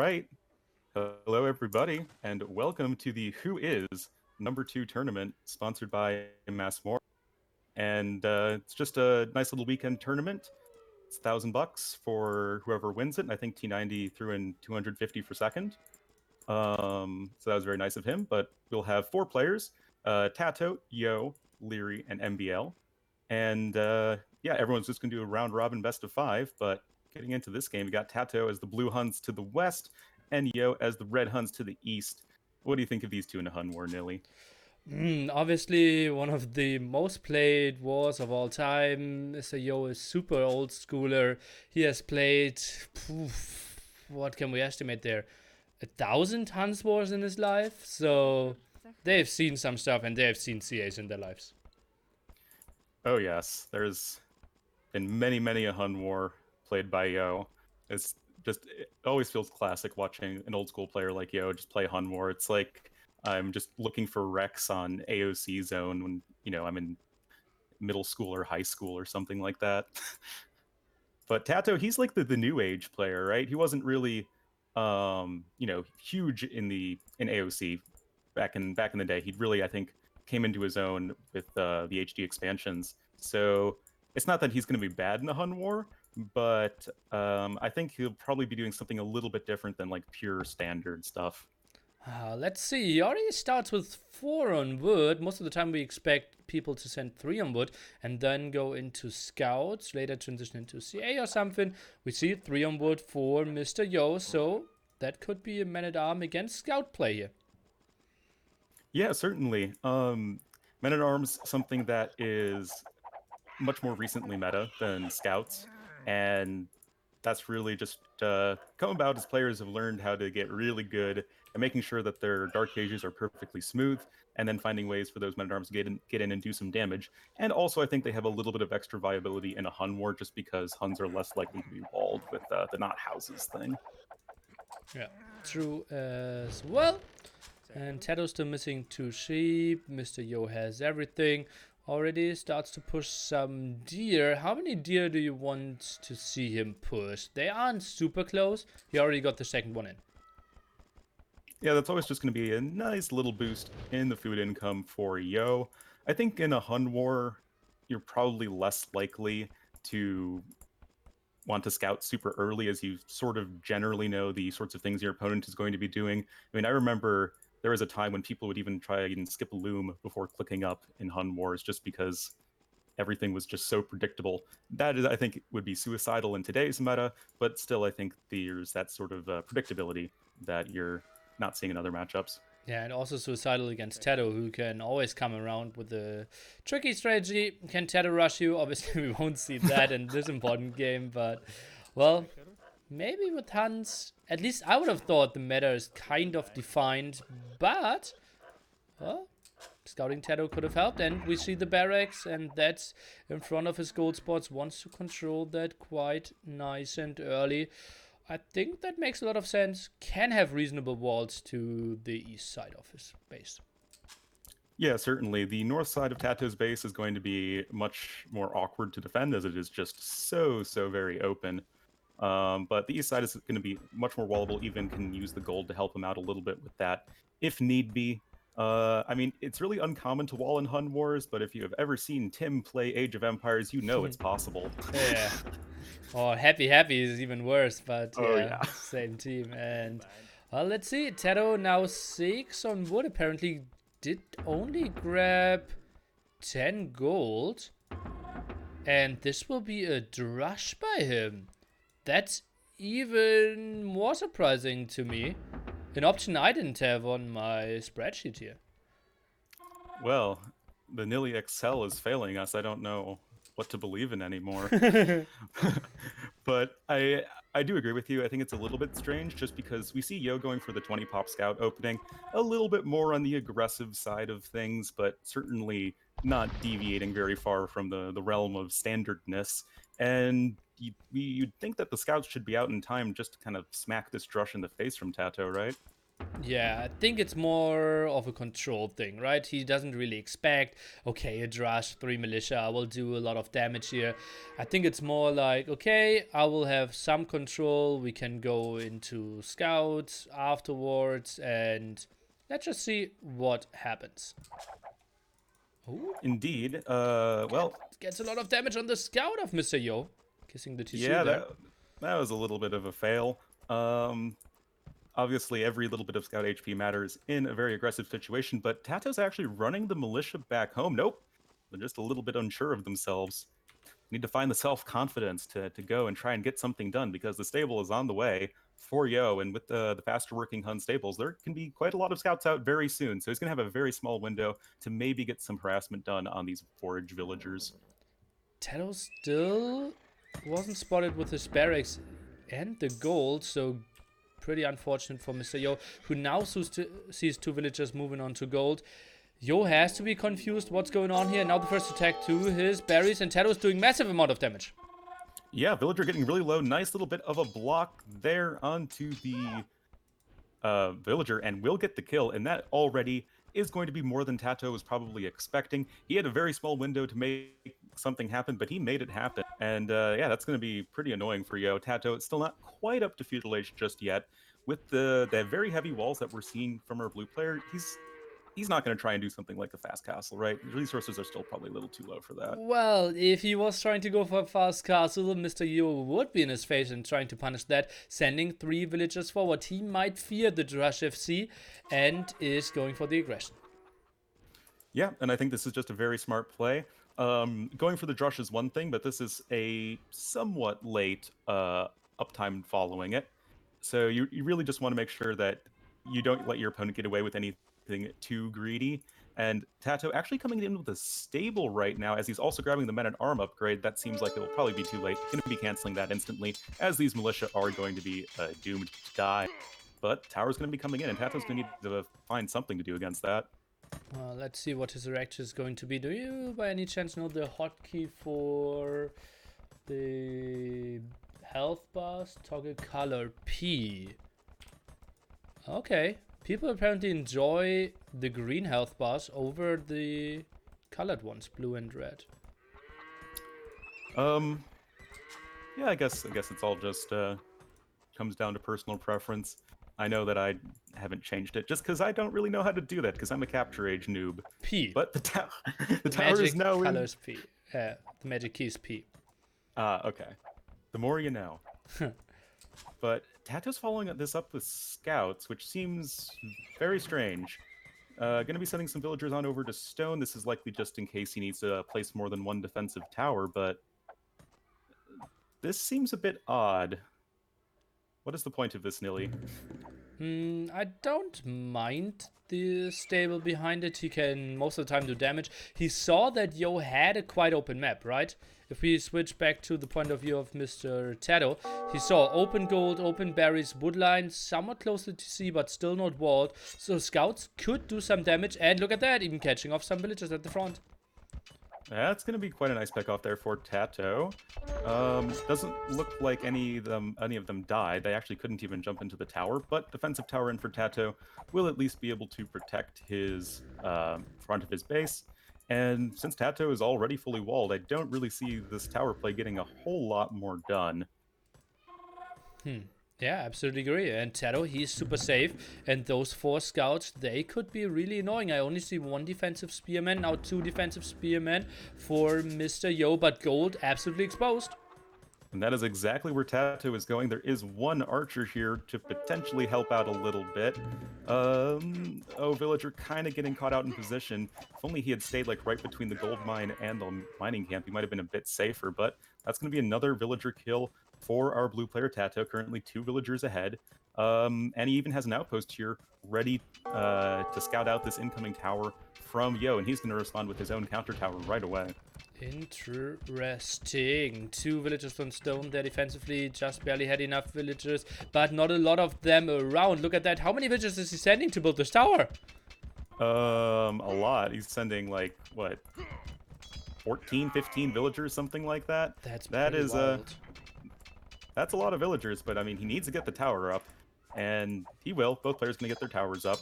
right. Hello, everybody, and welcome to the Who Is number 2 tournament sponsored by MaSmoRra. And it's just a nice little weekend tournament. It's $1,000 for whoever wins it. And I think T90 threw in 250 for second. So that was very nice of him. But we'll have 4 players: TaToH, Yo, Leary, and MBL. And yeah, everyone's just going to do a round robin best of 5. But getting into this game, we got TaToH as the blue Huns to the west and Yo as the red Huns to the east. What do you think of these two in a Hun war, Nilly? Obviously, one of the most played wars of all time. Mr. Yo is super old schooler. He has played, what can we estimate there? 1,000 Hans wars in his life. So they've seen some stuff and they've seen CAs in their lives. Oh yes, there's been many a Hun war played by Yo. It's just it always feels classic watching an old school player like Yo just play Hun war. It's like I'm just looking for Rex on AOC zone when I'm in middle school or high school or something like that. But TaToH, he's like the new age player, right? He wasn't really huge in AOC back in the day. He really, I think, came into his own with the HD expansions. So it's not that he's going to be bad in the Hun War, but I think he'll probably be doing something a little bit different than like pure standard stuff. Let's see. He already starts with 4 on wood. Most of the time, we expect people to send 3 on wood and then go into scouts, later transition into CA or something. We see 3 on wood for Mr. Yo, so that could be a man at arm against scout play here. Yeah, certainly. Men at Arms, something that is much more recently meta than scouts, and that's really just come about as players have learned how to get really good at making sure that their dark cages are perfectly smooth, and then finding ways for those men at arms to get in and do some damage. And also, I think they have a little bit of extra viability in a Hun war, just because Huns are less likely to be walled with the not houses thing. Yeah, true as well. And TaToH's still missing 2 sheep. Mr. Yo has everything. Already starts to push some deer. How many deer do you want to see him push? They aren't super close. He already got the second one in. Yeah, that's always just going to be a nice little boost in the food income for Yo. I think in a Hun war, you're probably less likely to want to scout super early, as you sort of generally know the sorts of things your opponent is going to be doing. I mean, I remember there was a time when people would even try and skip a loom before clicking up in Hun wars, just because everything was just so predictable. That is, I think, would be suicidal in today's meta, but still, I think there's that sort of predictability that you're not seeing in other matchups. Yeah, and also suicidal against TaToH, who can always come around with a tricky strategy. Can TaToH rush you? Obviously, we won't see that in this important game, but, well, maybe with Hans, at least I would have thought the meta is kind of defined, but, well, scouting TaToH could have helped, and we see the barracks, and that's in front of his gold spots, wants to control that quite nice and early. I think that makes a lot of sense. Can have reasonable walls to the east side of his base. Yeah, certainly. The north side of TaToH's base is going to be much more awkward to defend, as it is just so very open. But the east side is going to be much more wallable. Even can use the gold to help him out a little bit with that, if need be. I mean, it's really uncommon to wall in Hun Wars, but if you have ever seen Tim play Age of Empires, you know it's possible. Yeah. Or Happy is even worse, but Oh yeah, yeah. same team. And well, let's see. TaToH now 6 on wood. Apparently did only grab 10 gold. And this will be a drush by him. That's even more surprising to me. An option I didn't have on my spreadsheet here. Well, the Nilly Excel is failing us. I don't know what to believe in anymore. But I do agree with you. I think it's a little bit strange just because we see Yo going for the 20 pop scout opening, a little bit more on the aggressive side of things, but certainly not deviating very far from the realm of standardness. And you'd think that the scouts should be out in time just to kind of smack this drush in the face from TaToH, right? Yeah, I think it's more of a control thing, right? He doesn't really expect, okay, a rush, 3 militia, I will do a lot of damage here. I think it's more like, okay, I will have some control, we can go into scouts afterwards, and let's just see what happens. Oh, Indeed. Well, gets a lot of damage on the scout of Mr. Yo. Kissing the tissue yeah, there. that was a little bit of a fail. Um, Obviously, every little bit of scout HP matters in a very aggressive situation, but TaToH's actually running the militia back home. Nope, they're just a little bit unsure of themselves. Need to find the self-confidence to go and try and get something done because the stable is on the way for Yo, and with the faster working Hun stables, there can be quite a lot of scouts out very soon. So he's going to have a very small window to maybe get some harassment done on these forage villagers. TaToH still wasn't spotted with his barracks and the gold, so pretty unfortunate for Mr. Yo, who now sees 2 villagers moving on to gold. Yo has to be confused what's going on here. Now the first attack to his berries, and TaToH's doing massive amount of damage. Yeah, villager getting really low. Nice little bit of a block there onto the villager, and will get the kill, and that already is going to be more than TaToH was probably expecting. He had a very small window to make something happen, but he made it happen. And yeah, that's going to be pretty annoying for Yo. TaToH, it's still not quite up to feudal age just yet. With the very heavy walls that we're seeing from our blue player, he's not going to try and do something like a fast castle, right? Resources are still probably a little too low for that. Well, if he was trying to go for a fast castle, Mr. Yo would be in his face and trying to punish that, sending 3 villagers forward. He might fear the Drush FC and is going for the aggression. Yeah, and I think this is just a very smart play. Going for the Drush is one thing, but this is a somewhat late uptime following it. So you really just want to make sure that you don't let your opponent get away with anything too greedy. And TaToH actually coming in with a stable right now, as he's also grabbing the men at arm upgrade. That seems like it will probably be too late. Going to be canceling that instantly, as these militia are going to be doomed to die. But Tower's going to be coming in, and TaToH's going to need to find something to do against that. Well, let's see what his reaction is going to be. Do you, by any chance, know the hotkey for the health bars? Toggle color P. Okay. People apparently enjoy the green health bars over the colored ones, blue and red. Yeah, I guess it's all just comes down to personal preference. I know that I haven't changed it just because I don't really know how to do that because I'm a capture age noob. P. But the The tower is magic now in. colors P. The magic key is P. Okay. The more you know. But TaToH's following this up with scouts, which seems very strange. Gonna be sending some villagers on over to Stone. This is likely just in case he needs to place more than one defensive tower, but this seems a bit odd. What is the point of this, Nilly? I don't mind the stable behind it. He can most of the time do damage. He saw that Yo had a quite open map, right? If we switch back to the point of view of Mr. TaToH, he saw open gold, open berries, woodline, somewhat close to TC, but still not walled. So scouts could do some damage, and look at that, even catching off some villagers at the front. That's going to be quite a nice pick off there for TaToH. Doesn't look like any of them died. They actually couldn't even jump into the tower, but defensive tower in for TaToH will at least be able to protect his front of his base. And since TaToH is already fully walled, I don't really see this tower play getting a whole lot more done. Yeah, absolutely agree. And TaToH, he's super safe. And those 4 scouts, they could be really annoying. I only see 1 defensive spearman, now 2 defensive spearmen for Mr. Yo, but gold absolutely exposed. And that is exactly where TaToH is going. There is 1 archer here to potentially help out a little bit. Oh, villager kind of getting caught out in position. If only he had stayed like right between the gold mine and the mining camp, he might have been a bit safer. But that's going to be another villager kill for our blue player TaToH, currently 2 villagers ahead. And he even has an outpost here ready to scout out this incoming tower from Yo, and he's going to respond with his own counter tower right away. Interesting. 2 villagers on stone there defensively. Just barely had enough villagers, but not a lot of them around. Look at that. How many villagers is he sending to build this tower? A lot. He's sending like, what, 14, 15 villagers, something like that? That's That is wild. that's a lot of villagers, but I mean, he needs to get the tower up. And he will. Both players going to get their towers up.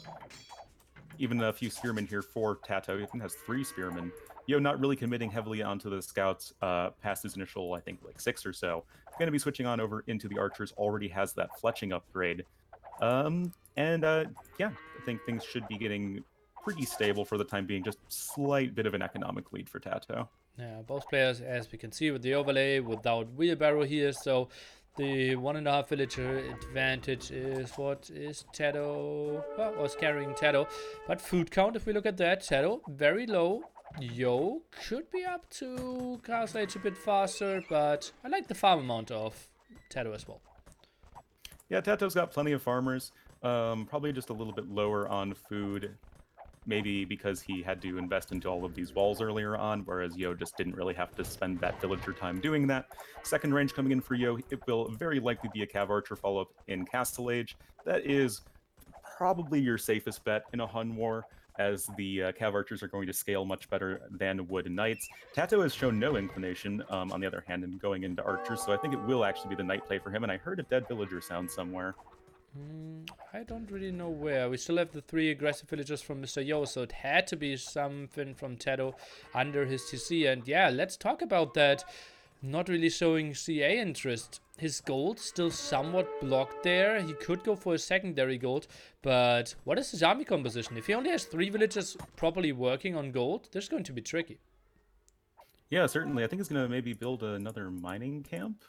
Even a few spearmen here for TaToH. He has 3 spearmen. Not really committing heavily onto the scouts past his initial, I think, like 6 or so. Going to be switching on over into the archers. Already has that fletching upgrade. Yeah, I think things should be getting pretty stable for the time being. Just slight bit of an economic lead for TaToH. Yeah, both players, as we can see with the overlay, without wheelbarrow here, so the 1.5 villager advantage is what is TaToH, well, was carrying TaToH. But food count, if we look at that, TaToH very low. Yo could be up to Castle Age a bit faster, but I like the farm amount of TaToH as well. Yeah, TaToH's got plenty of farmers. Probably just a little bit lower on food. Maybe because he had to invest into all of these walls earlier on, whereas Yo just didn't really have to spend that villager time doing that. Second range coming in for Yo, it will very likely be a Cav Archer follow-up in Castle Age. That is probably your safest bet in a Hun War, as the Cav Archers are going to scale much better than would Knights. TaToH has shown no inclination, on the other hand, in going into Archers, so I think it will actually be the Knight play for him, and I heard a dead villager sound somewhere. I don't really know where. We still have the 3 aggressive villagers from Mr. Yo, so it had to be something from TaToH under his TC. And yeah, let's talk about that. Not really showing CA interest. His gold still somewhat blocked there. He could go for a secondary gold, but what is his army composition? If he only has 3 villagers properly working on gold, this is going to be tricky. Yeah, certainly. I think he's going to maybe build another mining camp.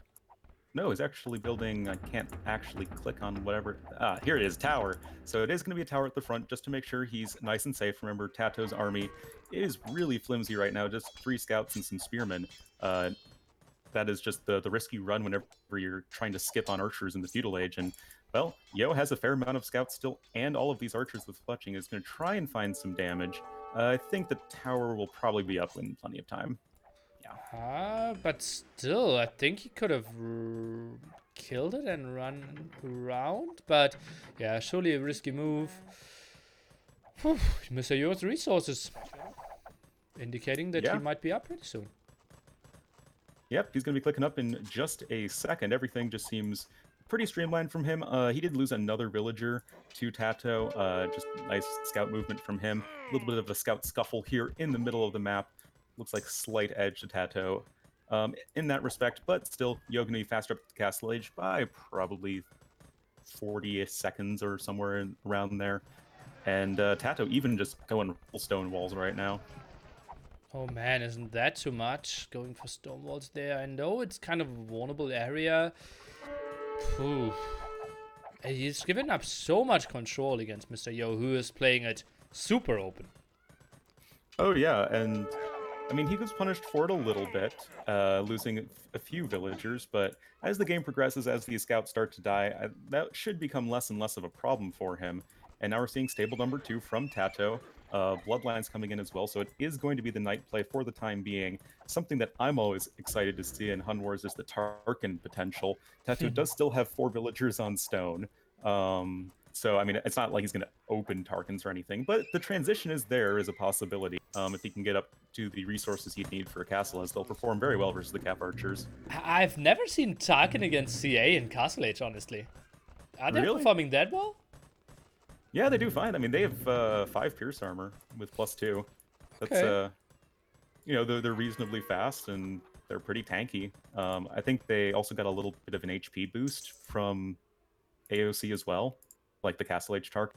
No, he's actually building, I can't actually click on whatever. Here it is, tower. So it is going to be a tower at the front just to make sure he's nice and safe. Remember, TaToH's army is really flimsy right now, just 3 scouts and some spearmen. That is just the risk you run whenever you're trying to skip on archers in the feudal age. And, well, Yo has a fair amount of scouts still, and all of these archers with fletching is going to try and find some damage. I think the tower will probably be up in plenty of time. But still, I think he could have killed it and run around. But yeah, surely a risky move. Whew, Mr. Yo's resources indicating that he might be up pretty soon. Yep, he's going to be clicking up in just a second. Everything just seems pretty streamlined from him. He did lose another villager to TaToH. Just nice scout movement from him. A little bit of a scout scuffle here in the middle of the map. Looks like slight edge to TaToH in that respect, but still, Yo going to be faster up the Castle Age by probably 40 seconds or somewhere around there. And TaToH even just going full stone walls right now. Oh man, isn't that too much? Going for stone walls there. I know it's kind of a vulnerable area. Phew. He's given up so much control against Mr. Yo, who is playing it super open. Oh yeah, and I mean, he was punished for it a little bit, losing a few villagers, but as the game progresses, as these scouts start to die, that should become less and less of a problem for him. And now we're seeing stable number 2 from TaToH. Bloodlines coming in as well, so it is going to be the Knight play for the time being. Something that I'm always excited to see in Hun Wars is the Tarkin potential. TaToH does still have 4 villagers on stone. So, I mean, it's not like he's going to open Tarkins or anything, but the transition is there as a possibility. If he can get up to the resources he'd need for a castle, as they'll perform very well versus the Cav Archers. I've never seen Tarkin against CA in Castle Age, honestly. Are they performing that well? Yeah, they do fine. I mean, they have 5 Pierce armor with +2. That's, okay. You know, they're reasonably fast, and they're pretty tanky. I think they also got a little bit of an HP boost from AOC as well, like the Castle Age Tark.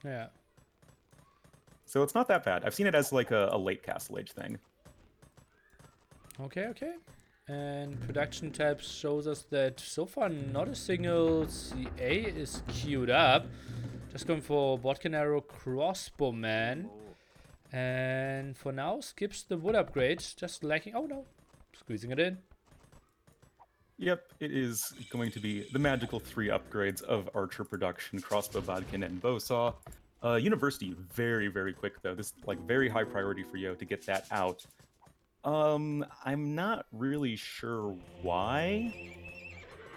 Yeah. So it's not that bad. I've seen it as like a late Castle Age thing. Okay. And production tab shows us that so far not a single CA is queued up. Just going for Botkin Arrow Crossbowman. And for now skips the wood upgrade. Just lacking. Oh no. Squeezing it in. Yep, it is going to be the magical 3 upgrades of Archer production, Crossbow, Bodkin, and Bowsaw. University, very, very quick though. This like very high priority for Yo to get that out. I'm not really sure why.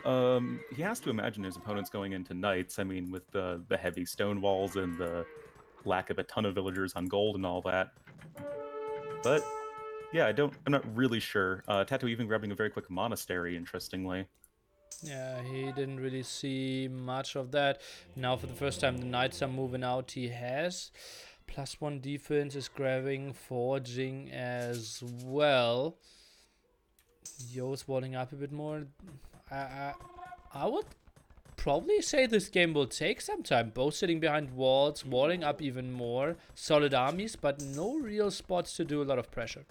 He has to imagine his opponent's going into Knights. I mean, with the heavy stone walls and the lack of a ton of villagers on gold and all that. But yeah, I'm not really sure. TaToH even grabbing a very quick monastery, interestingly. Yeah, he didn't really see much of that. Now, for the first time, the Knights are moving out. He has +1 defense, is grabbing, forging as well. Yo's walling up a bit more. I, I, I would probably say this game will take some time. Both sitting behind walls, walling up even more. Solid armies, but no real spots to do a lot of pressure.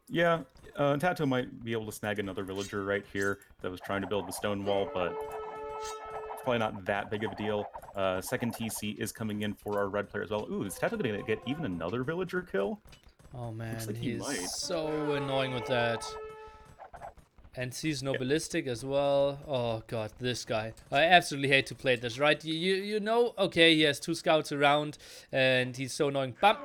Yeah, TaToH might be able to snag another villager right here that was trying to build the stone wall, but it's probably not that big of a deal. Second TC is coming in for our red player as well. Ooh, is TaToH going to get even another villager kill? Oh Looks man, like he he's might. so annoying with that. And sees no Yeah. ballistic as well. Oh god, this guy. I absolutely hate to play this, right? You know, okay, he has 2 scouts around and he's so annoying. Bam!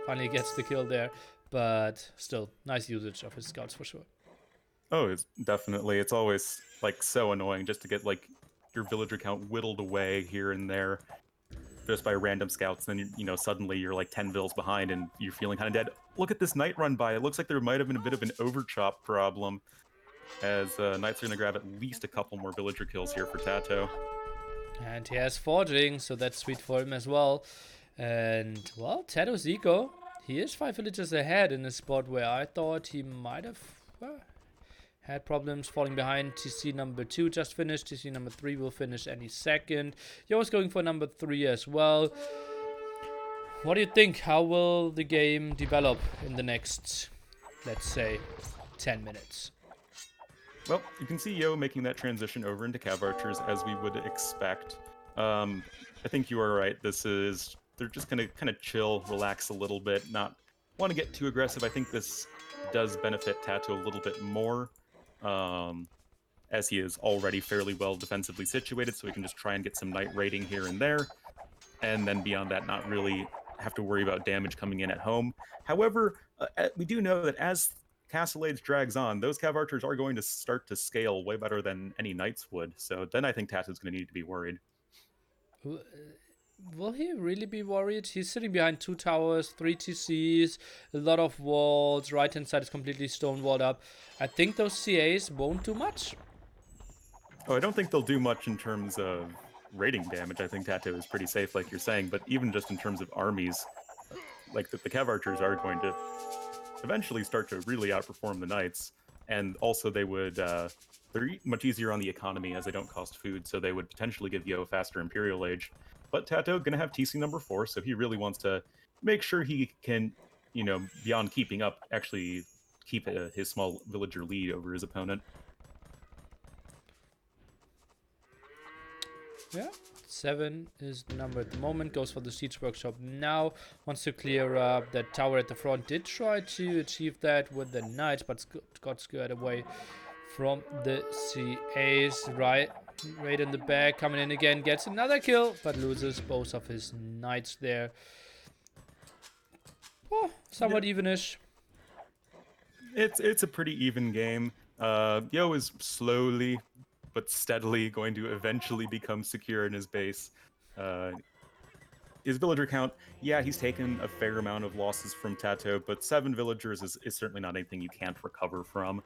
Finally gets the kill there. But still, nice usage of his scouts for sure. Oh, it's definitely. It's always like so annoying just to get like your villager count whittled away here and there just by random scouts. Then you know suddenly you're like 10 vills behind and you're feeling kind of dead. Look at this knight run by. It looks like there might have been a bit of an overchop problem, as knights are going to grab at least a couple more villager kills here for TaToH. And he has forging, so that's sweet for him as well. And well, TaToH's eco. He is 5 villages ahead in a spot where I thought he might have had problems falling behind. TC number 2 just finished. TC number 3 will finish any second. Yo's going for number 3 as well. What do you think? How will the game develop in the next, let's say, 10 minutes? Well, you can see Yo making that transition over into Cav Archers as we would expect. I think you are right. They're just gonna kind of chill, relax a little bit, not want to get too aggressive. I think this does benefit TaToH a little bit more, as he is already fairly well defensively situated, so he can just try and get some knight raiding here and there, and then beyond that, not really have to worry about damage coming in at home. However, we do know that as Castle Age drags on, those Cav Archers are going to start to scale way better than any Knights would. So then I think TaToH's going to need to be worried. Will he really be worried? He's sitting behind 2 towers, 3 TCs, a lot of walls. Right hand side is completely stone walled up. I think those CAs won't do much. Oh, I don't think they'll do much in terms of rating damage. I think TaToH is pretty safe, like you're saying. But even just in terms of armies, like the Cav Archers are going to eventually start to really outperform the Knights. And also they would, they're much easier on the economy as they don't cost food, so they would potentially give Yo a faster Imperial Age. But TaToH gonna have TC number 4, so he really wants to make sure he can, you know, beyond keeping up, actually keep his small villager lead over his opponent. Yeah. 7 is the number at the moment. Goes for the Siege Workshop now. Wants to clear up that tower at the front. Did try to achieve that with the Knights, but got scared away from the CAs. Right in the back. Coming in again. Gets another kill, but loses both of his Knights there. Oh, somewhat evenish. It's a pretty even game. Yo is slowly but steadily going to eventually become secure in his base. His villager count, yeah, he's taken a fair amount of losses from TaToH, but 7 villagers is certainly not anything you can't recover from,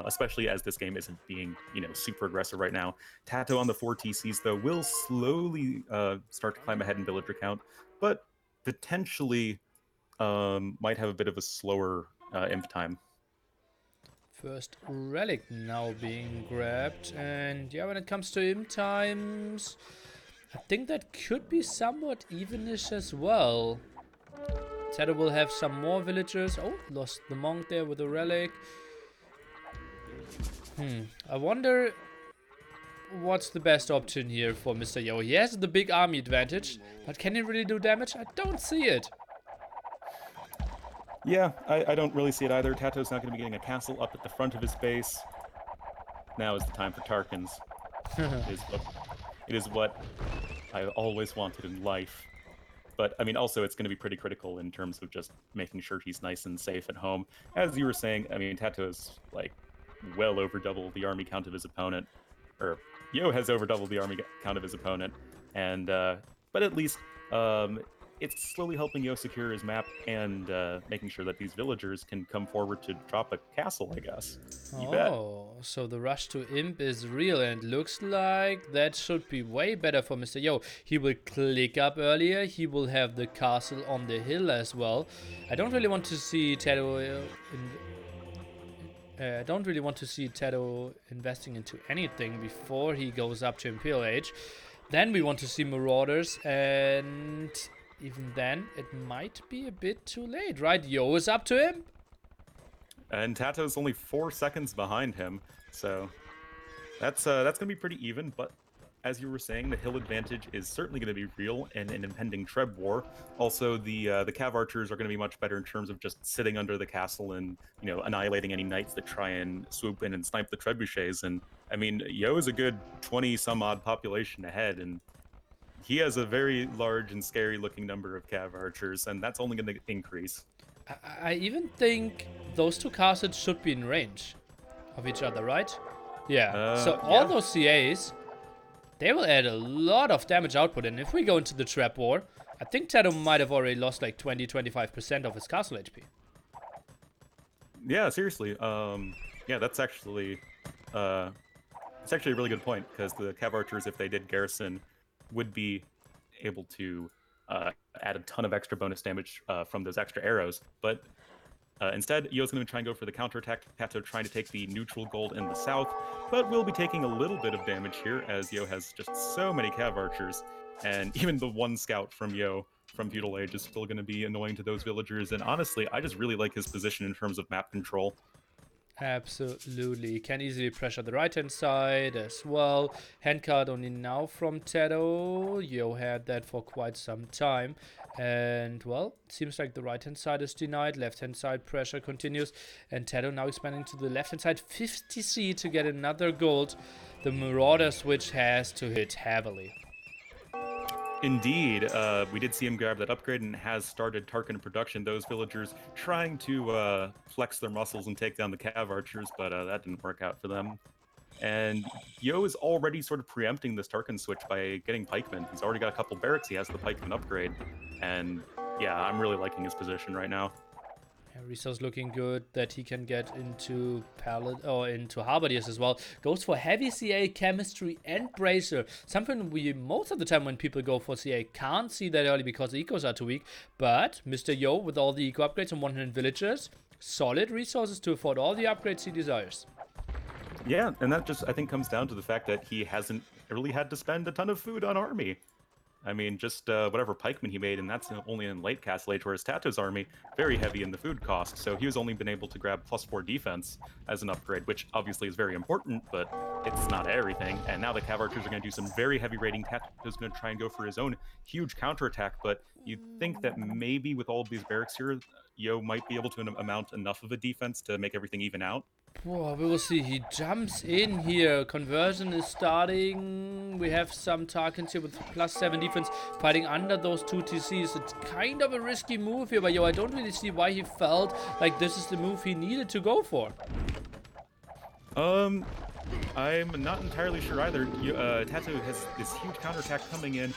especially as this game isn't being, you know, super aggressive right now. TaToH on the 4 TCs, though, will slowly start to climb ahead in villager count, but potentially might have a bit of a slower imp time. First relic now being grabbed. And yeah, when it comes to imp times, I think that could be somewhat evenish as well. TaToH will have some more villagers. Oh, lost the monk there with a relic. I wonder what's the best option here for Mr. Yo. He has the big army advantage, but can he really do damage? I don't see it. Yeah, I don't really see it either. TaToH's not going to be getting a castle up at the front of his base. Now is the time for Tarkans. It is what I always wanted in life. But, I mean, also it's going to be pretty critical in terms of just making sure he's nice and safe at home. As you were saying, I mean, TaToH is, like, well over double the army count of his opponent. Or, Yo has over double the army count of his opponent. And, but at least, it's slowly helping Yo secure his map and making sure that these villagers can come forward to drop a castle, I guess. You bet. Oh, so the rush to Imp is real, and looks like that should be way better for Mr. Yo. He will click up earlier, he will have the castle on the hill as well. I don't really want to see TaToH I don't really want to see TaToH investing into anything before he goes up to Imperial Age. Then we want to see Marauders, and even then, it might be a bit too late, right? Yo is up to him. And TaToH's only 4 seconds behind him, so that's gonna be pretty even. But as you were saying, the hill advantage is certainly going to be real in an impending Treb war. Also, the Cav archers are going to be much better in terms of just sitting under the castle and annihilating any knights that try and swoop in and snipe the trebuchets. And I mean, Yo is a good 20 some odd population ahead, and he has a very large and scary looking number of Cav archers, and that's only going to increase. I even think those two castles should be in range of each other, right? Yeah. So all those CAs, they will add a lot of damage output, and if we go into the trap war, I think TaToH might have already lost like 20-25% of his castle HP. Yeah, seriously. Yeah, that's actually a really good point, because the Cav archers, if they did garrison, would be able to add a ton of extra bonus damage from those extra arrows. But instead, Yo's going to try and go for the counterattack. TaToH trying to take the neutral gold in the south, but we'll be taking a little bit of damage here, as Yo has just so many Cav archers, and even the one scout from Yo from Feudal Age is still going to be annoying to those villagers. And honestly, I just really like his position in terms of map control. Absolutely. Can easily pressure the right hand side as well. Handcard only now from TaToH. Yo had that for quite some time. And well, seems like the right hand side is denied. Left hand side pressure continues. And TaToH now expanding to the left hand side. 50C to get another gold. The Marauder switch has to hit heavily. Indeed, we did see him grab that upgrade and has started Tarkin production. Those villagers trying to flex their muscles and take down the Cav archers, but that didn't work out for them. And Yo is already sort of preempting this Tarkin switch by getting pikemen. He's already got a couple barracks. He has the pikeman upgrade, and yeah, I'm really liking his position right now. Resource looking good that he can get into into Halberdiers as well. Goes for heavy CA, chemistry, and bracer. Something we most of the time when people go for CA can't see that early because the ecos are too weak. But Mr. Yo with all the eco upgrades and 100 villagers, solid resources to afford all the upgrades he desires. Yeah, and that just I think comes down to the fact that he hasn't really had to spend a ton of food on army. I mean, just whatever pikemen he made, and that's only in late Castle Age, whereas TaToH's army, very heavy in the food cost, so he was only been able to grab +4 defense as an upgrade, which obviously is very important, but it's not everything. And now the Cav archers are going to do some very heavy raiding. TaToH's going to try and go for his own huge counterattack, but you'd think that maybe with all of these barracks here, Yo might be able to amount enough of a defense to make everything even out. Whoa, we will see. He jumps in here. Conversion is starting. We have some Tarkins here with +7 defense fighting under those two TCs. It's kind of a risky move here, but Yo, I don't really see why he felt like this is the move he needed to go for. I'm not entirely sure either. TaToH has this huge counterattack coming in.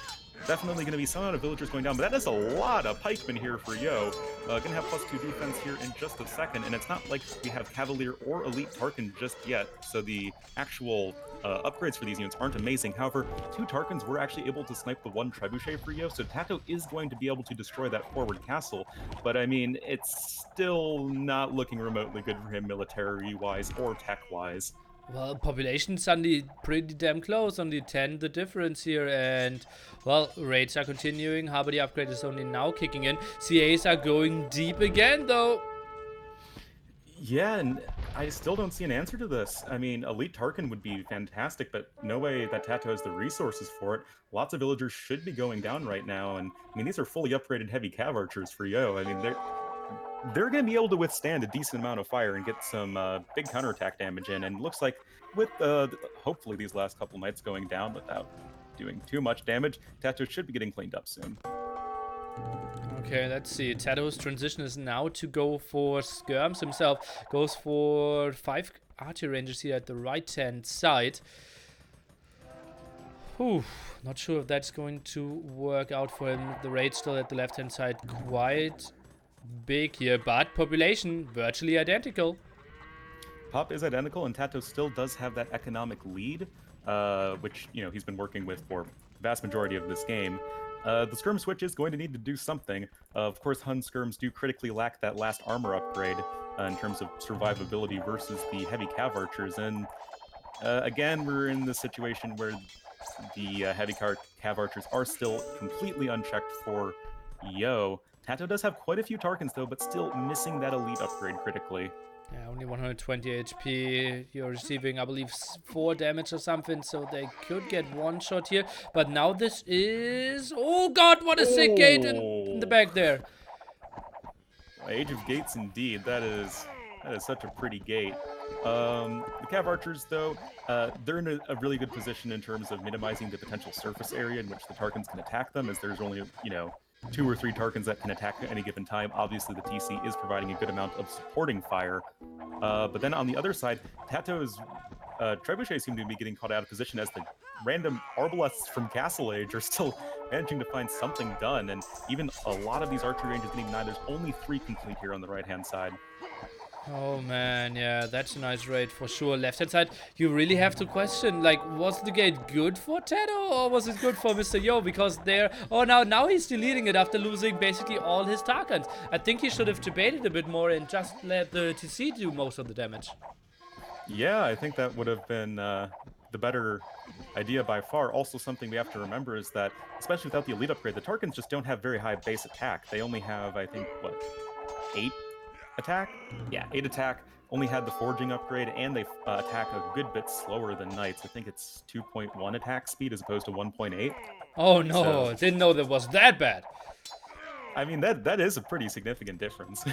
Definitely going to be some amount of villagers going down, but that is a lot of pikemen here for Yo. Going to have +2 defense here in just a second, and it's not like we have Cavalier or Elite Tarkin just yet, so the actual upgrades for these units aren't amazing. However, 2 Tarkins were actually able to snipe the 1 Trebuchet for Yo, so TaToH is going to be able to destroy that forward castle, but I mean, it's still not looking remotely good for him military-wise or tech-wise. Well, population suddenly pretty damn close, only 10 the difference here, and well, raids are continuing. Harbour upgrade is only now kicking in. CAs are going deep again though. Yeah, and I still don't see an answer to this. I mean, Elite Tarkin would be fantastic, but no way that TaToH has the resources for it. Lots of villagers should be going down right now, and I mean, these are fully upgraded heavy Cav archers for Yo. I mean, they're going to be able to withstand a decent amount of fire and get some big counterattack damage in. And looks like with hopefully these last couple knights going down without doing too much damage, TaToH should be getting cleaned up soon. Okay, let's see. TaToH's transition is now to go for skirms himself. Goes for 5 archer rangers here at the right-hand side. Whew, not sure if that's going to work out for him. The raid still at the left-hand side, quite big here, but population virtually identical. Pop is identical, and TaToH still does have that economic lead, which he's been working with for the vast majority of this game. The skirm switch is going to need to do something. Of course, Hun skirms do critically lack that last armor upgrade in terms of survivability versus the heavy cav archers, and again, we're in the situation where the heavy cav archers are still completely unchecked for Yo. TaToH does have quite a few Tarkans though, but still missing that elite upgrade critically. Yeah, only 120 HP. You're receiving, I believe, 4 damage or something, so they could get one shot here. But now this is... Oh god, what a sick gate in the back there. Age of Gates indeed. That is such a pretty gate. The Cav Archers, though, they're in a really good position in terms of minimizing the potential surface area in which the Tarkans can attack them, as there's only, 2 or 3 Tarkans that can attack at any given time. Obviously, the TC is providing a good amount of supporting fire. But then on the other side, TaToH's trebuchets seem to be getting caught out of position as the random arbalests from Castle Age are still managing to find something done, and even a lot of these archery ranges getting denied. There's only 3 complete here on the right-hand side. Oh man, yeah, that's a nice raid for sure. Left-hand side, you really have to question, like, was the gate good for TaToH or was it good for Mr. Yo? Because they're... Oh, now he's deleting it after losing basically all his Tarkans. I think he should have debated a bit more and just let the TC do most of the damage. Yeah, I think that would have been the better idea by far. Also, something we have to remember is that, especially without the elite upgrade, the Tarkans just don't have very high base attack. They only have, I think, what, 8 attack? Yeah, 8 attack. Only had the forging upgrade, and they attack a good bit slower than knights. I think it's 2.1 attack speed as opposed to 1.8. Oh no, so, didn't know that was that bad. I mean, that is a pretty significant difference.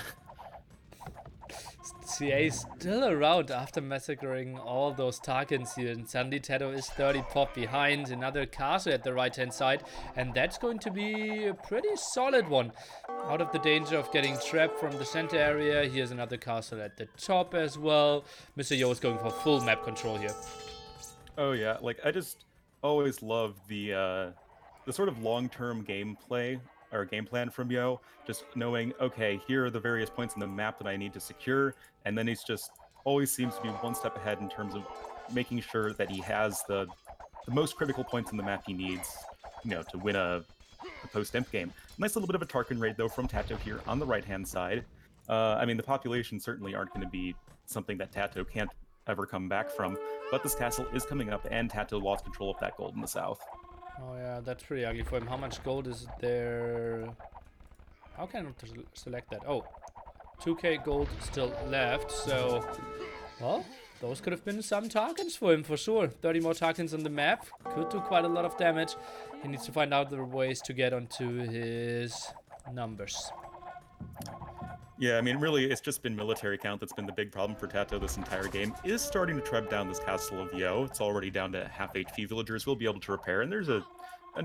CA is still around after massacring all those Tarkans here, and suddenly TaToH is 30 pop behind, another castle at the right hand side, and that's going to be a pretty solid one. Out of the danger of getting trapped from the center area. Here's another castle at the top as well. Mr. Yo is going for full map control here. Oh yeah, like I just always love the sort of long-term gameplay or game plan from Yo, just knowing, okay, here are the various points in the map that I need to secure, and then he's just always seems to be one step ahead in terms of making sure that he has the most critical points in the map he needs, to win a post-imp game. Nice little bit of a Tarkan raid, though, from TaToH here on the right-hand side. I mean, the population certainly aren't going to be something that TaToH can't ever come back from, but this castle is coming up, and TaToH lost control of that gold in the south. Oh yeah, that's pretty ugly for him. How much gold is there? How can I select that? Oh, 2k gold still left, so... Well, those could have been some Tarkans for him, for sure. 30 more Tarkans on the map. Could do quite a lot of damage. He needs to find out the ways to get onto his numbers. Yeah, I mean, really, it's just been military count that's been the big problem for TaToH this entire game. Is starting to treb down this castle of Yo. It's already down to half HP. Villagers will be able to repair, and there's an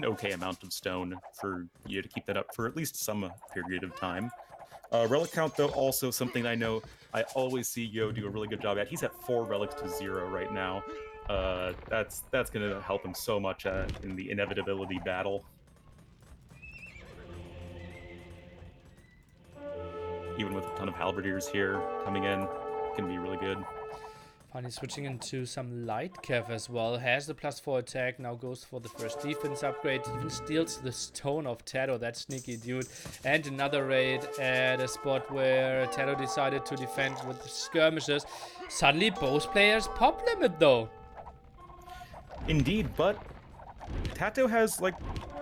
okay amount of stone for you to keep that up for at least some period of time. Relic count, though, also something I know I always see Yo do a really good job at. He's at 4 relics to 0 right now. That's going to help him so much in the inevitability battle. Even with a ton of halberdiers here coming in, can be really good. Finally switching into some light cav as well. Has the +4 attack, now goes for the first defense upgrade. Even steals the stone of TaToH, that sneaky dude. And another raid at a spot where TaToH decided to defend with the skirmishes. Suddenly both players pop limit though. Indeed, but TaToH has like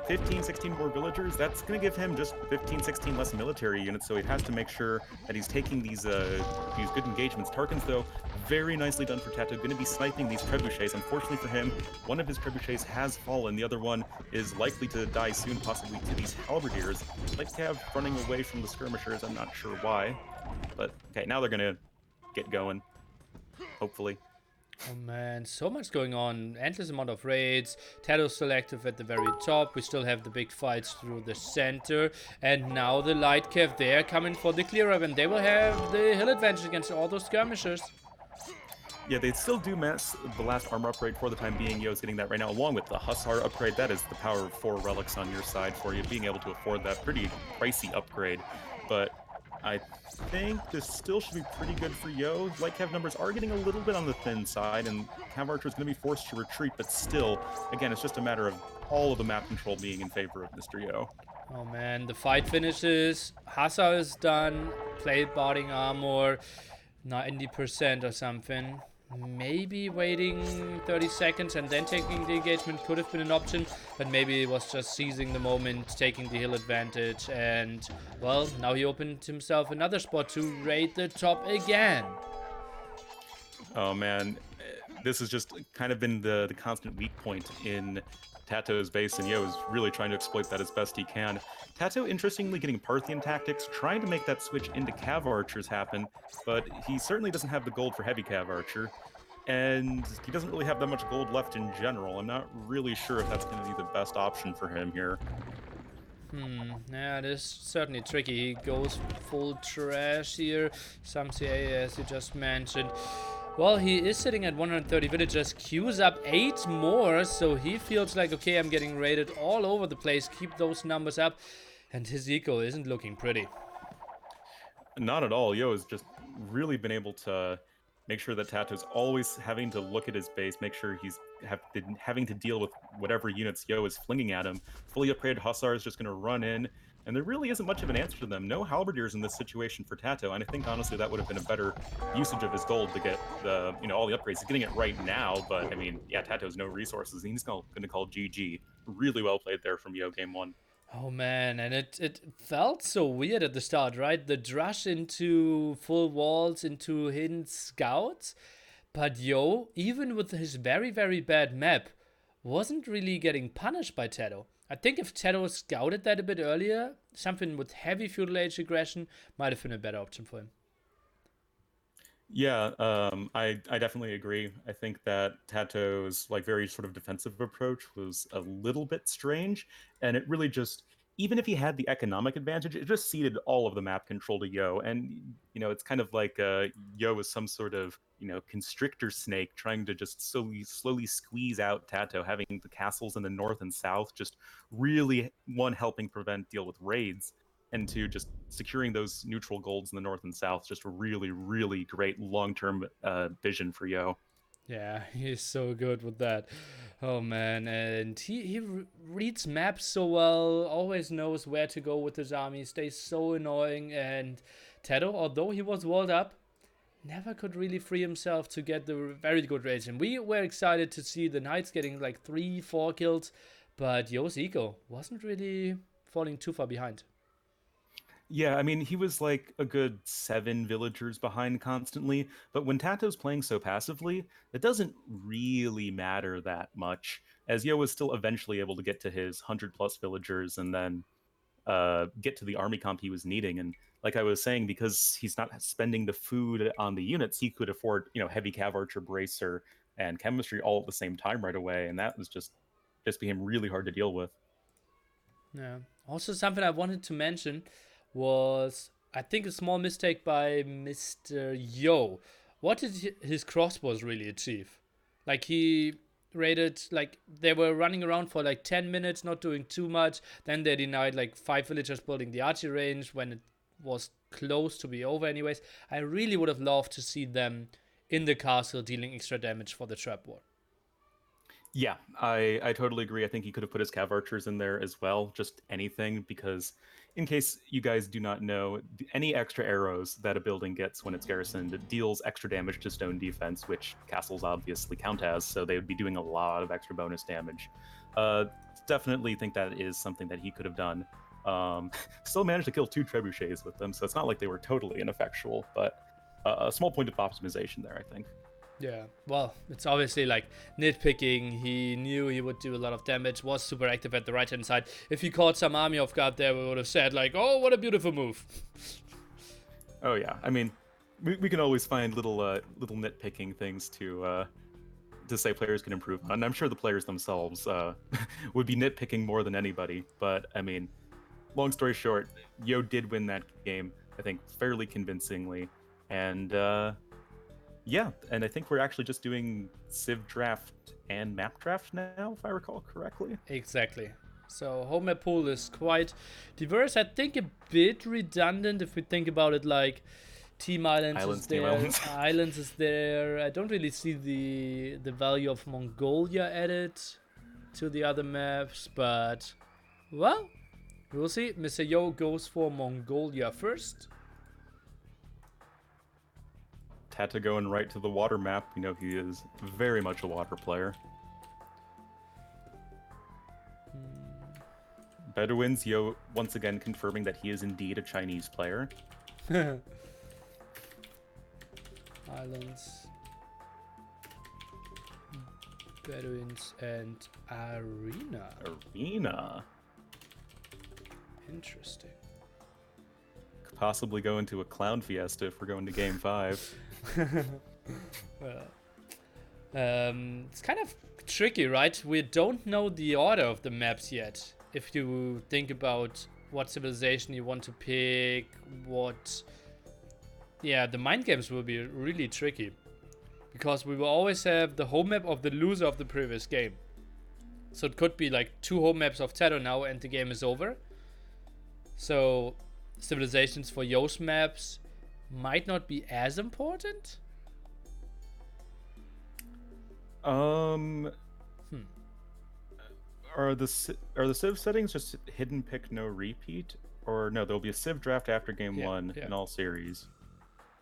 15, 16 more villagers. That's going to give him just 15, 16 less military units, so he has to make sure that he's taking these good engagements. Tarkans, though, very nicely done for TaToH, going to be sniping these trebuchets. Unfortunately for him, one of his trebuchets has fallen. The other one is likely to die soon, possibly to these halberdiers. Like Cav running away from the skirmishers, I'm not sure why. But, okay, now they're going to get going, hopefully. Oh man, so much going on. Endless amount of raids. TaToH still active at the very top. We still have the big fights through the center. And now the light cav, they're coming for the clear up, and they will have the hill advantage against all those skirmishers. Yeah, they still do miss the last armor upgrade for the time being. Yo's getting that right now, along with the Hussar upgrade. That is the power of 4 relics on your side for you, being able to afford that pretty pricey upgrade. But I think this still should be pretty good for Yo. Light Cav numbers are getting a little bit on the thin side, and Cav Archer is going to be forced to retreat, but still, again, it's just a matter of all of the map control being in favor of Mr. Yo. Oh man, the fight finishes. Hasa is done. Plate botting armor, 90% or something. Maybe waiting 30 seconds and then taking the engagement could have been an option, but maybe it was just seizing the moment, taking the hill advantage, and well, now he opened himself another spot to raid the top again. Oh man, this has just kind of been the constant weak point in TaToH's base, and Yo is really trying to exploit that as best he can. TaToH, interestingly, getting Parthian tactics, trying to make that switch into Cav Archers happen, but he certainly doesn't have the gold for Heavy Cav Archer, and he doesn't really have that much gold left in general. I'm not really sure if that's going to be the best option for him here. Yeah, it is certainly tricky. He goes full trash here. Some CA, as you just mentioned. Well, he is sitting at 130 villagers, queues up 8 more, so he feels like, okay, I'm getting raided all over the place, keep those numbers up, and his eco isn't looking pretty. Not at all. Yo has just really been able to make sure that TaToH's always having to look at his base, make sure he's been having to deal with whatever units Yo is flinging at him. Fully upgraded Hussar is just going to run in, and there really isn't much of an answer to them. No Halberdiers in this situation for TaToH, and I think honestly that would have been a better usage of his gold to get the all the upgrades. He's getting it right now, but I mean, yeah, TaToH's no resources. He's going to call GG. Really well played there from Yo game one. Oh man, and it felt so weird at the start, right? The drush into full walls, into hidden scouts. But Yo, even with his very, very bad map, wasn't really getting punished by TaToH. I think if TaToH scouted that a bit earlier, something with heavy feudal age aggression might have been a better option for him. Yeah, I definitely agree. I think that TaToH's like very sort of defensive approach was a little bit strange, and it really just even if he had the economic advantage, it just ceded all of the map control to Yo. And it's kind of like Yo is some sort of constrictor snake trying to just slowly squeeze out TaToH, having the castles in the north and south just really one helping deal with raids, and two, just securing those neutral golds in the north and south. Just a really, really great long-term vision for Yo. Yeah, he's so good with that. Oh man, and he reads maps so well, always knows where to go with his army, stays so annoying, and TaToH, although he was walled up, never could really free himself to get the very good raids. And we were excited to see the Knights getting like 3-4 kills, but Yo's eco wasn't really falling too far behind. Yeah, I mean, he was like a good 7 villagers behind constantly, but when TaToH's playing so passively, it doesn't really matter that much, as Yo was still eventually able to get to his 100 plus villagers and then get to the army comp he was needing. And like I was saying, because he's not spending the food on the units, he could afford, heavy cav archer, bracer, and chemistry all at the same time right away, and that was just became really hard to deal with. Yeah. Also, something I wanted to mention was, I think, a small mistake by Mr. Yo. What did his crossbows really achieve? Like, he rated, like, they were running around for like 10 minutes, not doing too much. Then they denied like 5 villagers building the archery range when it was close to be over, anyways. I really would have loved to see them in the castle dealing extra damage for the trap ward. Yeah, I totally agree. I think he could have put his cav archers in there as well, just anything, because in case you guys do not know, any extra arrows that a building gets when it's garrisoned deals extra damage to stone defense, which castles obviously count as, so they would be doing a lot of extra bonus damage. Definitely think that is something that he could have done. Still managed to kill 2 trebuchets with them, so it's not like they were totally ineffectual, but a small point of optimization there, I think. Yeah, well, it's obviously like nitpicking. He knew he would do a lot of damage, was super active at the right hand side. If he caught some army off guard there, we would have said, like, oh, what a beautiful move. Oh, yeah. I mean, we can always find little nitpicking things to say players can improve on. And I'm sure the players themselves would be nitpicking more than anybody. But, I mean, long story short, Yo did win that game, I think, fairly convincingly. And Yeah, and I think we're actually just doing Civ draft and map draft now, if I recall correctly. Exactly. So home map pool is quite diverse. I think a bit redundant if we think about it. Like Team Islands is Islands, Team there, Islands. Islands is there. I don't really see the value of Mongolia added to the other maps, but well, we'll see. Mr. Yo goes for Mongolia first. TaToH going right to the water map. You know, he is very much a water player. Bedouins, Yo once again confirming that he is indeed a Chinese player. Islands, Bedouins, and Arena. Arena. Interesting. Could possibly go into a clown fiesta if we're going to game 5. Well, it's kind of tricky, right? We don't know the order of the maps yet. If you think about what civilization you want to pick, the mind games will be really tricky. Because we will always have the home map of the loser of the previous game. So it could be like 2 home maps of TaToH now and the game is over. So civilizations for Yo's maps might not be as important. Are the Civ settings just hidden pick no repeat, or no? There'll be a Civ draft after game 1 in all series.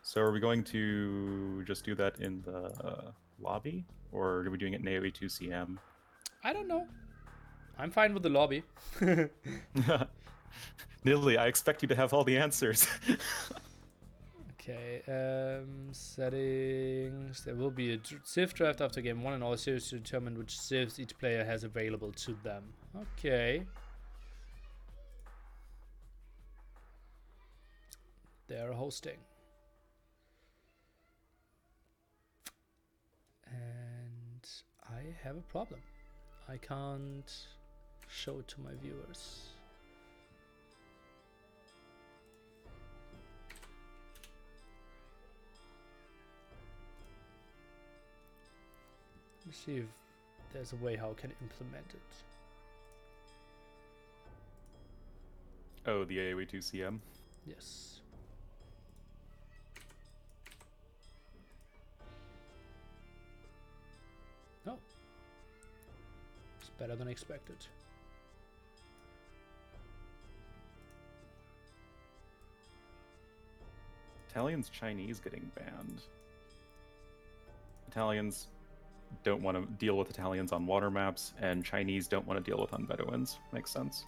So are we going to just do that in the lobby, or are we doing it in AoE 2 CM? I don't know. I'm fine with the lobby. Nilly, I expect you to have all the answers. Okay, settings. There will be a Civ draft after game 1 and all series to determine which Civs each player has available to them. Okay. They're hosting. And I have a problem. I can't show it to my viewers. Let's see if there's a way how I can implement it. Oh, the AoE 2 CM? Yes. Oh. It's better than expected. Italians, Chinese getting banned. Italians don't want to deal with Italians on water maps, and Chinese don't want to deal with on Bedouins. Makes sense.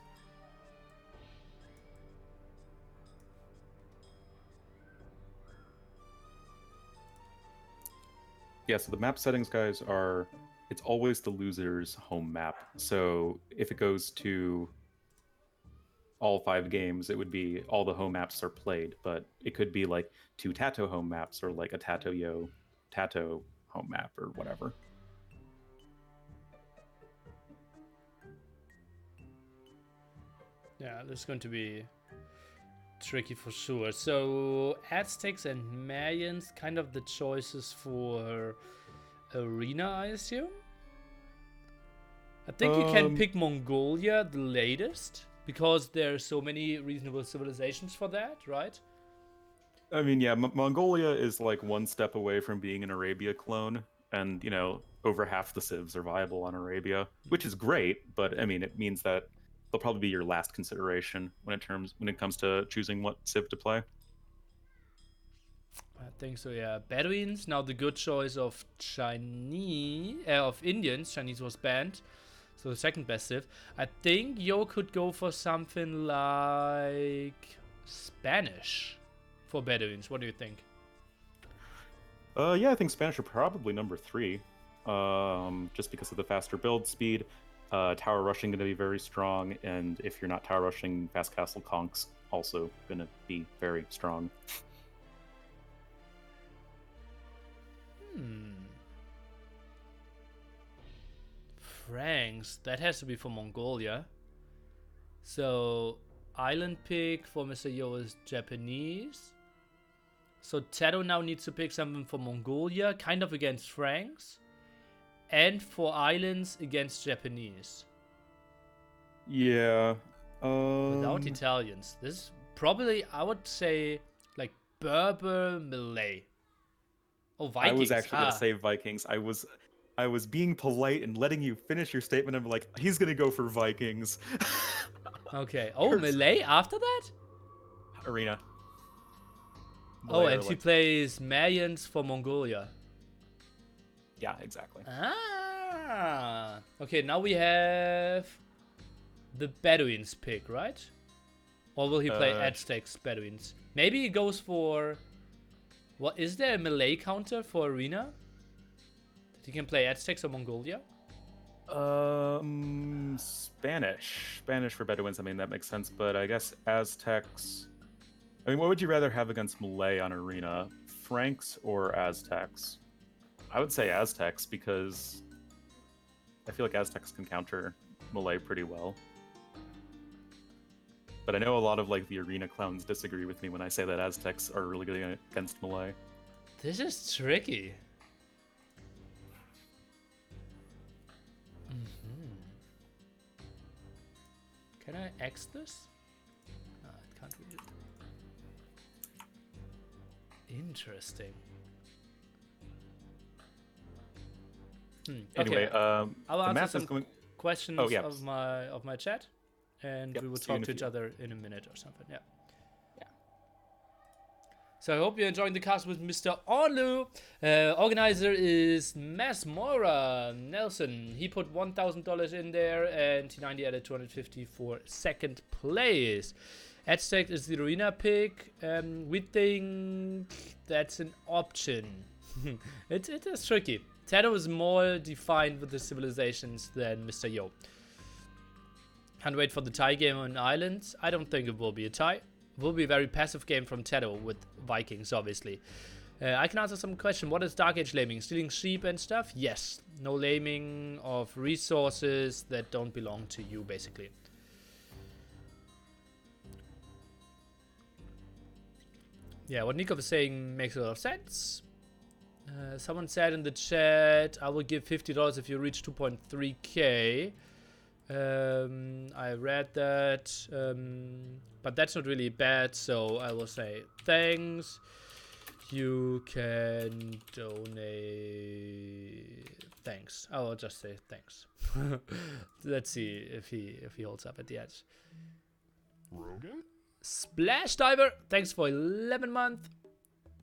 Yeah, so the map settings, guys, are... It's always the loser's home map. So if it goes to all 5 games, it would be all the home maps are played, but it could be like 2 TaToH home maps or like a TaToH Yo TaToH home map or whatever. Yeah, this is going to be tricky for sure. So Aztecs and Mayans, kind of the choices for Arena, I assume? I think you can pick Mongolia the latest, because there are so many reasonable civilizations for that, right? I mean, yeah, Mongolia is like one step away from being an Arabia clone, and, you know, over half the civs are viable on Arabia, which is great, but I mean, it means that they'll probably be your last consideration when it comes to choosing what civ to play. I think so, yeah. Bedouins, now the good choice of Indians. Chinese was banned, so the second best civ. I think Yo could go for something like Spanish for Bedouins. What do you think? Yeah, I think Spanish are probably number 3, just because of the faster build speed. Tower rushing going to be very strong, and if you're not tower rushing, fast castle conks also going to be very strong. Franks, that has to be for Mongolia. So, island pick for Mr. Yo is Japanese. So TaToH now needs to pick something for Mongolia, kind of against Franks, and for islands against Japanese. Yeah. Without Italians. This is probably, I would say, like Berber Malay. Oh, Vikings. I was actually gonna say Vikings. I was being polite and letting you finish your statement. I'm like, he's gonna go for Vikings. Okay. Oh, Malay after that? Arena. Oh, and he plays Mayans for Mongolia. Yeah, exactly. Ah. Okay, now we have the Bedouins pick, right? Or will he play Aztecs Bedouins? Maybe he goes for... What, is there a Malay counter for Arena? That he can play Aztecs or Mongolia? Spanish. Spanish for Bedouins, I mean, that makes sense, but I guess Aztecs... I mean, what would you rather have against Malay on Arena? Franks or Aztecs? I would say Aztecs, because I feel like Aztecs can counter Malay pretty well. But I know a lot of like the Arena clowns disagree with me when I say that Aztecs are really good against Malay. This is tricky. Can I X this? No, it can't read it. Interesting. Anyway, I'll the answer map some is going... questions of my chat, and we will talk to each other in a minute or something. Yeah. So I hope you're enjoying the cast with Mr. Onlu. Organizer is MaSmoRra Nelson. He put $1,000 in there, and T90 added 250 for second place. Aztec is the arena pick. We think that's an option. It is tricky. TaToH is more defined with the civilizations than Mr. Yo. Can't wait for the tie game on islands. I don't think it will be a tie. It will be a very passive game from TaToH with Vikings, obviously. I can answer some question. What is Dark Age laming? Stealing sheep and stuff? Yes. No laming of resources that don't belong to you, basically. Yeah, what Nico was saying makes a lot of sense. Someone said in the chat, I will give $50 if you reach 2.3k. I read that, but that's not really bad, so I will say thanks. You can donate. Thanks. I will just say thanks. Let's see if he holds up at the edge. Rogan? Splash Diver, thanks for 11 months.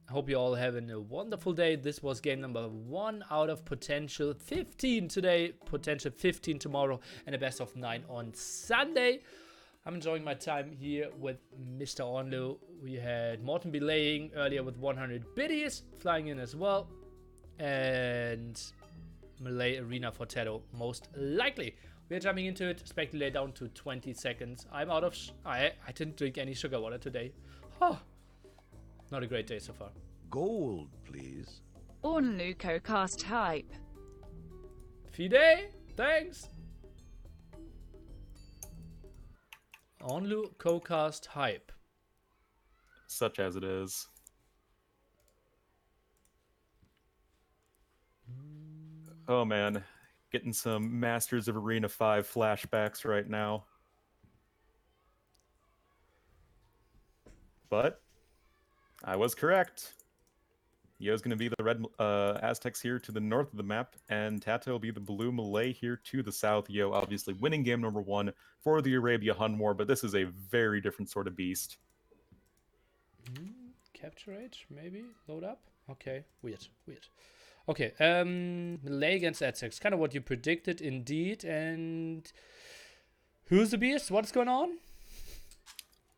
Hope you're all having a wonderful day. This was game number 1 out of potential 15 today, potential 15 tomorrow, and a best of 9 on Sunday. I'm enjoying my time here with Mr. Onlu. We had Morten belaying earlier with 100 biddies, flying in as well. And Malay Arena for TaToH, most likely. We are jumping into it. Spec delay down to 20 seconds. I'm out of... I didn't drink any sugar water today. Oh. Not a great day so far. Gold, please. Onlu co-cast hype. Fide, thanks. Onlu co-cast hype. Such as it is. Oh man, getting some Masters of Arena 5 flashbacks right now. But I was correct. Yo's going to be the red Aztecs here to the north of the map, and TaToH will be the blue Malay here to the south. Yo obviously winning game number 1 for the Arabia Hun War, but this is a very different sort of beast. Capture age, maybe? Load up? Okay, weird. Okay, Malay against Aztecs. Kind of what you predicted, indeed. And who's the beast? What's going on?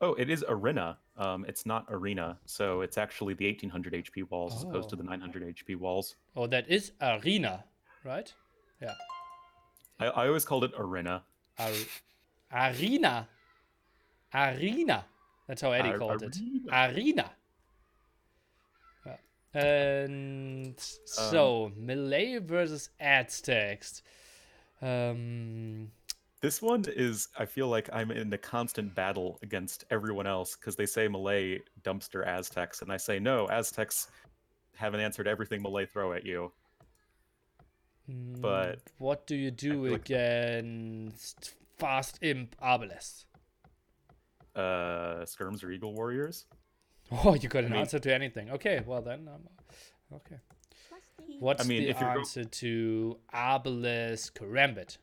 Oh, it is Arena. It's not Arena, so it's actually the 1800 HP walls as opposed to the 900 HP walls. Oh, that is Arena, right? Yeah. I always called it Arena. Arena. That's how Eddie called it. Arena. Yeah. And so, Malay versus Aztecs. This This one is, I feel like I'm in a constant battle against everyone else because they say Malay dumpster Aztecs, and I say no, Aztecs haven't answered everything Malay throw at you. But What do you I do feel like against Fast Imp Arbalest? skirms or eagle warriors. Oh, you got an mean- answer to anything. Okay, well then, okay. What's mean, the if you're answer to Arbalest Karambit?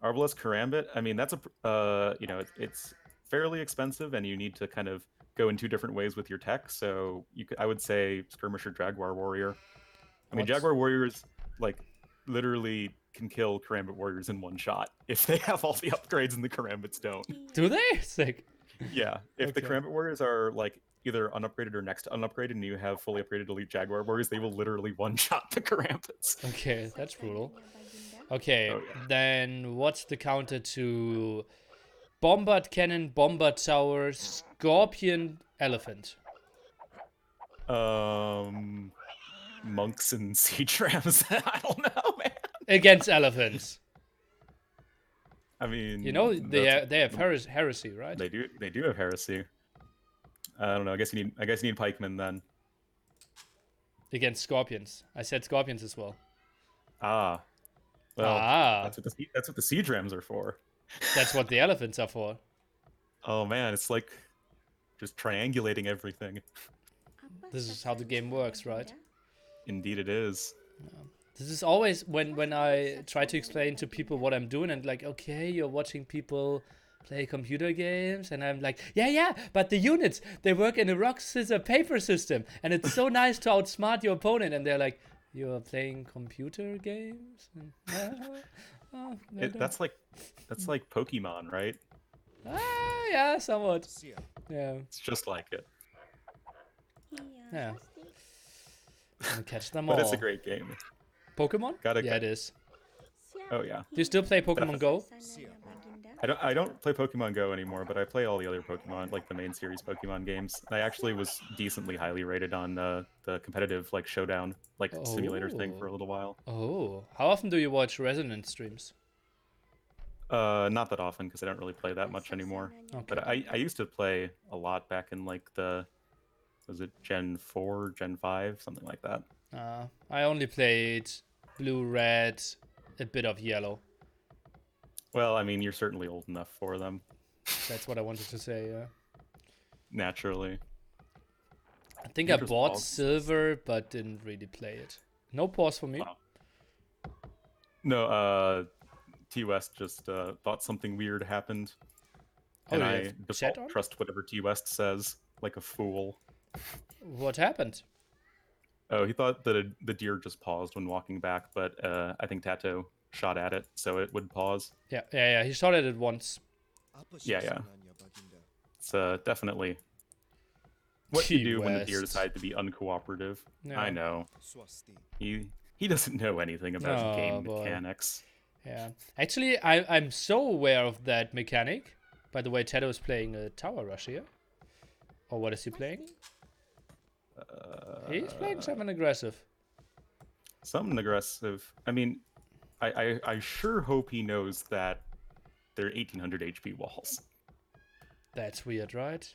Arbalest Karambit. I mean, that's a it's fairly expensive, and you need to kind of go in two different ways with your tech. So I would say skirmisher Jaguar Warrior. I mean, What? Jaguar Warriors like literally can kill Karambit Warriors in one shot if they have all the upgrades and the Karambits don't. Do they? Sick. Yeah, if the Okay. Karambit Warriors are like either unupgraded or next to unupgraded, and you have fully upgraded Elite Jaguar Warriors, they will literally one-shot the Karambits. Okay, that's brutal. Okay, Oh, yeah. then what's the counter to Bombard Cannon, Bombard Tower, Scorpion, Elephant? Monks and siege rams. I don't know, man. Against elephants. I mean, You know they that's- have heresy, right? They do have heresy. I don't know. I guess you need pikemen then. Against scorpions. I said scorpions as well. Ah, well, Ah. that's what the siege rams are for. That's what the elephants are for. Oh man, it's like just triangulating everything. This is how the game works, right? Indeed, it is. This is always when I try to explain to people what I'm doing and like, okay, you're watching people play computer games, and I'm like, yeah, but the units, they work in a rock, scissor, paper system, and it's so nice to outsmart your opponent, and they're like, you're playing computer games? And, oh, no, That's like Pokemon, right? yeah, somewhat. Yeah, It's just like it. yeah. Gonna catch them But all. it's a great game. Pokemon? Gotta Yeah, go. it is. Oh yeah. Do you still play Pokemon Go? I don't play Pokemon Go anymore, but I play all the other Pokemon, like the main series Pokemon games. I actually was decently highly rated on the competitive like showdown like simulator thing for a little while. Oh, how often do you watch Resonance streams? Not that often because I don't really play that much anymore. Okay. But I used to play a lot back in like was it Gen 4, Gen 5, something like that. I only played blue, red, a bit of yellow. Well, I mean, you're certainly old enough for them, That's what I wanted to say, yeah. naturally. I think You I just bought paused. silver, but didn't really play it. No pause for me. Wow. No, T West just thought something weird happened, Oh, and you I have chat default on? trust whatever T West says like a fool. What happened? Oh, he thought that the deer just paused when walking back, but I think TaToH shot at it, so it would pause. Yeah. He shot at it once. Yeah. It's definitely what you do when the deer T-West. decide to be uncooperative. Yeah. I know. He doesn't know anything about Oh, game boy. mechanics. Yeah. Actually, I'm so aware of that mechanic. By the way, TaToH is playing a tower rush here. Or what is he playing? He's playing something aggressive. Something aggressive. I mean, I sure hope he knows that they're 1800 HP walls. That's weird, right?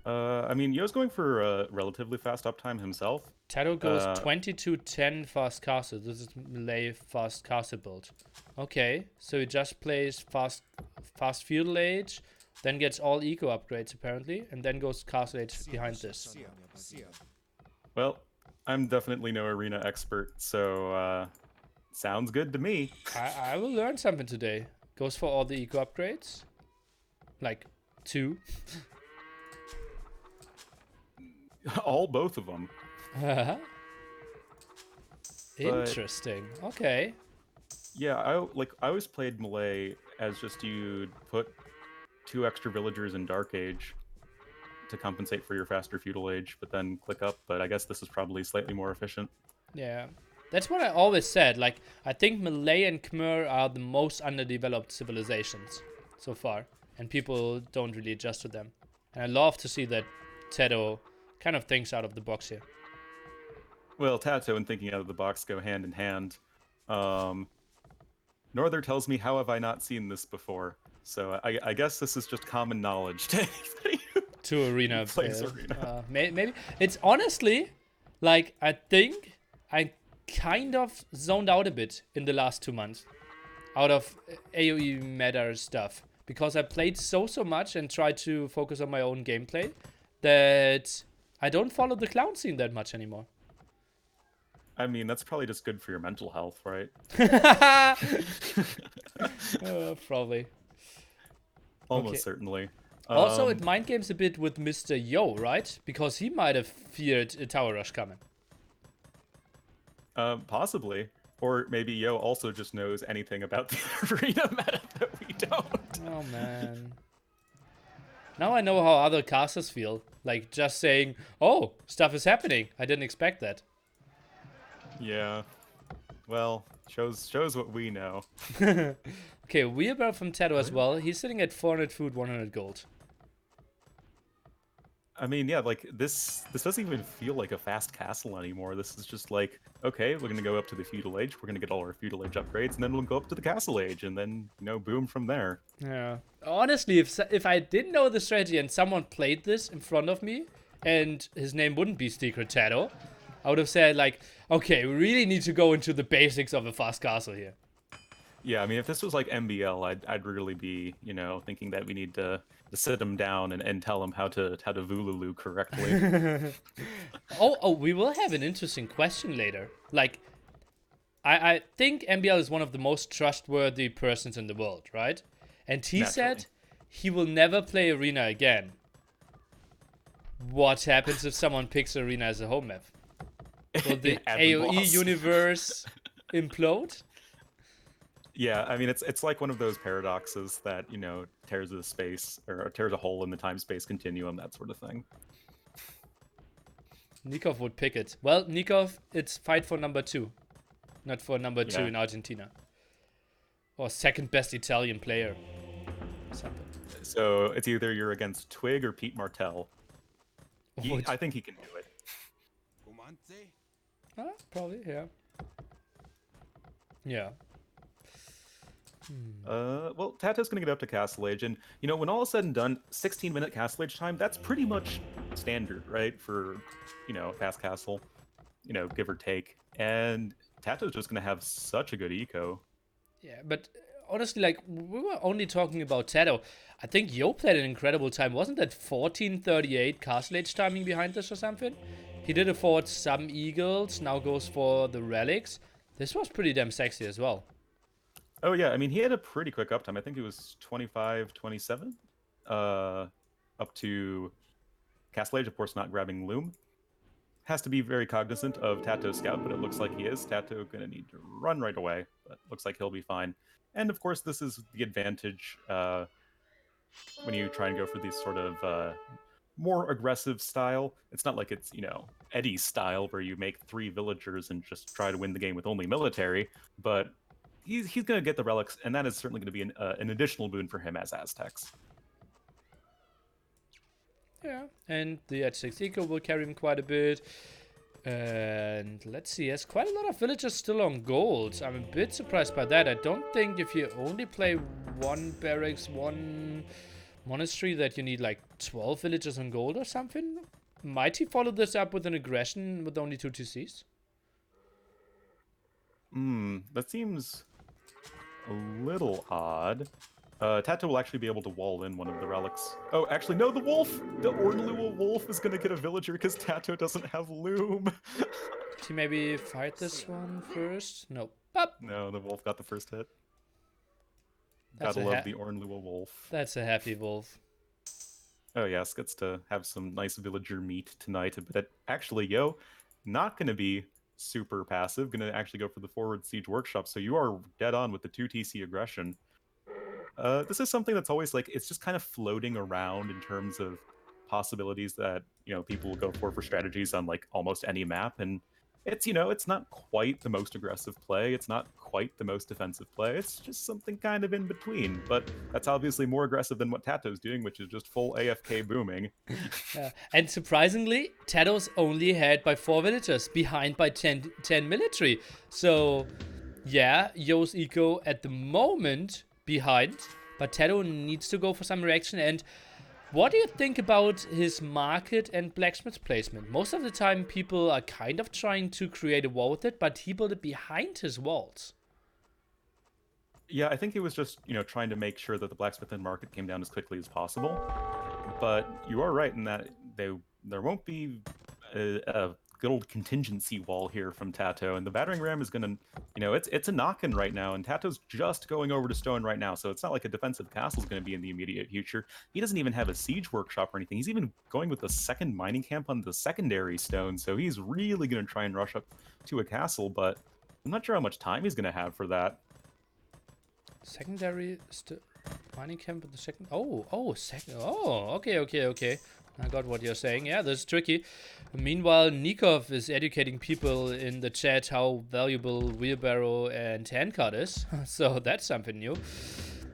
I mean, Yo's going for a relatively fast uptime himself. TaToH goes 2210 fast castle. This is melee fast castle build. Okay, so he just plays fast feudal age, then gets all eco upgrades apparently, and then goes castle age behind this. Well, I'm definitely no arena expert, so sounds good to me. I will learn something today. Goes for all the eco upgrades, like 2. Both of them. Interesting. Okay. Yeah, I always played melee as just you'd put 2 extra villagers in Dark Age to compensate for your faster feudal age, but then click up. But I guess this is probably slightly more efficient. Yeah. That's what I always said. Like, I think Malay and Khmer are the most underdeveloped civilizations so far, and people don't really adjust to them. And I love to see that TaToH kind of thinks out of the box here. Well, TaToH and thinking out of the box go hand in hand. Norther tells me, how have I not seen this before? So I guess this is just common knowledge to anybody who To arena plays players. Arena. Maybe it's honestly like I think I kind of zoned out a bit in the last 2 months out of AoE meta stuff because I played so much and tried to focus on my own gameplay that I don't follow the clown scene that much anymore. I mean, that's probably just good for your mental health, right? Probably. Almost Okay. certainly. Also, it mind games a bit with Mr. Yo, right? Because he might have feared a tower rush coming. Possibly. Or maybe Yo also just knows anything about the arena meta that we don't. Oh man. Now I know how other casters feel. Like just saying, oh, stuff is happening. I didn't expect that. Yeah. Well, shows what we know. Okay, Weirbear from TaToH as well. He's sitting at 400 food, 100 gold. I mean, yeah, like this doesn't even feel like a fast castle anymore. This is just like, okay, we're gonna go up to the feudal age, we're gonna get all our feudal age upgrades, and then we'll go up to the castle age, and then boom from there. Yeah. Honestly, if I didn't know the strategy and someone played this in front of me, and his name wouldn't be Secret TaToH, I would have said like, okay, we really need to go into the basics of a fast castle here. Yeah, I mean, if this was like MBL, I'd really be, thinking that we need to sit him down and tell him how to Vululu correctly. Oh, we will have an interesting question later. Like, I think MBL is one of the most trustworthy persons in the world, right? And he said he will never play Arena again. What happens if someone picks Arena as a home map? Will the AoE universe implode? Yeah, I mean, it's like one of those paradoxes that, tears a space or tears a hole in the time-space continuum, that sort of thing. Nikov would pick it. Well, Nikov, it's fight for number 2. Not for number 2 in Argentina. Or second best Italian player. Something. So it's either you're against Twig or Pete Martell. I think he can do it. Probably, yeah. Yeah. Well, TaToH's gonna get up to Castle Age, and when all is said and done, 16-minute Castle Age time, that's pretty much standard, right? For fast castle, give or take. And TaToH's just gonna have such a good eco. Yeah, but honestly, like we were only talking about TaToH. I think Yo played an incredible time. Wasn't that 14:38 Castle Age timing behind this or something? He did afford some eagles, now goes for the relics. This was pretty damn sexy as well. Oh yeah, I mean, he had a pretty quick uptime. I think it was 25-27 up to Castle Age, of course, not grabbing Loom. Has to be very cognizant of TaToH Scout, but it looks like he is. TaToH gonna need to run right away, but looks like he'll be fine. And of course, this is the advantage when you try and go for these sort of more aggressive style. It's not like it's, Eddie's style where you make 3 villagers and just try to win the game with only military, but he's going to get the relics, and that is certainly going to be an additional boon for him as Aztecs. Yeah, and the H6 Eco will carry him quite a bit. And let's see, there's quite a lot of villagers still on gold. I'm a bit surprised by that. I don't think if you only play 1 barracks, 1 monastery, that you need like 12 villagers on gold or something. Might he follow this up with an aggression with only 2 TCs? That seems a little odd. TaToH will actually be able to wall in one of the relics. Oh, actually, no, the wolf! The Ornluwa wolf is gonna get a villager because TaToH doesn't have Loom. Did he maybe fight this one first? No. Pop! No, the wolf got the first hit. Gotta love the Ornluwa wolf. That's a happy wolf. Oh yes, gets to have some nice villager meat tonight. But actually, Yo, not gonna be super passive. Gonna actually go for the forward siege workshop. So you are dead on with the 2 TC aggression. This is something that's always like, it's just kind of floating around in terms of possibilities that people will go for strategies on like almost any map, and it's it's not quite the most aggressive play, it's not quite the most defensive play, it's just something kind of in between. But that's obviously more aggressive than what TaToH's doing, which is just full AFK booming. And surprisingly, TaToH's only had by 4 villagers, behind by 10 military. So Yeah, Yo's eco at the moment behind, but TaToH needs to go for some reaction. And what do you think about his market and blacksmith placement? Most of the time, people are kind of trying to create a wall with it, but he built it behind his walls. Yeah, I think he was just, trying to make sure that the blacksmith market came down as quickly as possible. But you are right in that there won't be a good old contingency wall here from TaToH, and the battering ram is gonna, it's a knockin' right now, and TaToH's just going over to stone right now, so it's not like a defensive castle is going to be in the immediate future. He doesn't even have a siege workshop or anything. He's even going with a second mining camp on the secondary stone, so he's really going to try and rush up to a castle, but I'm not sure how much time he's going to have for that. Secondary mining camp at the second. Second. Oh, okay. I got what you're saying. Yeah, this is tricky. Meanwhile, Nikov is educating people in the chat how valuable wheelbarrow and handcart is. So that's something new.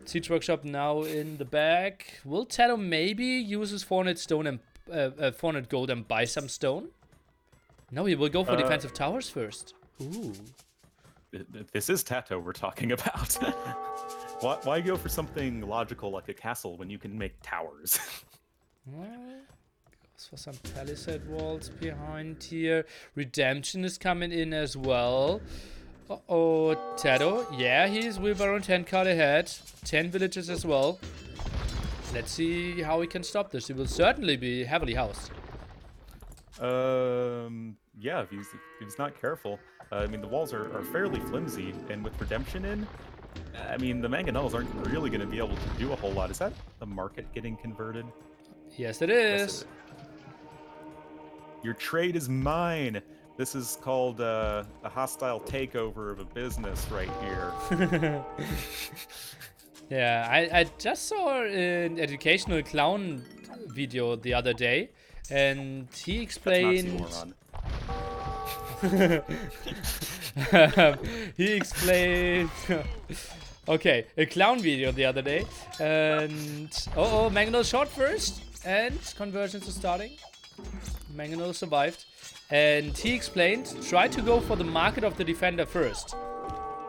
Siege workshop now in the back. Will TaToH maybe use his 400 stone and 400 gold and buy some stone? No, he will go for defensive towers first. Ooh. This is TaToH we're talking about. Why go for something logical like a castle when you can make towers? Well, goes for some palisade walls behind here. Redemption is coming in as well. Uh-oh, TaToH. Yeah, he's wheelbarrow and 10 card ahead. 10 villages as well. Let's see how he can stop this. He will certainly be heavily housed. Yeah, if he's not careful. I mean, the walls are fairly flimsy, and with Redemption in, I mean, the mangonels aren't really going to be able to do a whole lot. Is that the market getting converted? Yes, it is. Yes, it is. Your trade is mine. This is called a hostile takeover of a business right here. Yeah, I just saw an educational clown video the other day, and he explained... he explained... Okay, a clown video the other day, and... Mangonel shot first, and conversions are starting. Mangonel survived, and he explained, try to go for the market of the defender first.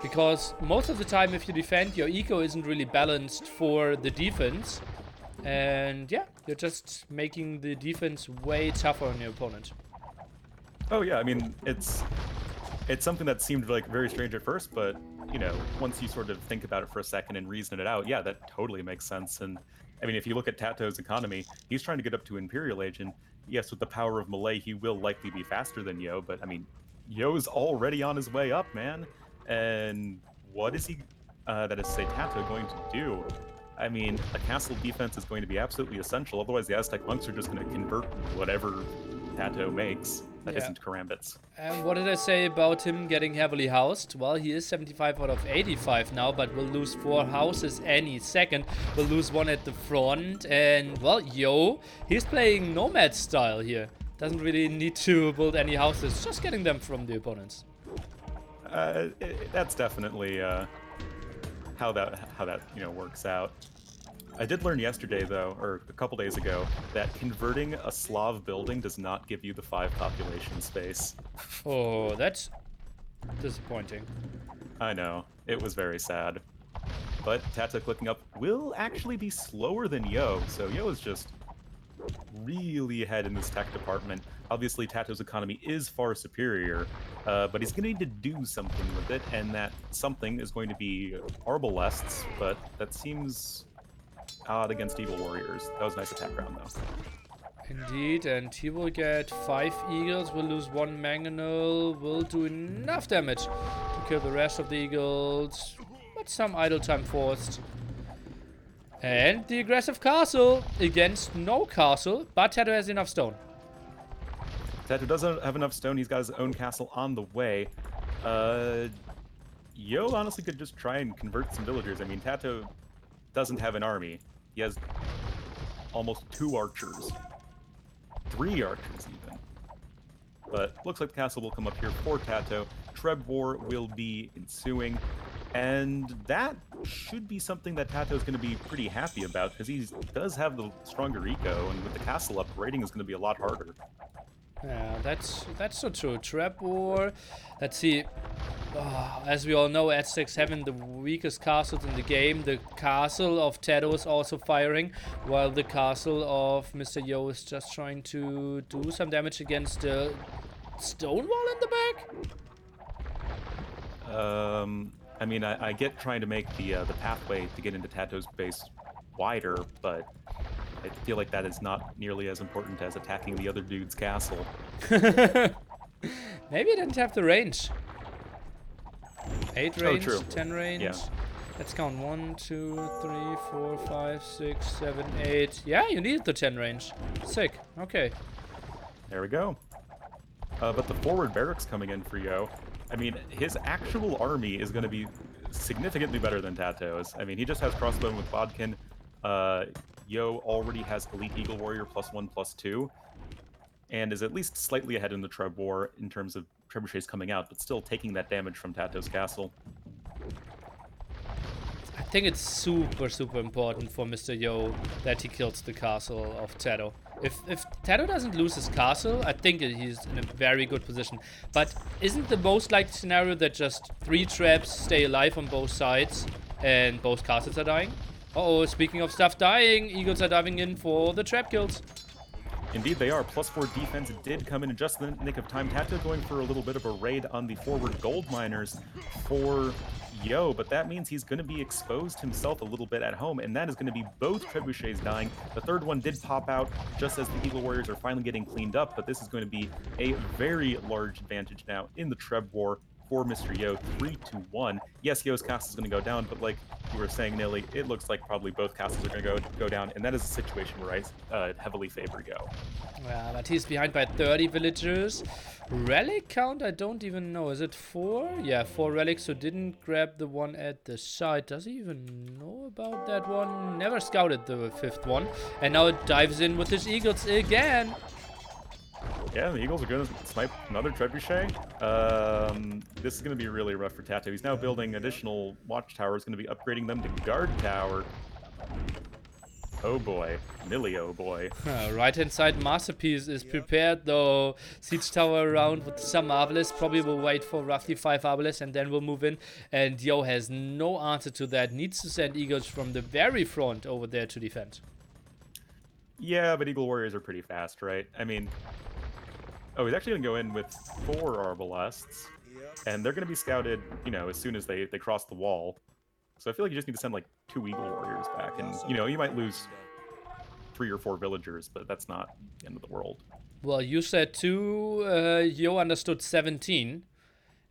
Because most of the time, if you defend, your eco isn't really balanced for the defense. And yeah, you're just making the defense way tougher on your opponent. Oh yeah, I mean, it's something that seemed like very strange at first, but once you sort of think about it for a second and reason it out, yeah, that totally makes sense. And I mean, if you look at TaToH's economy, he's trying to get up to Imperial Age, and yes, with the power of melee, he will likely be faster than Yo, but I mean, Yo's already on his way up, man. And what is he, that is, say, TaToH going to do? I mean, a castle defense is going to be absolutely essential, otherwise the Aztec monks are just going to convert whatever TaToH makes that isn't karambits. And what did I say about him getting heavily housed? Well, he is 75 out of 85 now, but will lose 4 houses any second. Will lose 1 at the front, and, well, Yo, he's playing Nomad style here. Doesn't really need to build any houses, just getting them from the opponents. That's definitely how that works out. I did learn yesterday, though, or a couple days ago, that converting a Slav building does not give you the 5 population space. Oh, that's disappointing. I know. It was very sad. But TaToH clicking up will actually be slower than Yo, so Yo is just really ahead in this tech department. Obviously, TaToH's economy is far superior, but he's going to need to do something with it, and that something is going to be arbalests, but that seems odd against evil warriors. That was a nice attack round, though. Indeed, and he will get 5 eagles, will lose 1 mangonel, will do enough damage to kill the rest of the eagles, but some idle time forced. And the aggressive castle against no castle, but TaToH has enough stone. TaToH doesn't have enough stone. He's got his own castle on the way. Yo honestly could just try and convert some villagers. I mean, TaToH doesn't have an army. He has almost 2 archers. 3 archers, even. But looks like the castle will come up here for TaToH. Treb War will be ensuing. And that should be something that TaToH is going to be pretty happy about, because he does have the stronger eco, and with the castle up, raiding is going to be a lot harder. Yeah, that's so true. Trap War. Let's see. As we all know, Aztecs having the weakest castles in the game. The castle of TaToH is also firing, while the castle of Mr. Yo is just trying to do some damage against the stone wall in the back. I mean, I get trying to make the pathway to get into TaToH's base wider, but I feel like that is not nearly as important as attacking the other dude's castle. Maybe it didn't have the range. 8 range, true. 10 range. Yeah. Let's count 1, 2, 3, 4, 5, 6, 7, 8. Yeah, you need the 10 range. Sick. Okay. There we go. But the forward barracks coming in for Yo. I mean, his actual army is going to be significantly better than TaToH's. I mean, he just has crossbowmen with Bodkin. Yo already has Elite Eagle Warrior +1/+2, and is at least slightly ahead in the Treb War in terms of trebuchets coming out, but still taking that damage from TaToH's castle. I think it's super important for Mr. Yo that he kills the castle of TaToH. If TaToH doesn't lose his castle, I think that he's in a very good position. But isn't the most likely scenario that just 3 traps stay alive on both sides and both castles are dying? Uh-oh, speaking of stuff dying, Eagles are diving in for the trap kills. Indeed they are. +4 defense did come in just in the nick of time. TaToH going for a little bit of a raid on the forward gold miners for Yo, but that means he's going to be exposed himself a little bit at home, and that is going to be both trebuchets dying. The third one did pop out just as the Eagle Warriors are finally getting cleaned up, but this is going to be a very large advantage now in the Treb War for Mr. Yo, 3-1. Yes, Yo's castle is going to go down, but like you were saying, Nilly, it looks like probably both castles are going to go down, and that is a situation where I heavily favor Yo. Yeah, but he's behind by 30 villagers. Relic count, I don't even know. Is it 4? Yeah, 4 relics, so didn't grab the one at the side. Does he even know about that one? Never scouted the 5th one. And now it dives in with his eagles again. Yeah, the Eagles are going to snipe another trebuchet. This is going to be really rough for TaToH. He's now building additional watchtowers, going to be upgrading them to guard tower. Oh boy, Millie, oh boy. Right-hand side Masterpiece is prepared though. Siege tower around with some Marvelous. Probably will wait for roughly 5 Marvelous and then we'll move in. And Yo has no answer to that. Needs to send Eagles from the very front over there to defend. Yeah, but Eagle Warriors are pretty fast, right? I mean... Oh, he's actually going to go in with 4 Arbalests. And they're going to be scouted, you know, as soon as they cross the wall. So I feel like you just need to send like 2 Eagle Warriors back. And, you know, you might lose 3 or 4 villagers, but that's not the end of the world. Well, you said 2, Yo understood 17.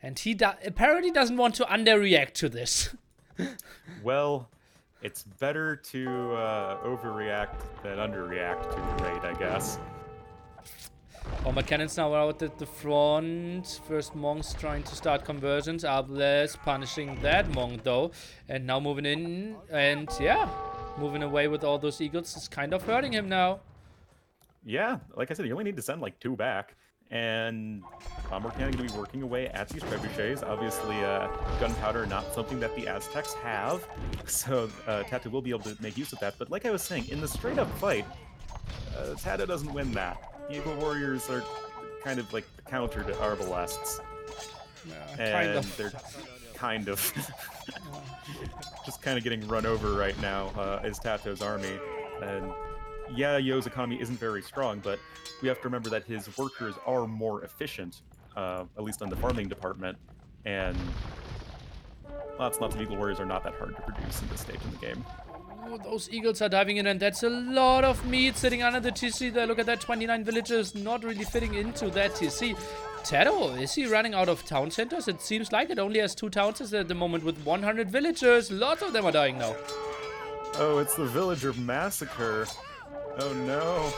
And he apparently doesn't want to underreact to this. Well, it's better to overreact than underreact to a raid, I guess. Bomber cannons now out at the front. First monks trying to start conversions. Arbalest punishing that monk though. And now moving in. And yeah, moving away with all those eagles is kind of hurting him now. Yeah, like I said, you only need to send like 2 back. And Bomber Cannon going to be working away at these trebuchets. Obviously, gunpowder not something that the Aztecs have. So TaToH will be able to make use of that. But like I was saying, in the straight up fight, TaToH doesn't win that. Eagle Warriors are kind of like the counter to Arbalests. And they're kind of just kind of getting run over right now is TaToH's army. And yeah, Yo's economy isn't very strong, but we have to remember that his workers are more efficient, at least on the farming department. And lots and lots of Eagle Warriors are not that hard to produce in this stage in the game. Oh, those eagles are diving in, and that's a lot of meat sitting under the TC there. Look at that, 29 villagers not really fitting into that TC. TaToH, is he running out of town centers? It seems like it only has 2 town centers at the moment with 100 villagers. Lots of them are dying now. Oh, it's the villager massacre. Oh no.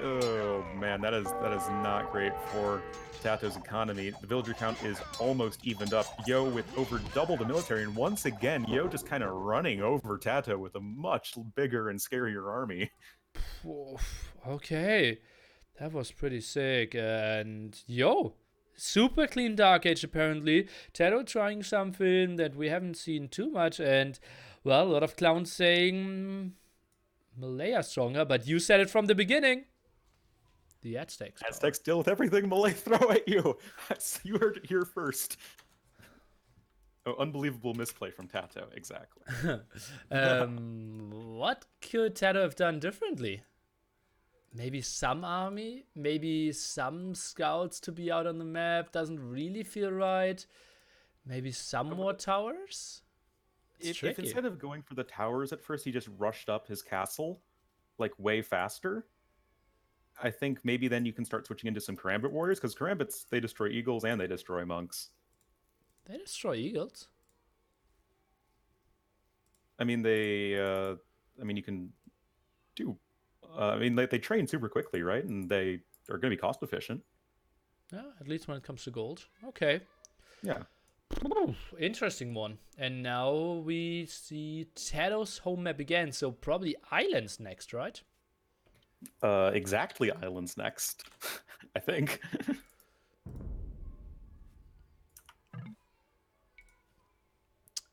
Oh man, that is not great for TaToH's economy. The villager count is almost evened up. Yo with over double the military, and once again, Yo just kind of running over TaToH with a much bigger and scarier army. Okay, that was pretty sick. And Yo, super clean Dark Age apparently. TaToH trying something that we haven't seen too much, and well, a lot of clowns saying Malaya stronger, but you said it from the beginning. The Aztecs. Aztecs deal with everything Malay throw at you. You heard it here first. Oh, unbelievable misplay from TaToH. Exactly. What could TaToH have done differently? Maybe some army, maybe some scouts to be out on the map doesn't really feel right. Maybe some more towers. If instead of going for the towers at first, he just rushed up his castle, like way faster, I think maybe then you can start switching into some Karambit warriors, because Karambits, they destroy eagles and they destroy monks. They destroy eagles. I mean, you can do. They train super quickly, right? And they are going to be cost efficient. Yeah, at least when it comes to gold. Okay. Yeah. Interesting one. And now we see TaToH's home map again. So probably islands next, right? Exactly, islands next, I think.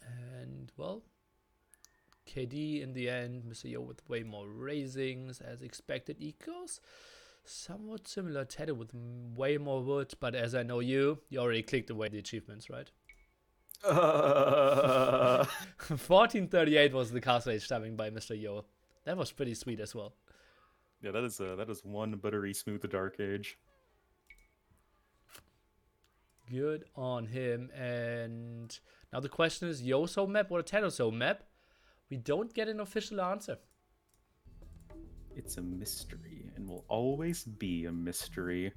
And well, KD in the end, Mr. Yo with way more raisings as expected equals. Somewhat similar TaToH with way more wood, but as I know you already clicked away the achievements, right? 1438 was the castle age stabbing by Mr. Yo. That was pretty sweet as well. Yeah, that is one buttery smooth Dark Age. Good on him. And now the question is, Yo's home map or TaToH's home map? We don't get an official answer. It's a mystery and will always be a mystery.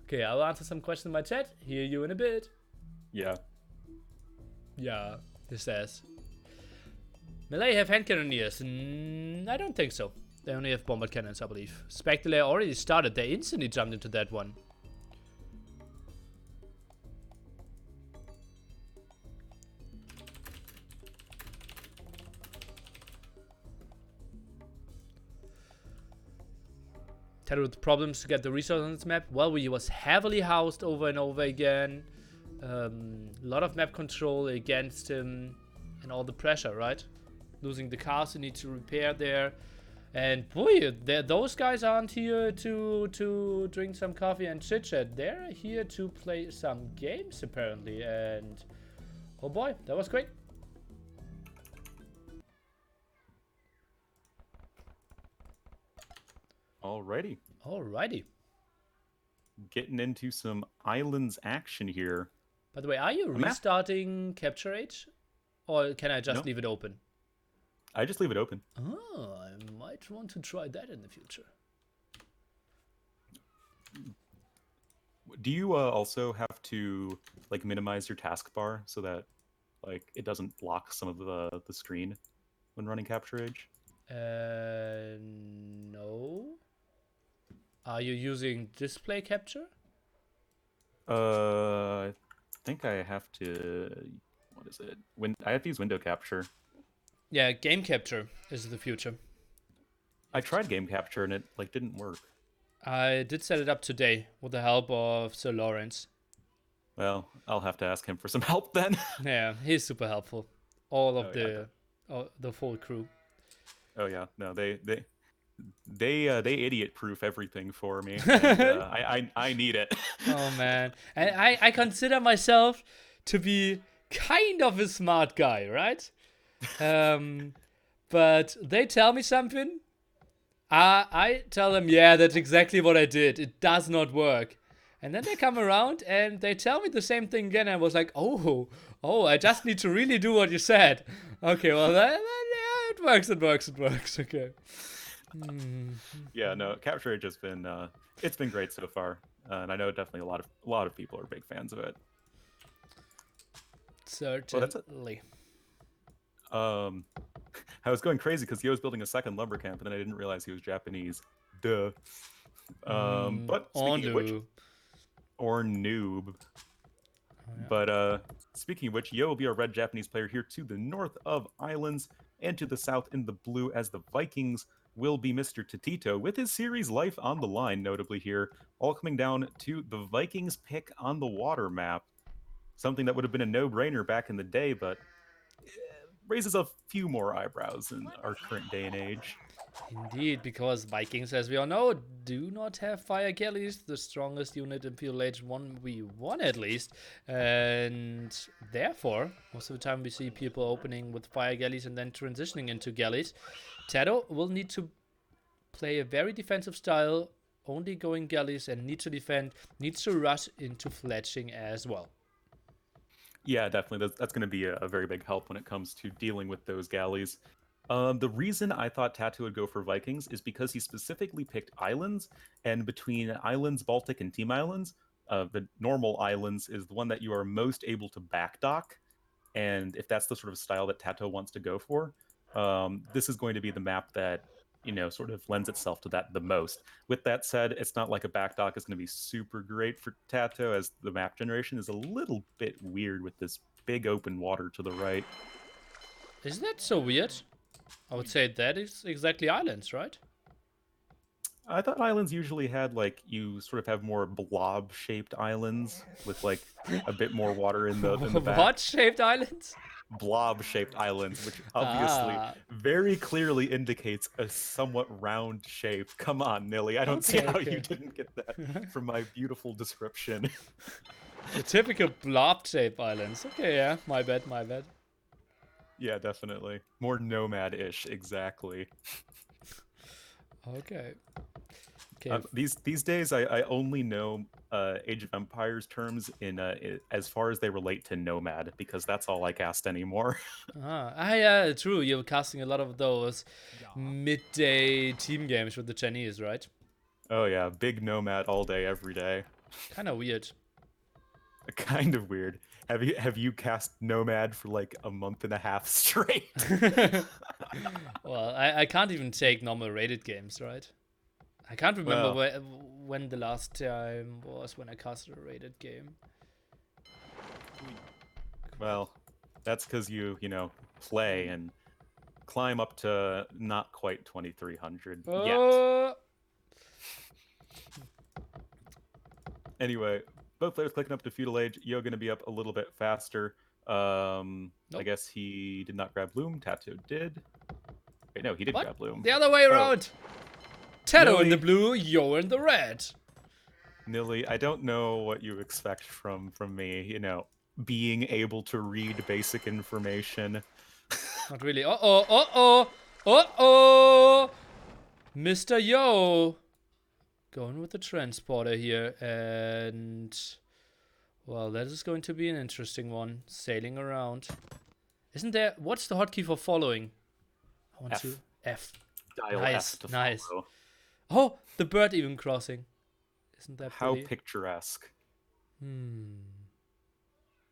Okay, I'll answer some questions in my chat. Hear you in a bit. Yeah. Yeah, he says. Malay have hand cannoneers? I don't think so. They only have bombard cannons, I believe. Spectre already started. They instantly jumped into that one. TaToH with problems to get the resources on this map. Well, he was heavily housed over and over again. A lot of map control against him and all the pressure, right? Losing the cars, you need to repair there. And boy, those guys aren't here to drink some coffee and chit chat. They're here to play some games apparently. And oh boy, that was great. Alrighty. Alrighty. Getting into some islands action here. By the way, are you restarting Capture Age? Or can I just leave it open? I just leave it open. Oh, I might want to try that in the future. Do you also have to like minimize your taskbar so that like it doesn't block some of the screen when running Capture Age? No. Are you using display capture? I think I have to. What is it? I have to use window capture. Yeah, game capture is the future. I tried game capture and it like didn't work. I did set it up today with the help of Sir Lawrence. Well, I'll have to ask him for some help then. Yeah, he's super helpful. All of the full crew. Oh yeah, no, they idiot proof everything for me. And, I need it. Oh man, and I consider myself to be kind of a smart guy, right? But they tell me something. I tell them, yeah, that's exactly what I did. It does not work. And then they come around and they tell me the same thing again. I was like, oh, I just need to really do what you said. Okay, well, yeah, it works. Okay. Yeah, no, Capture Age has been it's been great so far, and I know definitely a lot of people are big fans of it. Certainly. I was going crazy because he was building a second lumber camp, and then I didn't realize he was Japanese. Duh. But speaking of which, or noob. Oh, yeah. But speaking of which, Yo will be a red Japanese player here to the north of Islands, and to the south in the blue as the Vikings will be Mr. TaToH with his series life on the line, notably here, all coming down to the Vikings pick on the water map. Something that would have been a no-brainer back in the day, but raises a few more eyebrows in our current day and age. Indeed, because Vikings, as we all know, do not have fire galleys, the strongest unit in PLH 1v1 at least. And therefore, most of the time we see people opening with fire galleys and then transitioning into galleys. TaToH will need to play a very defensive style, only going galleys and needs to defend, needs to rush into fletching as well. Yeah, definitely. That's going to be a very big help when it comes to dealing with those galleys. The reason I thought TaToH would go for Vikings is because he specifically picked islands, and between islands, Baltic, and Team Islands, the normal islands is the one that you are most able to backdock. And if that's the sort of style that TaToH wants to go for, this is going to be the map that sort of lends itself to that the most. With that said, it's not like a backdock is going to be super great for TaToH, as the map generation is a little bit weird with this big open water to the right. Isn't that so weird? I would say that is exactly islands, right? I thought islands usually had you sort of have more blob-shaped islands with a bit more water in the back. What shaped islands? Blob-shaped islands, which obviously Ah. very clearly indicates a somewhat round shape. Come on, Nilly, I don't see how Okay. you didn't get that from my beautiful description. The typical blob-shaped islands. Okay, yeah, my bad, my bad. Yeah, definitely. More nomad-ish, exactly. Okay. Okay. These days, I only know Age of Empires terms as far as they relate to nomad, because that's all I cast anymore. Yeah, true. You're casting a lot of those midday team games with the Chinese, right? Oh yeah, big nomad all day, every day. Kind of weird. Kind of weird. Have you cast nomad for a month and a half straight? Well, I can't even take normal rated games, right? I can't remember Well. when the last time was when I casted a rated game. Well, that's because you play and climb up to not quite 2300 yet. Oh, Anyway, both players clicking up to feudal age. Yo gonna be up a little bit faster. I Nope. guess he did not grab Bloom. TaToH did. Wait, no, he did What? grab Bloom. The other way around. TaToH in the Really? blue, Yo in the red. Nilly, I don't know what you expect from me. Being able to read basic information. Not really. Uh-oh. Mr. Yo. Going with the transporter here. And, well, that is going to be an interesting one. Sailing around. Isn't there... What's the hotkey for following? I want F. to... F. Dial Nice, F to nice. follow. Oh, the bird even crossing. Isn't that How pretty? picturesque. Hmm.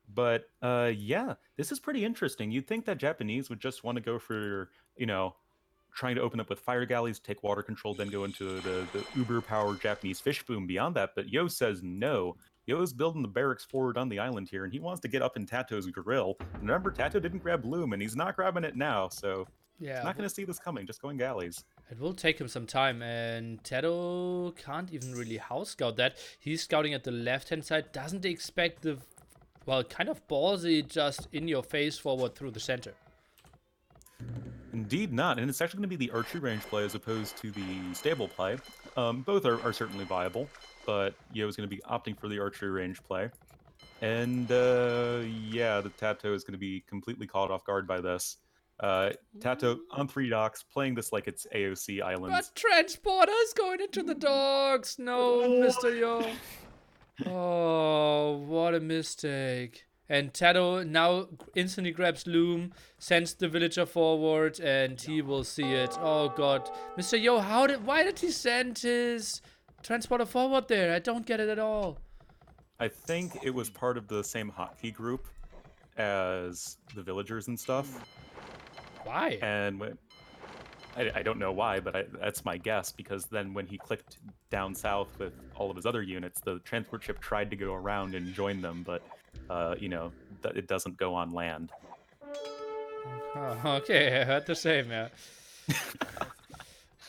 But yeah, this is pretty interesting. You'd think that Japanese would just want to go for, trying to open up with fire galleys, take water control, then go into the uber-powered Japanese fish boom beyond that. But Yo says no. Yo's building the barracks forward on the island here, and he wants to get up in TaToH's grill. Remember, TaToH didn't grab Bloom, and he's not grabbing it now, so Yeah, not going to see this coming, just going galleys. it will take him some time, and TaToH can't even really house scout that. He's scouting at the left-hand side, doesn't expect the, well, kind of ballsy, just in-your-face forward through the center. Indeed not, and it's actually going to be the archery range play as opposed to the stable play. Both are certainly viable, but Yo is going to be opting for the archery range play. And yeah, the TaToH is going to be completely caught off guard by this. TaToH on 3 docks, playing this like it's AOC Islands. But transporter's going into the dogs. No, Mr. Yo. Oh, what a mistake. And TaToH now instantly grabs Loom, sends the villager forward, and he will see it. Oh god. Mr. Yo, why did he send his transporter forward there? I don't get it at all. I think it was part of the same hotkey group as the villagers and stuff. Why? And I don't know why, but that's my guess, because then when he clicked down south with all of his other units, the transport ship tried to go around and join them, but it doesn't go on land. Oh, okay, I heard the same, yeah.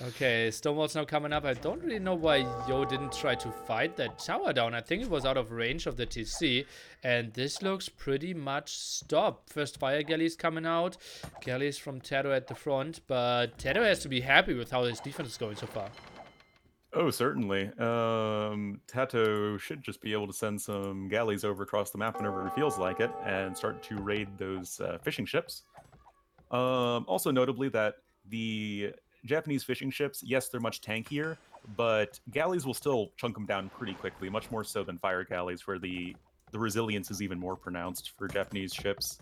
Okay, Stonewall's now coming up. I don't really know why Yo didn't try to fight that tower down. I think it was out of range of the TC. And this looks pretty much stopped. First fire galleys coming out. Galleys from TaToH at the front. But TaToH has to be happy with how his defense is going so far. Oh, certainly. TaToH should just be able to send some galleys over across the map whenever he feels like it and start to raid those fishing ships. Also notably that the Japanese fishing ships, yes, they're much tankier, but galleys will still chunk them down pretty quickly, much more so than fire galleys, where the resilience is even more pronounced for Japanese ships.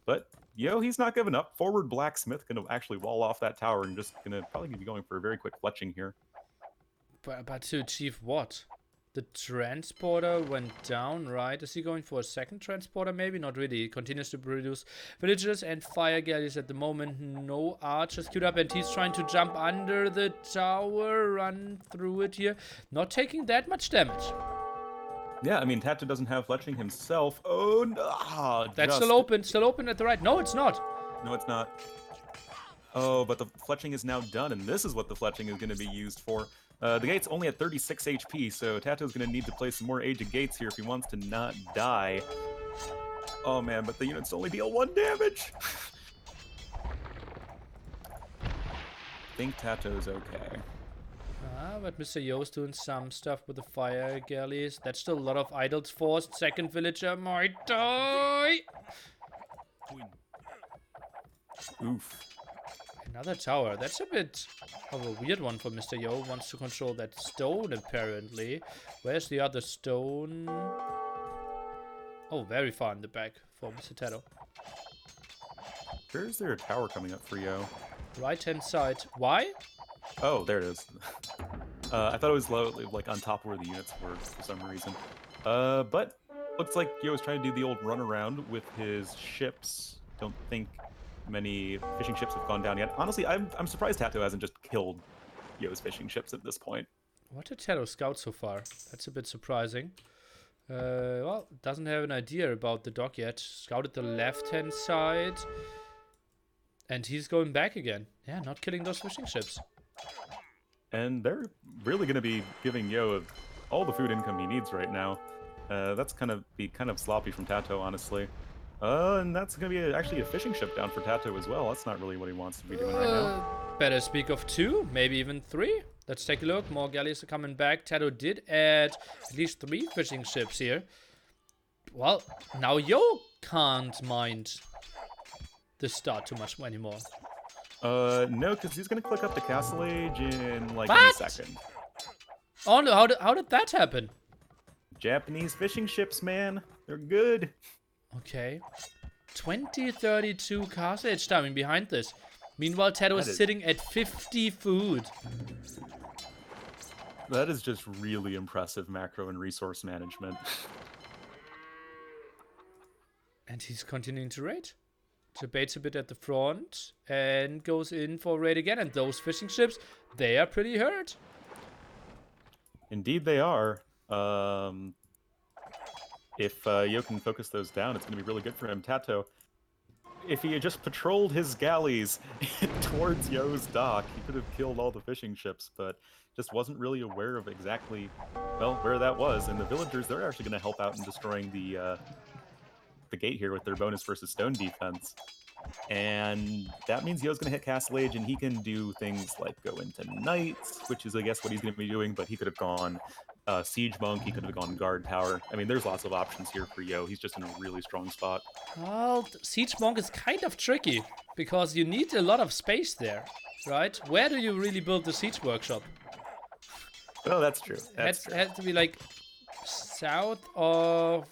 But he's not giving up. Forward Blacksmith gonna actually wall off that tower and just gonna probably be going for a very quick fletching here. But to achieve what? The transporter went down, right? Is he going for a second transporter? Maybe not really. He continues to produce villagers and fire galleys at the moment. No archers queued up, and he's trying to jump under the tower, run through it here. Not taking that much damage. Yeah, I mean, TaToH doesn't have fletching himself. Oh, no. That's still open at the right. No, it's not. No, it's not. Oh, but the fletching is now done, and this is what the fletching is going to be used for. The gate's only at 36 HP, so TaToH's going to need to play some more Age of Gates here if he wants to not die. Oh man, but the units only deal 1 damage! I think TaToH's okay. But Mr. Yo's doing some stuff with the fire galleys. That's still a lot of idols forced. Second villager might die. Oof. Another tower. That's a bit of a weird one for Mr. Yo. Wants to control that stone, apparently. Where's the other stone? Oh, very far in the back for Mr. TaToH. Where's there a tower coming up for Yo? Right-hand side. Why? Oh, there it is. I thought it was low, like on top where the units were for some reason. But looks like Yo is trying to do the old run around with his ships. Don't think many fishing ships have gone down yet. Honestly, I'm surprised TaToH hasn't just killed Yo's fishing ships at this point. What did TaToH scout so far? That's a bit surprising. Well, doesn't have an idea about the dock yet. Scouted the left-hand side. And he's going back again. Yeah, not killing those fishing ships. And they're really going to be giving Yo all the food income he needs right now. That's kind of sloppy from TaToH, honestly. And that's going to be actually a fishing ship down for TaToH as well. That's not really what he wants to be doing right now. Better speak of 2, maybe even 3. Let's take a look. More galleys are coming back. TaToH did add at least 3 fishing ships here. Well, now Yo can't mind the start too much anymore. No, because he's going to click up the Castle Age in like What? a second. Oh no, how did that happen? Japanese fishing ships, man. They're good. Okay. 2032 Castle Age timing behind this. Meanwhile, TaToH is sitting at 50 food. That is just really impressive macro and resource management. And he's continuing to raid. Debates a bit at the front and goes in for raid again. And those fishing ships, they are pretty hurt. Indeed they are. If Yo can focus those down, it's going to be really good for him. TaToH, if he had just patrolled his galleys towards Yo's dock, he could have killed all the fishing ships, but just wasn't really aware of exactly, well, where that was. And the villagers, they're actually going to help out in destroying the gate here with their bonus versus stone defense. And that means Yo's going to hit Castle Age, and he can do things like go into Knights, which is, I guess, what he's going to be doing, but he could have gone Siege Monk, he could have gone Guard Tower. I mean, there's lots of options here for Yo. He's just in a really strong spot. Well, Siege Monk is kind of tricky, because you need a lot of space there, right? Where do you really build the Siege Workshop? Oh, that's true. That's true. Had to be like south of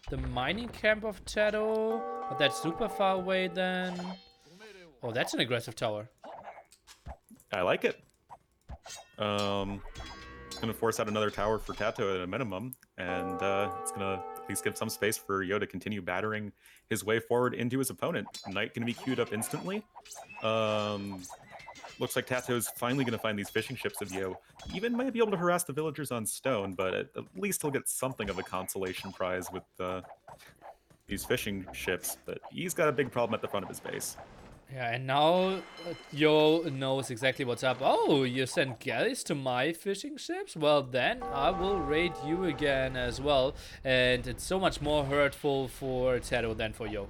the mining camp of TaToH, but that's super far away then. Oh, that's an aggressive tower. I like it. It's going to force out another tower for TaToH at a minimum, and it's going to at least give some space for Yo to continue battering his way forward into his opponent. Knight going to be queued up instantly. Looks like TaToH's finally going to find these fishing ships of Yo. Even might be able to harass the villagers on stone, but at least he'll get something of a consolation prize with these fishing ships. But he's got a big problem at the front of his base. Yeah, and now Yo knows exactly what's up. Oh, you sent galleys to my fishing ships? Well, then I will raid you again as well. And it's so much more hurtful for TaToH than for Yo.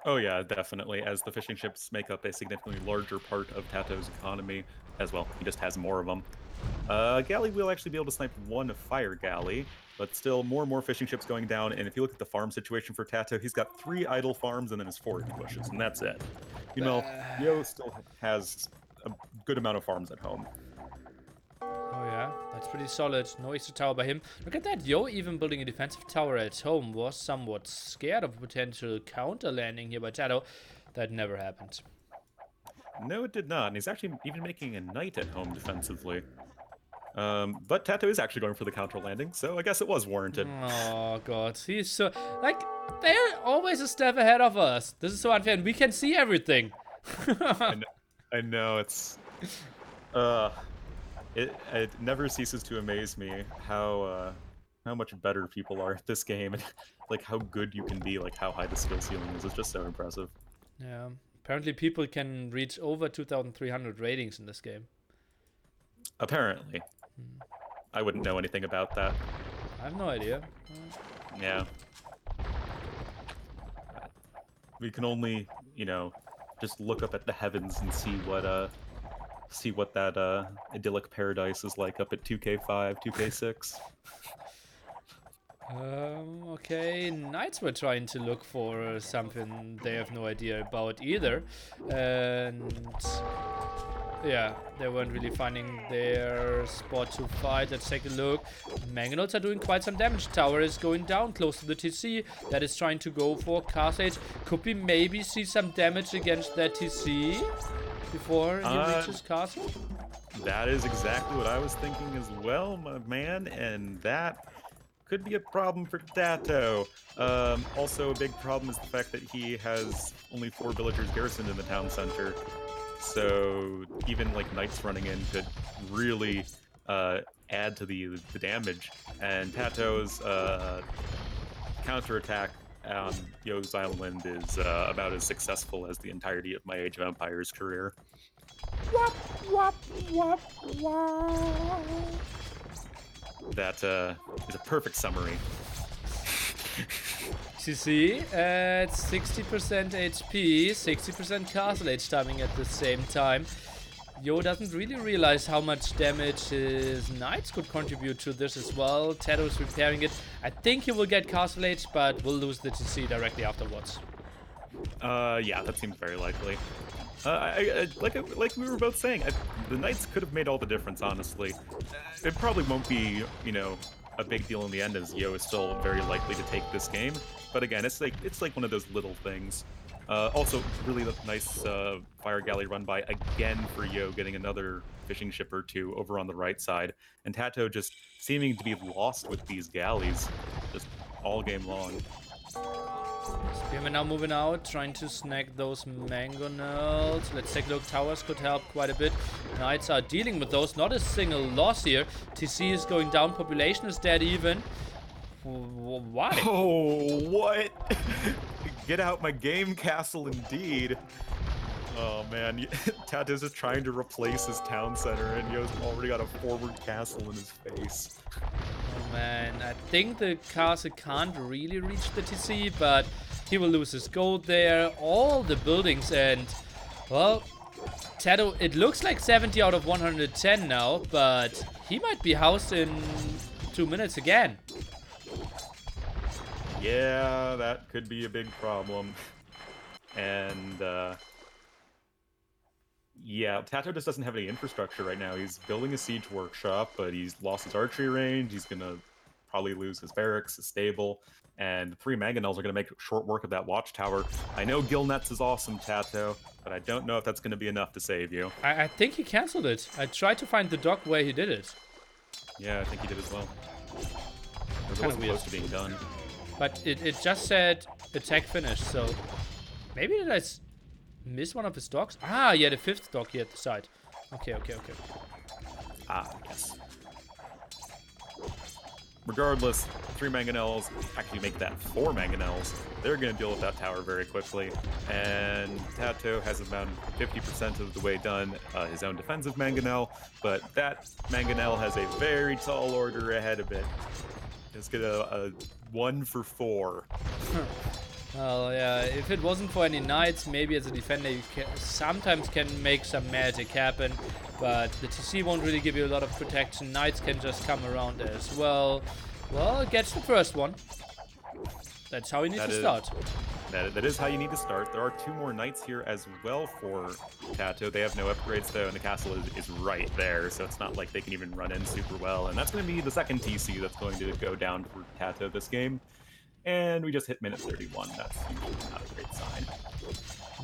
Oh yeah, definitely. As the fishing ships make up a significantly larger part of TaToH's economy as well. He just has more of them. Galley will actually be able to snipe one fire galley, but still more and more fishing ships going down. And if you look at the farm situation for TaToH, he's got 3 idle farms and then his forage bushes, and that's it. Meanwhile, Yo still has a good amount of farms at home. Oh yeah, that's pretty solid. No extra tower by him. Look at that, Yo even building a defensive tower at home was somewhat scared of a potential counter landing here by TaToH. That never happened. No, it did not, and he's actually even making a knight at home defensively. But TaToH is actually going for the counter landing, so I guess it was warranted. Oh god, he's so like they're always a step ahead of us. This is so unfair, and we can see everything. I know it's it never ceases to amaze me how much better people are at this game and like how good you can be, like how high the skill ceiling is. It's just so impressive. Yeah, apparently people can reach over 2,300 ratings in this game. Apparently. I wouldn't know anything about that. I have no idea. Yeah. We can only, just look up at the heavens and see what that idyllic paradise is like up at 2K5, 2K6. Okay, Knights were trying to look for something they have no idea about either. And yeah, they weren't really finding their spot to fight. Let's take a look. Mangonels are doing quite some damage. Tower is going down close to the TC. That is trying to go for Castle Age. Could we maybe see some damage against that TC before he reaches Castle? That is exactly what I was thinking as well, my man, and that could be a problem for TaToH. Also, a big problem is the fact that he has only 4 villagers garrisoned in the town center. So even like knights running in could really add to the damage. And TaToH's counterattack on Yo's Island is about as successful as the entirety of my Age of Empires career. Wop, wop, wop, wop. That is a perfect summary. CC at 60% HP, 60% Castle Age timing at the same time. Yo doesn't really realize how much damage his knights could contribute to this as well. TaToH is repairing it. I think he will get Castle Age, but will lose the TC directly afterwards. Yeah, that seems very likely. Like we were both saying, the knights could have made all the difference, honestly. It probably won't be, a big deal in the end, as Yo is still very likely to take this game. But again, it's like one of those little things. Also, really nice fire galley run by again for Yo, getting another fishing ship or 2 over on the right side, and TaToH just seeming to be lost with these galleys, just all game long. Spearman now moving out, trying to snag those mangonels. Let's take a look. Towers could help quite a bit. Knights are dealing with those. Not a single loss here. TC is going down. Population is dead even. Why? Oh, what? Get out my game castle, indeed. Oh man, TaToH is trying to replace his town center, and Yo's already got a forward castle in his face. Oh man, I think the castle can't really reach the TC, but he will lose his gold there, all the buildings, and well, TaToH, it looks like 70 out of 110 now, but he might be housed in 2 minutes again. Yeah, that could be a big problem. And yeah, TaToH just doesn't have any infrastructure right now. He's building a siege workshop, but he's lost his archery range. He's gonna probably lose his barracks, his stable, and 3 mangonels are gonna make short work of that watchtower. I know Gill Nets is awesome, TaToH, but I don't know if that's gonna be enough to save you. I think he cancelled it. I tried to find the dock where he did it. Yeah, I think he did as well. It wasn't close to being done. But it just said attack finished, so maybe did I miss one of his docks? Ah, yeah, the 5th dock here at the side. Okay. Ah, yes. regardless, 3 mangonels actually make that 4 mangonels. They're going to deal with that tower very quickly. And TaToH has about 50% of the way done his own defensive mangonel, but that mangonel has a very tall order ahead of it. It's got a 1 for 4. Well, yeah, if it wasn't for any knights, maybe as a defender you sometimes can make some magic happen, but the TC won't really give you a lot of protection. Knights can just come around as well. Well, it gets the first one. That's how you need to start. That is how you need to start. There are 2 more knights here as well for TaToH. They have no upgrades though, and the castle is right there, so it's not like they can even run in super well. And that's going to be the second TC that's going to go down for TaToH this game. And we just hit minute 31. That's usually not a great sign.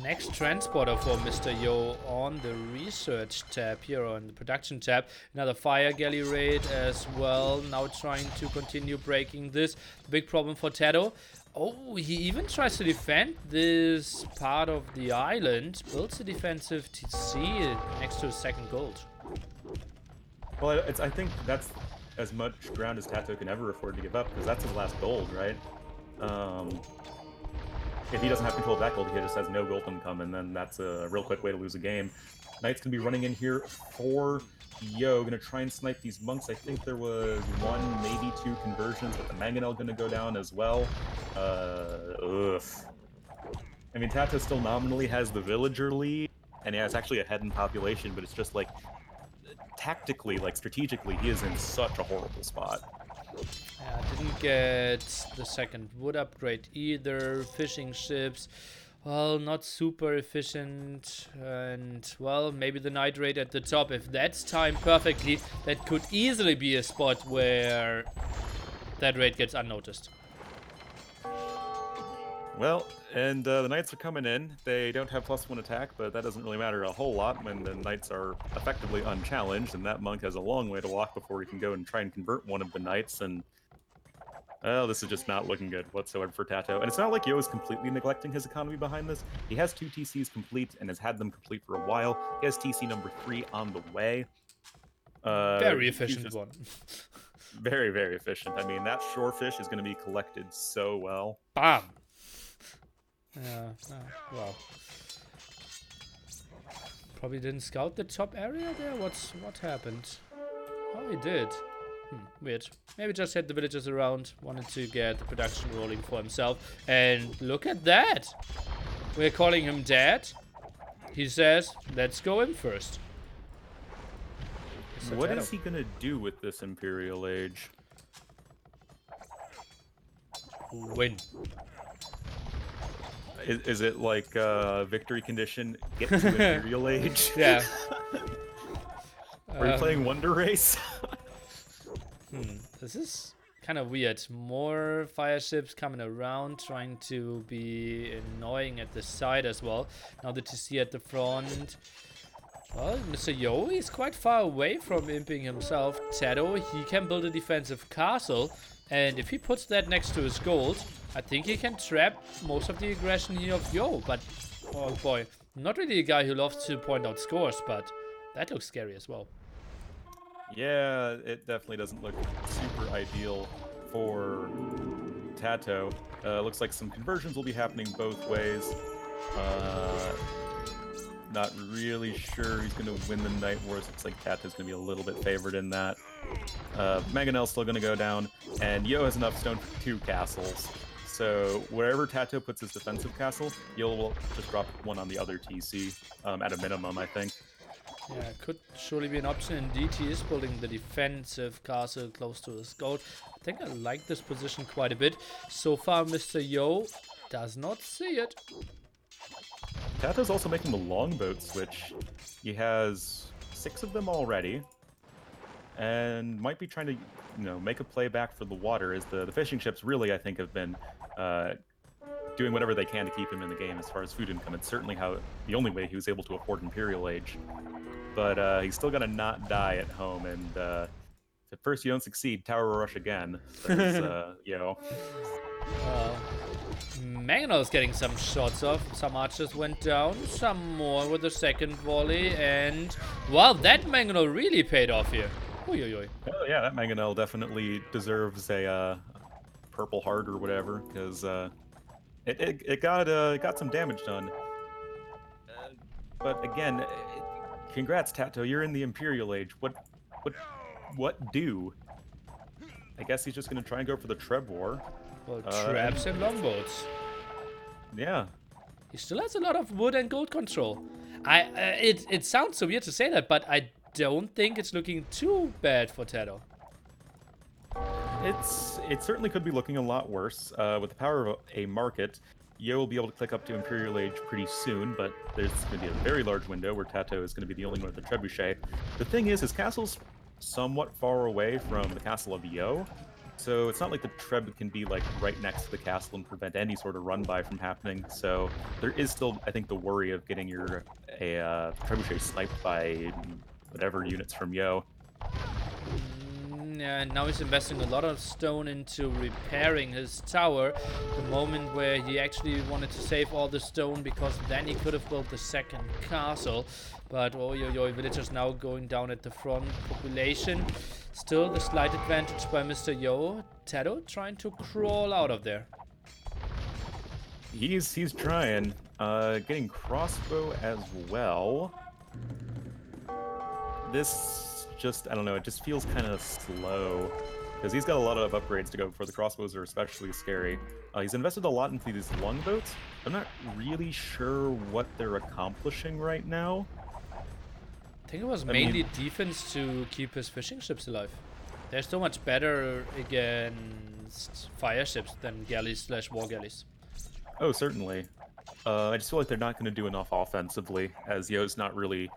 Next transporter for Mr. Yo on the research tab here, on the production tab. Another fire galley raid as well. Now trying to continue breaking this. The big problem for TaToH. Oh, he even tries to defend this part of the island. Builds a defensive TC next to his second gold. Well, I think that's as much ground as TaToH can ever afford to give up, because that's his last gold, right? If he doesn't have control of that gold, he just has no gold income, and then that's a real quick way to lose a game. Knight's gonna be running in here for Yo, gonna try and snipe these monks. I think there was 1, maybe 2 conversions, but the mangonel gonna go down as well. Ugh. I mean, TaToH still nominally has the villager lead, and yeah, it's actually ahead in population, but it's just like, tactically, like strategically, he is in such a horrible spot. Yeah, didn't get the second wood upgrade either. Fishing ships, well, not super efficient. And, well, maybe the night raid at the top. If that's timed perfectly, that could easily be a spot where that raid gets unnoticed. Well, and the knights are coming in. They don't have +1 attack, but that doesn't really matter a whole lot when the knights are effectively unchallenged, and that monk has a long way to walk before he can go and try and convert one of the knights, and well, this is just not looking good whatsoever for TaToH. And it's not like Yo is completely neglecting his economy behind this. He has 2 TCs complete and has had them complete for a while. He has TC number 3 on the way. Very efficient one. Very, very efficient. I mean, that shorefish is going to be collected so well. Bam! Yeah, well. Probably didn't scout the top area there? What happened? Oh, he did. Weird. Maybe just had the villagers around, wanted to get the production rolling for himself. And look at that! We're calling him dead. He says, let's go in first. What is he gonna do with this Imperial Age? Win. Is it like victory condition, get to Imperial Age? Yeah. Are you playing Wonder Race? This is kind of weird. More fire ships coming around, trying to be annoying at the side as well. Now the TC at the front. Well, Mr. Yo is quite far away from imping himself. TaToH, he can build a defensive castle. And if he puts that next to his gold, I think he can trap most of the aggression here of Yo. But, oh boy, not really a guy who loves to point out scores, but that looks scary as well. Yeah, it definitely doesn't look super ideal for TaToH. Looks like some conversions will be happening both ways. Not really sure who's going to win the Night Wars. Looks like TaToH's going to be a little bit favored in that. Mangonel's still going to go down, and Yo has enough stone for 2 castles. So wherever TaToH puts his defensive castle, Yo will just drop one on the other TC at a minimum, I think. Yeah, could surely be an option. Indeed, he is building the defensive castle close to his gold. I think I like this position quite a bit. So far, Mr. Yo does not see it. TaToH's also making the longboat switch. He has 6 of them already, and might be trying to, make a play back for the water. As the fishing ships really, I think, have been doing whatever they can to keep him in the game as far as food income. It's certainly the only way he was able to afford Imperial Age. But he's still gonna not die at home, and if first you don't succeed, tower rush again. Yo. Mangonel is getting some shots off. Some archers went down, some more with the second volley, and wow, that Mangonel really paid off here. Oi, oi, oi. Oh yeah, that Mangonel definitely deserves a purple heart or whatever, because it got some damage done. But again, congrats, TaToH. You're in the Imperial Age. What do? I guess he's just gonna try and go for the Treb War. Well, And traps and longboats. yeah, He still has a lot of wood and gold control. It sounds so weird to say that, but I don't think it's looking too bad for TaToH. it certainly could be looking a lot worse. With the power of a market, Yo will be able to click up to Imperial Age pretty soon, but there's going to be a very large window where TaToH is going to be the only one with the trebuchet. The thing is, his castle's somewhat far away from the castle of Yo, so it's not like the Treb can be like right next to the castle and prevent any sort of run-by from happening. So there is still, I think, the worry of getting a trebuchet sniped by whatever units from Yo. Yeah, and now he's investing a lot of stone into repairing his tower. The moment where he actually wanted to save all the stone, because then he could have built the second castle. But oh yo, villagers now going down at the front. Population still the slight advantage by Mr. Yo. TaToH trying to crawl out of there. He's trying. Getting crossbow as well. This just, I don't know, it just feels kind of slow. Because he's got a lot of upgrades to go before. The crossbows are especially scary. He's invested a lot into these longboats. I'm not really sure what they're accomplishing right now. I think it was mainly defense to keep his fishing ships alive. They're so much better against fire ships than galleys/war galleys. Oh, certainly. I just feel like they're not going to do enough offensively, as Yo's not really...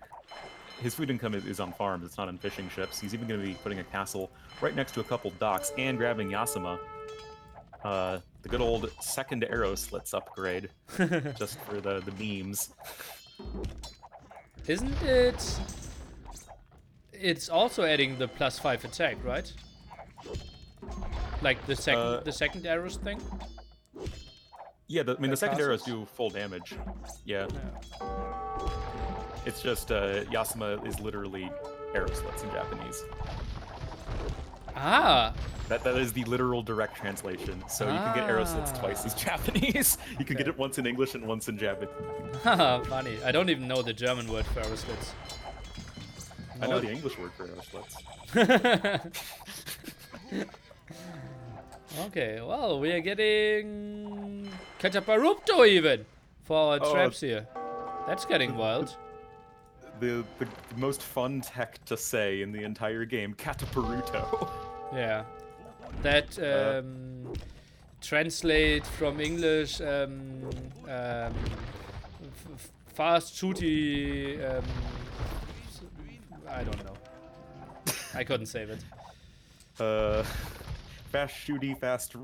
His food income is on farms, it's not on fishing ships. He's even going to be putting a castle right next to a couple docks and grabbing Yasuma. The good old second arrow slits upgrade, just for the memes. Isn't it? It's also adding the +5 attack, right? Like the second arrows thing. Yeah, I mean, the second arrows castles? do full damage. Yeah. It's just Yasuma is literally arrow slits in Japanese. Ah, That is the literal direct translation. So you can get arrow slits twice as Japanese. You can get it once in English and once in Japanese. haha, funny. I don't even know the German word for arrow slits. I know the English word for arrow slits. Okay, well, we are getting Cataparupto even for our traps here. That's getting wild. The most fun tech to say in the entire game, Cataparuto. Yeah. That translate from English fast shooty I don't know. I couldn't save it. Fast shooty, fast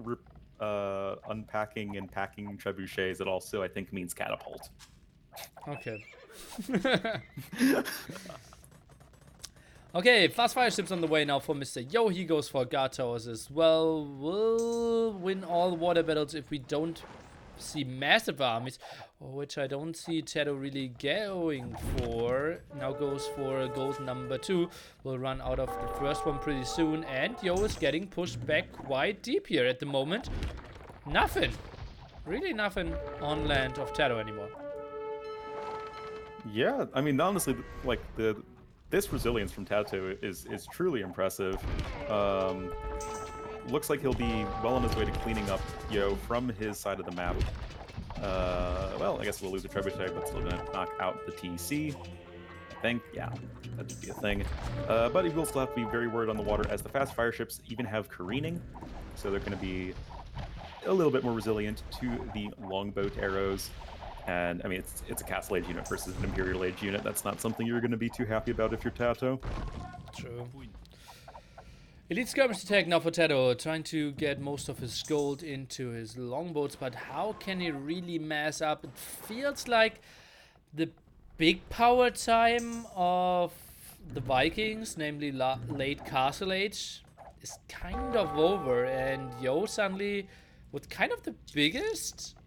unpacking and packing trebuchets. It also, I think, means catapult. Okay. Okay, fast fire ships on the way now for Mr. Yo. He goes for guard towers as well. We'll win all water battles if we don't see massive armies, which I don't see TaToH really going for. Now goes for gold number 2. We'll run out of the first one pretty soon, and Yo is getting pushed back quite deep here at the moment. Nothing. Really nothing on land of TaToH anymore. Yeah, I mean, honestly, like this resilience from TaToH is truly impressive. Looks like he'll be well on his way to cleaning up Yo from his side of the map. Well, I guess we'll lose the trebuchet, but still gonna knock out the TC. I think, yeah, that should be a thing. But he will still have to be very worried on the water, as the fast fire ships even have careening, so they're gonna be a little bit more resilient to the longboat arrows. And I mean, it's a Castle Age unit versus an Imperial Age unit. That's not something you're going to be too happy about if you're TaToH. True. Elite skirmish attack now for TaToH, trying to get most of his gold into his longboats, but how can he really mass up? It feels like the big power time of the Vikings, namely late Castle Age, is kind of over, and Yo suddenly with kind of the biggest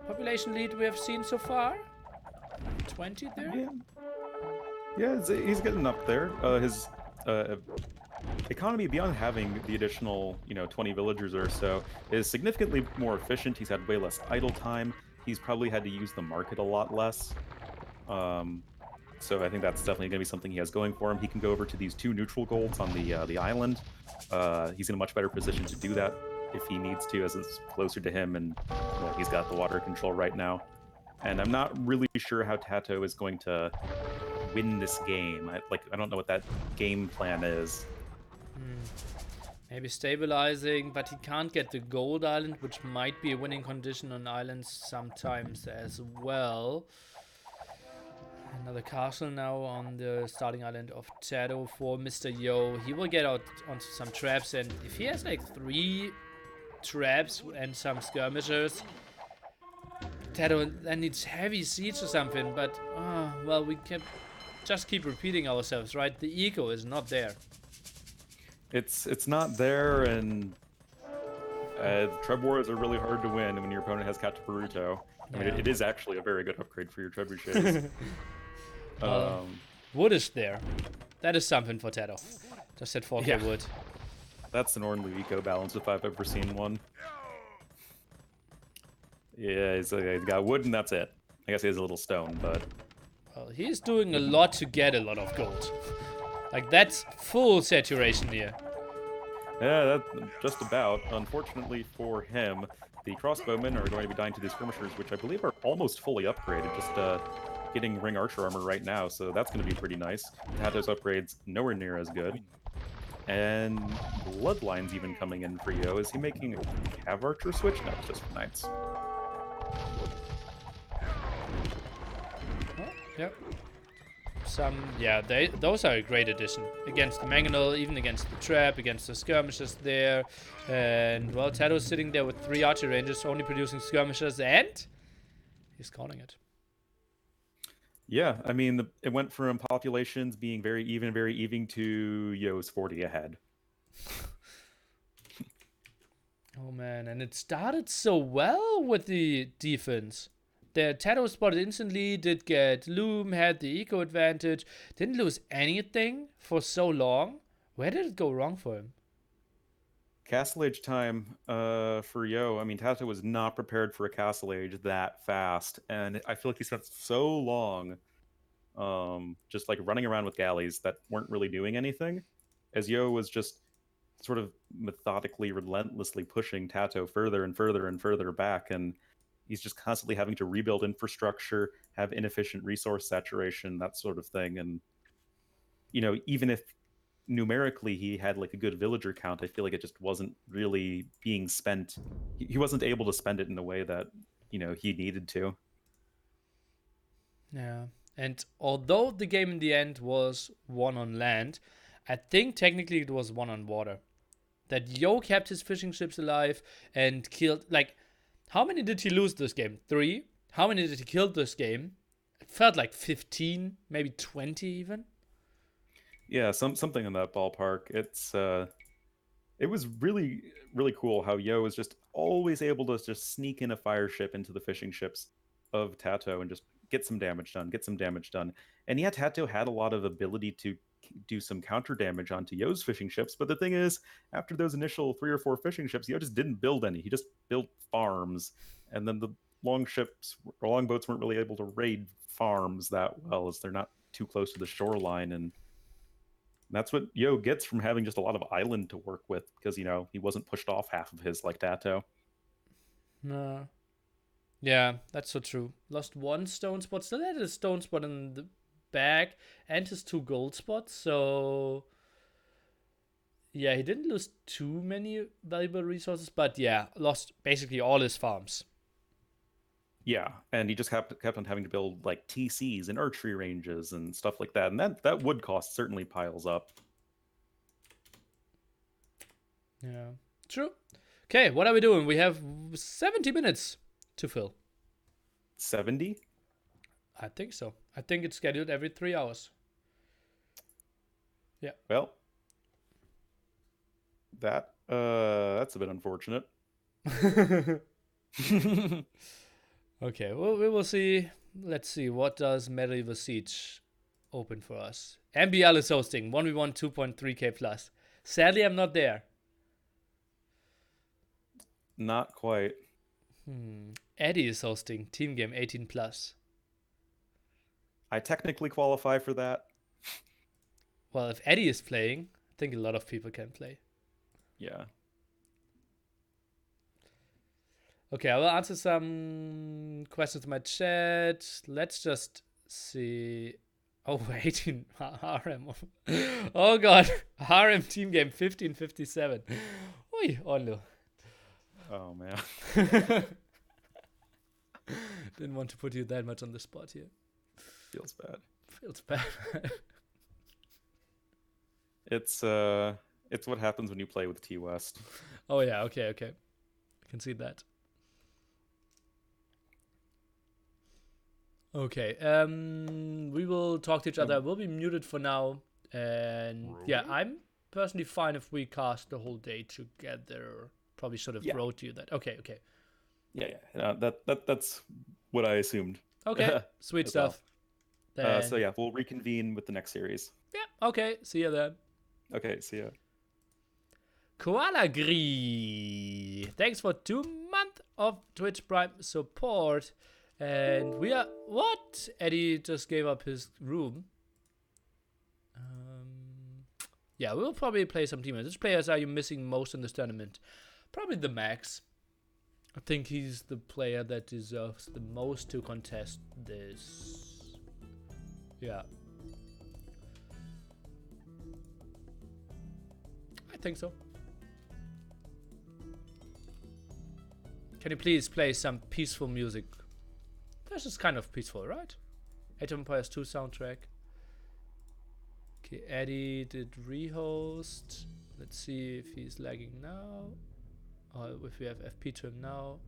population lead we have seen so far. 20 there? Yeah, he's getting up there. His economy, beyond having the additional, 20 villagers or so, is significantly more efficient. He's had way less idle time. He's probably had to use the market a lot less. So I think that's definitely going to be something he has going for him. He can go over to these 2 neutral golds on the island. He's in a much better position to do that if he needs to, as it's closer to him, and he's got the water control right now. And I'm not really sure how TaToH is going to win this game. I don't know what that game plan is. Maybe stabilizing, but he can't get the gold island, which might be a winning condition on islands sometimes as well. Another castle now on the starting island of TaToH for Mr. Yo. He will get out onto some traps, and if he has like 3 traps and some skirmishers, TaToH then needs heavy siege or something. But well, we can just keep repeating ourselves, right? The eco is not there. It's not there, and Treb Wars are really hard to win when your opponent has Cataparuto. I mean, it is actually a very good upgrade for your trebuchets. Wood is there. That is something for TaToH. Just said 4k wood. That's an ordinary eco balance if I've ever seen one. Yeah, he's got wood and that's it. I guess he has a little stone, but... Well, he's doing a lot to get a lot of gold. Like, that's full saturation here. Yeah, that's just about. Unfortunately for him, the crossbowmen are going to be dying to these skirmishers, which I believe are almost fully upgraded. Just getting ring archer armor right now, so that's going to be pretty nice. TaToH's upgrades nowhere near as good. And Bloodline's even coming in for Yo. Is he making a Cav archer switch? No, it's just for knights. Yep. Those are a great addition. Against the Mangonel, even against the trap, against the skirmishers there. And, well, TaToH's sitting there with 3 archer rangers, only producing skirmishers, and he's calling it. Yeah, I mean, it went from populations being very even to Yo's 40 ahead. Oh, man, and it started so well with the defense. The TaToH spotted instantly, did get Loom, had the eco advantage, didn't lose anything for so long. Where did it go wrong for him? Castle Age time for Yo. I mean, TaToH was not prepared for a Castle Age that fast, and I feel like he spent so long just like running around with galleys that weren't really doing anything, as Yo was just sort of methodically, relentlessly pushing TaToH further and further and further back, and he's just constantly having to rebuild infrastructure, have inefficient resource saturation, that sort of thing. And, even if numerically he had like a good villager count, I feel like it just wasn't really being spent. He wasn't able to spend it in a way that, he needed to. Yeah. And although the game in the end was won on land, I think technically it was won on water. That Yo kept his fishing ships alive and killed, like, how many did he lose this game? 3? How many did he kill this game? It felt like 15, maybe 20 even. Yeah, something in that ballpark. It was really, really cool how Yo was just always able to just sneak in a fire ship into the fishing ships of TaToH and just get some damage done. And yeah, TaToH had a lot of ability to do some counter damage onto Yo's fishing ships, but the thing is, after those initial 3 or 4 fishing ships, Yo just didn't build any. He just built farms, and then the longboats weren't really able to raid farms that well, as they're not too close to the shoreline, and that's what Yo gets from having just a lot of island to work with, because he wasn't pushed off half of his like TaToH. No. Yeah, that's so true. Lost 1 stone spot, still had a stone spot in the back and his 2 gold spots, so yeah, he didn't lose too many valuable resources, but yeah, lost basically all his farms. Yeah, and he just kept on having to build like TCs and archery ranges and stuff like that, and that wood cost certainly piles up. Yeah, true. Okay, what are we doing? We have 70 minutes to fill. 70? I think so. I think it's scheduled every 3 hours. Yeah. Well, that's a bit unfortunate. Okay, well, we will see. Let's see. What does Medieval Siege open for us. MBL is hosting 1v1 2.3k plus. Sadly, I'm not there. Not quite. Eddie is hosting team game 18 plus. I technically qualify for that. Well, if Eddie is playing, I think a lot of people can play. Yeah. Okay, I will answer some questions in my chat. Let's just see. Oh, 18 RM. Oh god, RM team game 1557. Oi, oh no. Oh man. Didn't want to put you that much on the spot here. Feels bad. Feels bad. It's what happens when you play with T West. Oh yeah, okay. I can see that. Okay, we will talk to each other. We'll be muted for now. And yeah, I'm personally fine if we cast the whole day together. Probably should have wrote you that. Okay. Yeah. That's what I assumed. Okay, sweet stuff. Well. So yeah, we'll reconvene with the next series. Yeah, okay, see you then. Okay, see ya. Koala Gree, thanks for 2 months of Twitch Prime support. And we are... What? Eddie just gave up his room. Yeah, we'll probably play some teammates. Which players are you missing most in this tournament? Probably the Max. I think he's the player that deserves the most to contest this. Yeah. I think so. Can you please play some peaceful music? This is kind of peaceful, right? Age of Empires 2 soundtrack. Okay, Eddie did rehost. Let's see if he's lagging now. Or if we have FP to him now.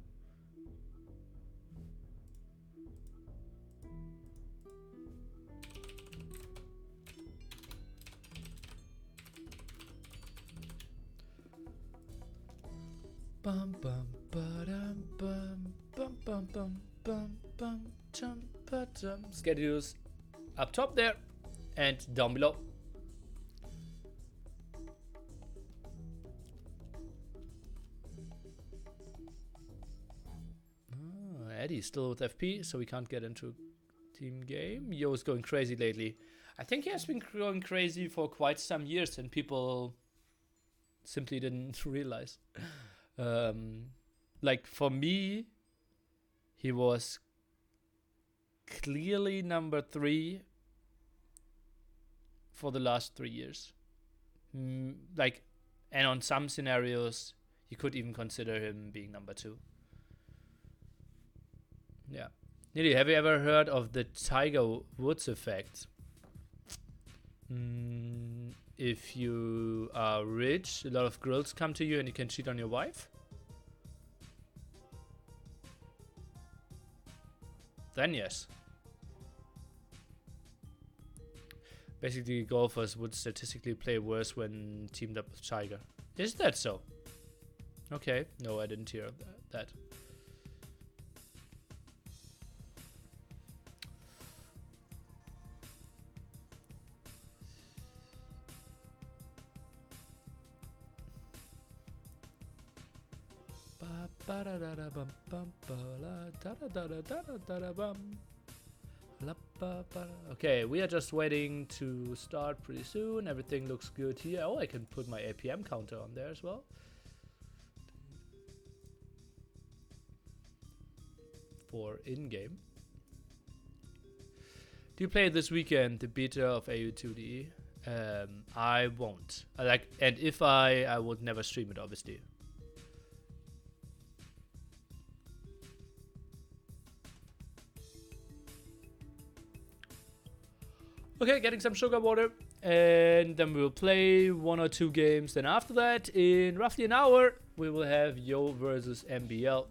Bum bum ba-dum bum bum bum bum bum bum chum ba-dum. Schedules up top there and down below. Eddie's still with FP, so we can't get into team game. Yo is going crazy lately. I think he has been going crazy for quite some years and people simply didn't realize. Like for me, he was clearly number 3 for the last 3 years. Like, and on some scenarios, you could even consider him being number 2. Yeah. Nidhi, have you ever heard of the Tiger Woods effect? If you are rich, a lot of girls come to you and you can cheat on your wife. Then yes. Basically, golfers would statistically play worse when teamed up with Tiger. Is that so? Okay. No, I didn't hear that. Okay, we are just waiting to start pretty soon. Everything looks good here. Oh, I can put my APM counter on there as well. For in-game. Do you play this weekend the beta of AU2D? I won't. And if I would never stream it, obviously. Okay, getting some sugar water, and then we'll play 1 or 2 games. Then after that, in roughly an hour, we will have Yo versus MBL.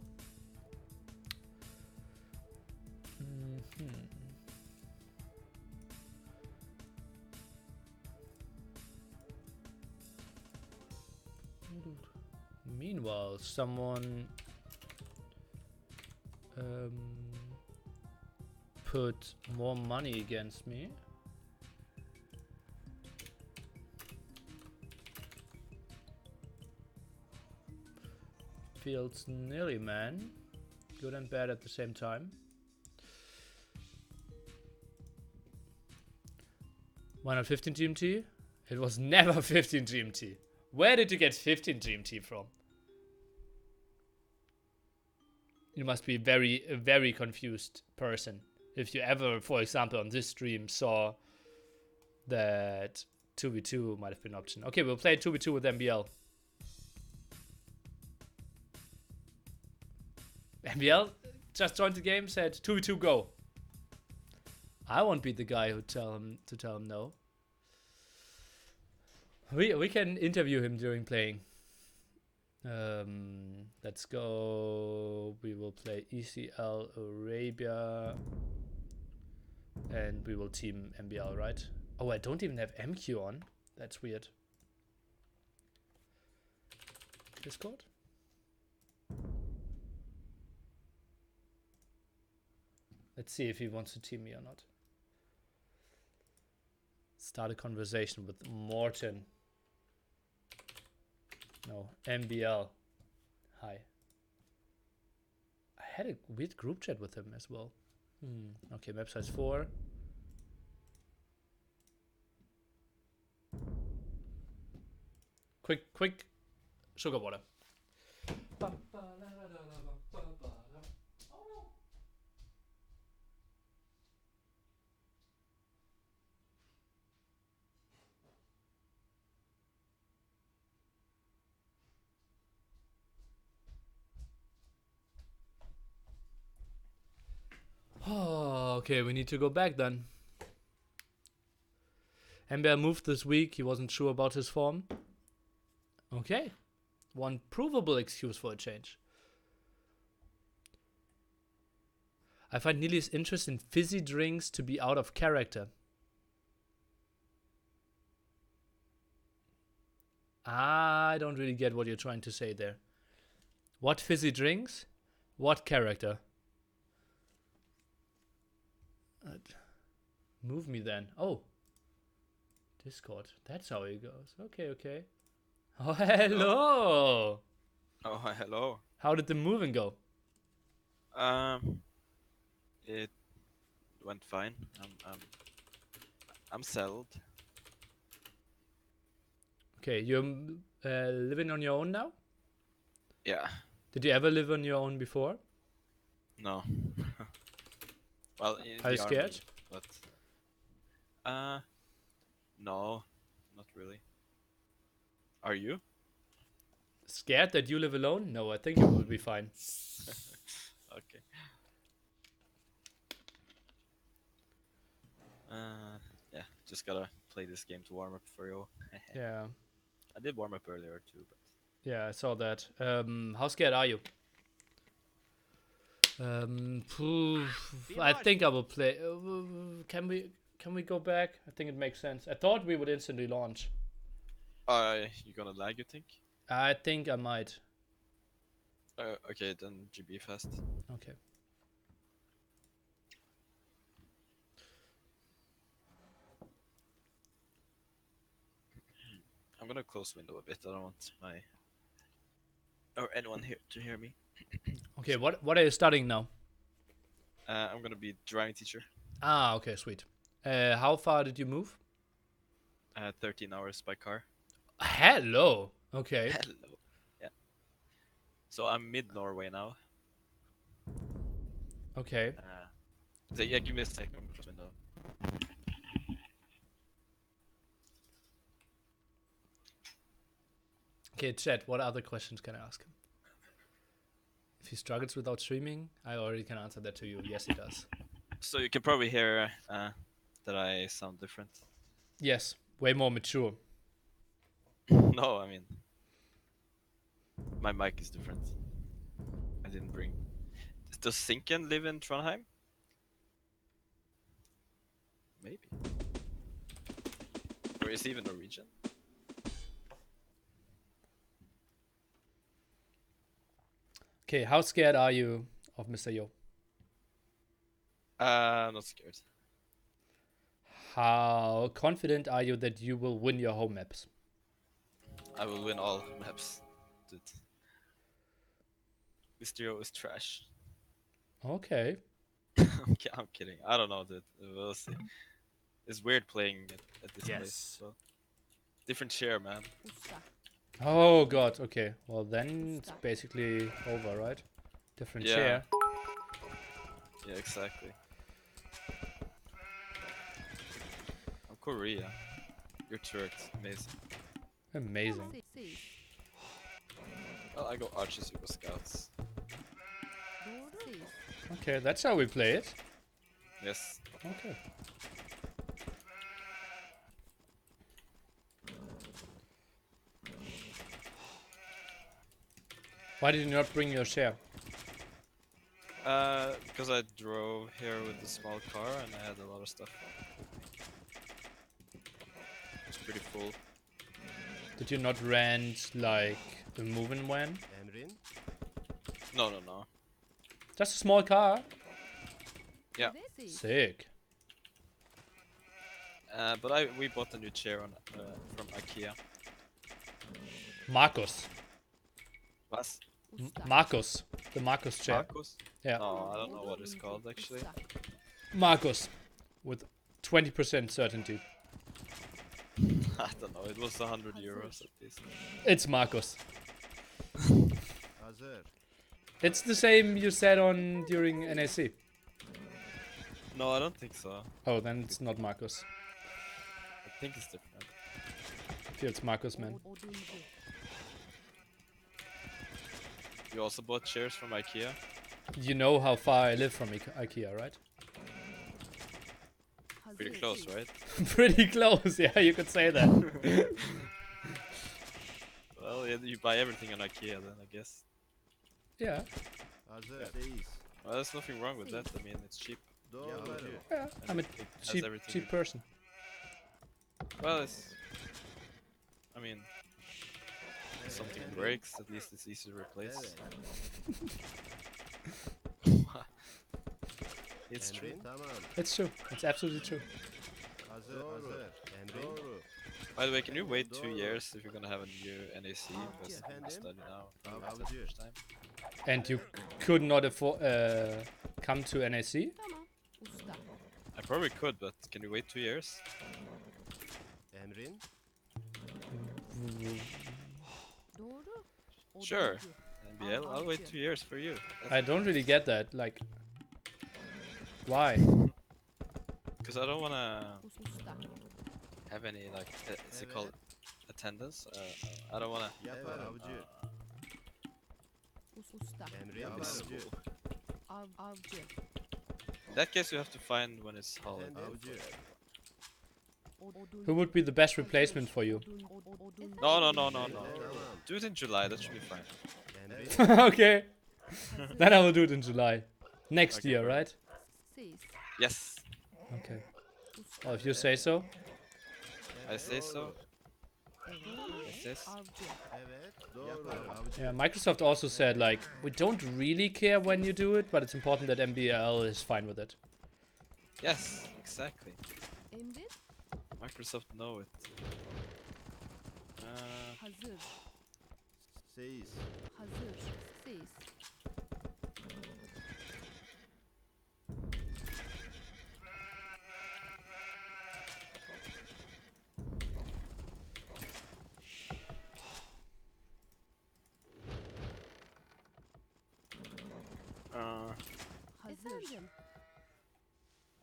Meanwhile, someone put more money against me. feels nearly, man. Good and bad at the same time. 115 GMT? It was never 15 GMT. Where did you get 15 GMT from? You must be a very confused person. If you ever, for example, on this stream saw that 2v2 might have been an option. Okay, we'll play 2v2 with MBL. MBL just joined the game, said 2v2 go. I won't be the guy who tell him no. We can interview him during playing. Let's go. We will play ECL Arabia. And we will team MBL, right? Oh, I don't even have MQ on. That's weird. Discord? Let's see if he wants to team me or not. Start a conversation with Morton. No, MBL. Hi. I had a weird group chat with him as well. Okay, map size 4. Quick sugar water. Oh, okay, we need to go back then. MBL moved this week. He wasn't sure about his form. Okay. One provable excuse for a change. I find Neely's interest in fizzy drinks to be out of character. I don't really get what you're trying to say there. What fizzy drinks? What character? Move me then. Oh. Discord. That's how it goes. Okay. Oh, hello. Oh, hello. How did the moving go? It went fine. I'm settled. Okay, you're living on your own now? Yeah. Did you ever live on your own before? No. Well, in Are you the scared? Army, but no, not really. Are you? Scared that you live alone? No, I think you will be fine. Okay. Yeah, just gotta play this game to warm up for you. Yeah. I did warm up earlier too, but Yeah, I saw that. How scared are you? I think I will play. Can we go back? I think it makes sense. I thought we would instantly launch. you gonna lag? You think? I think I might. Okay, then GB fast. Okay. I'm gonna close window a bit. I don't want my or anyone here to hear me. Okay, what are you studying now? I'm gonna be driving teacher. Ah, okay, sweet. How far did you move? 13 hours by car. Hello. Okay. Hello. Yeah. So I'm mid Norway now. Okay. So yeah, give me a second. I'm close window. Okay, chat. What other questions can I ask him? If he struggles without streaming, I already can answer that to you. Yes, he does. So you can probably hear that I sound different. Yes, way more mature. No, I mean my mic is different. I didn't bring. Does Sinken live in Trondheim? Maybe. Or is he even Norwegian? Okay, how scared are you of Mr. Yo? Not scared. How confident are you that you will win your home maps? I will win all maps. Dude. Mysterio is trash. Okay. I'm kidding. I don't know, dude. We'll see. It's weird playing at this place. So. Different chair, man. Oh god, okay. Well then it's basically over, right? Different Yeah. chair. Yeah, exactly. I'm Korea. Your turret's amazing. Amazing. Well, I go archers, you go scouts. Okay, that's how we play it. Yes. Okay. Why did you not bring your share? Because I drove here with a small car and I had a lot of stuff on. It's pretty full. Did you not rent like a moving van? No, no, no. Just a small car? Yeah. Sick. But we bought a new chair on from IKEA. Marcus. Was? Marcus. The Marcus chair. Marcus? Yeah. No, I don't know what it's called actually. Marcus. With 20% certainty. I don't know. It was 100 euros at least. It's Marcus. It's the same you said on during NAC. No, I don't think so. Oh, then it's not Marcus. I think it's different. I feel it's Marcus, man. You also bought chairs from IKEA? You know how far I live from IKEA, right? Pretty close, right? Pretty close, yeah, you could say that. Well, yeah, you buy everything on IKEA then, I guess. Yeah. Well, there's nothing wrong with that. I mean, it's cheap. Yeah, I'm a It has cheap, everything cheap you- person. Well, it's... I mean... If something breaks, at least it's easy to replace. It's true. It's true. It's absolutely true. By the way, can you wait 2 years if you're gonna have a new NAC? Because I'm gonna study now. Probably won't have much time. And you could not afford come to NAC? I probably could, but can you wait 2 years? Sure. NBL, I'll wait 2 years for you. I don't really get that. Like, why? Because I don't wanna have any like, is it called attendance? I don't wanna miss school. In that case, you have to find when it's holiday. Who would be the best replacement for you? No, no, no, no, no. Do it in July. That should be fine. Okay. Then I will do it in July. Next Okay, year, perfect. right? Yes, Okay. Well, if you say so. I say so. Yes, yes. Yeah, Microsoft also said, like, we don't really care when you do it, but it's important that MBL is fine with it. Yes, exactly. Microsoft know it.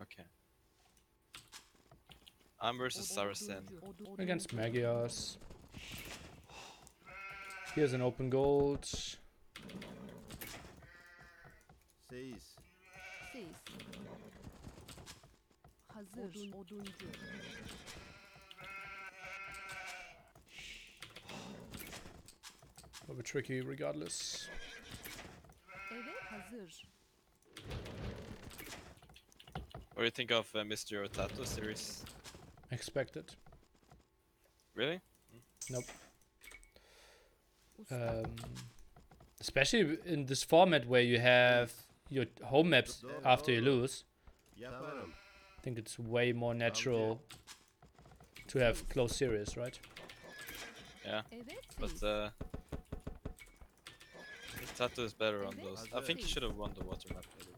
Okay. I'm versus Saracen. Against Magios. Here's an open gold. A bit tricky regardless. What do you think of Mr. TaToH series? Expected. Really? Nope. Especially in this format where you have your home maps after you lose. I think it's way more natural to have close series, right? Yeah. But TaToH is better on those. I think he should have won the water map. Maybe,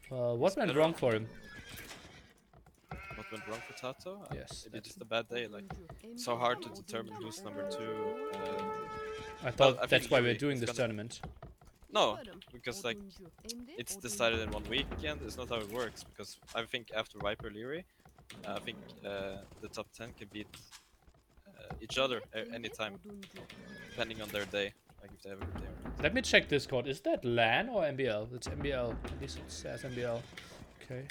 What He's went better wrong on- for him? What went wrong for TaToH? Yes, Maybe that's- just a bad day. Like so hard to determine who's number 2. I thought I think that's why we're Yuri doing is this gonna- tournament. No, because like it's decided in one weekend. It's not how it works. Because I think after Viper Leary, I think the top 10 can beat each other anytime, depending on their day. Like if they have a good day or not. Let me check Discord. Is that LAN or MBL? It's MBL. At least it says MBL. Okay.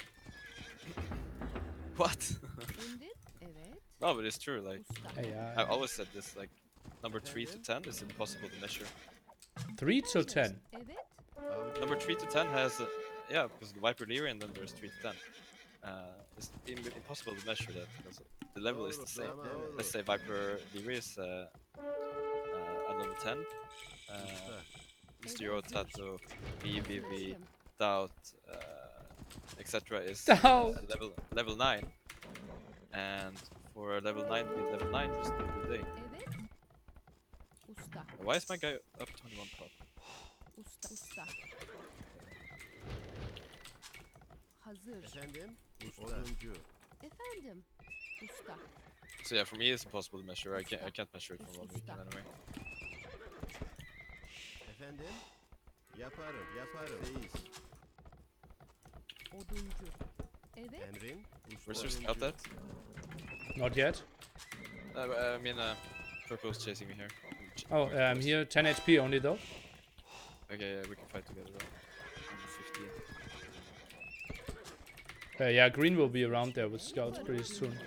What? No, but it's true. Like Hey, I always said this. Like number 3 to 10 is impossible to measure. 3 till 10. Number 3 to 10 has yeah, because the Viper Leary and then there's 3 to 10. It's impossible to measure that because the level is the same. Let's say Viper Leary is a level 10. Mysterio, TaToH, BBV, TaToH, etc. is TaToH. level 9. And for a level 9 to be level 9 is still a good day. Why is my guy up 21 pop? So yeah, for me it's impossible to measure. I can't measure it from one weekend anyway. Where's your scout at? Not yet. I mean, Purple's chasing me here. Oh, I'm here. 10 HP only though. Okay, yeah, we can fight together though. I'm 15. Yeah, Green will be around there with scouts pretty soon.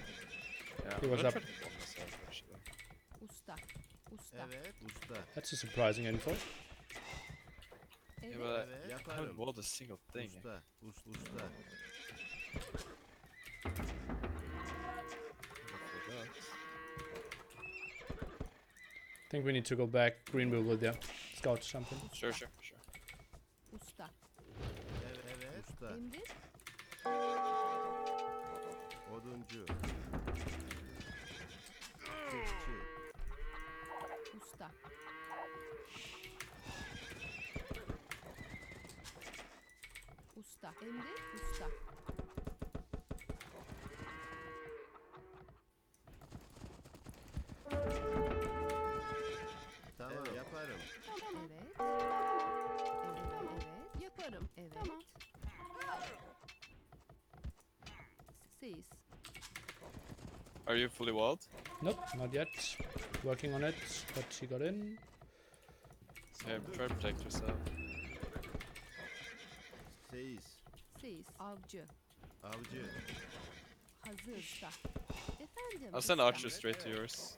Yeah, He I'm was gonna up. try to bomb myself, actually. That's a surprising info. Yeah, but I haven't walled a single thing. I think we need to go back. Green will go there. Scout something. Sure. Are you fully walled? Nope, not yet. Working on it, but he got in. Yeah, try to protect yourself. I'll send Archer straight to yours.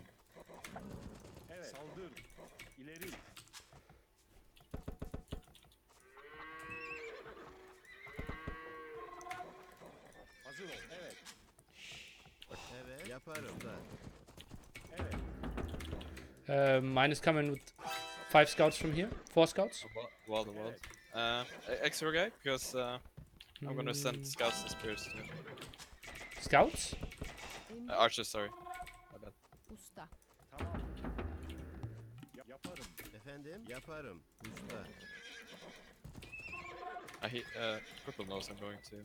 Mine is coming with 5 scouts from here. 4 scouts. Walled. Extra guy, because I'm gonna send scouts and spears to him. Scouts? Archer, sorry. My bad. Purple knows I'm going to.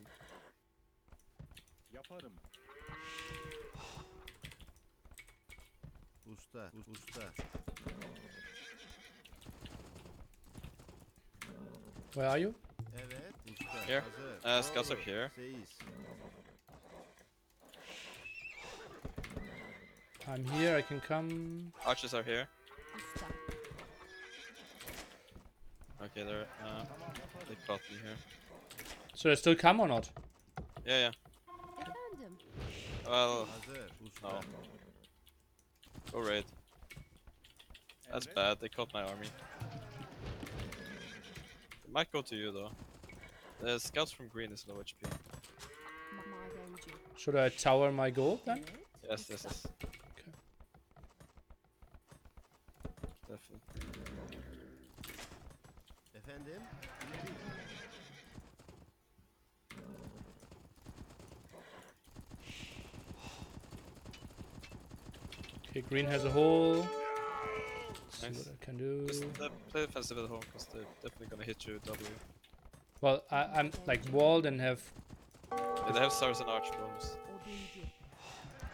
Where are you? Here. Scouts are here. I'm here, I can come. Archers are here. Okay, they caught me here. So they still come or not? Yeah. Well, no. Go raid. That's bad, they caught my army. They might go to you though. The scouts from green is low HP. Should I tower my gold then? Yes. Okay. Definitely. Okay, green has a hole. See Nice. what I can do. Just play defensive at home, because they're definitely gonna hit you W. Well, I'm like walled and have. Yeah, they have stars and arch bonus. Oduncu.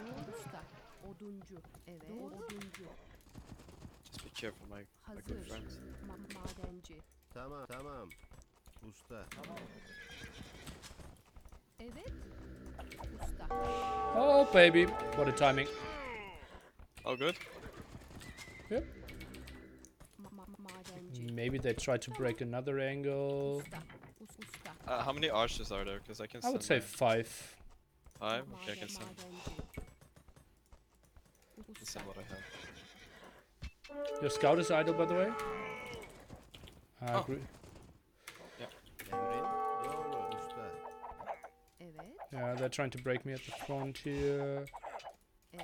Doğru usta. Oduncu. Evet. Oduncu. Just be careful, my good Hazır. friends. Madenci. Tamam. Usta. Evet. Usta. Oh baby, what a timing. Oh, good. Yep. Madenci. Maybe they try to break another angle. Usta. Usta. How many arches are there? Because I can I would send say 5. 5. Okay, I can send. Madenci. Let's Usta. send what I have. Your scout is idle, by the way. I Oh. agree. Emrin. Doğru usta. Evet. Yeah, they're trying to break me at the front here.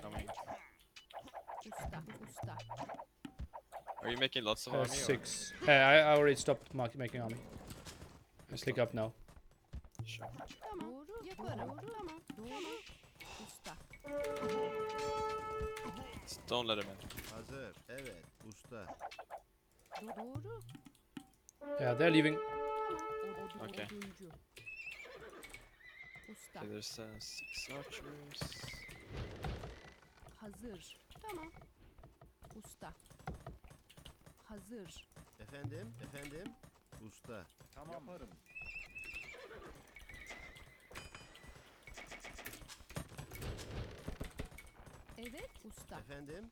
Coming. Evet. Usta. Are you making lots of army? 6. I already stopped making army. I click up now. Or? Sure. Tamam. Doğru. Yaparım. Tamam. Doğru. Usta. Just don't let him in. Hazır. Evet. Usta. Doğru. Yeah, they're leaving. Okay. Oduncu. Usta. Okay, there's 6 archers. Hazır. Tamam. Usta. Hazır. Efendim. Usta. Yaparım. Evet. Usta. Efendim.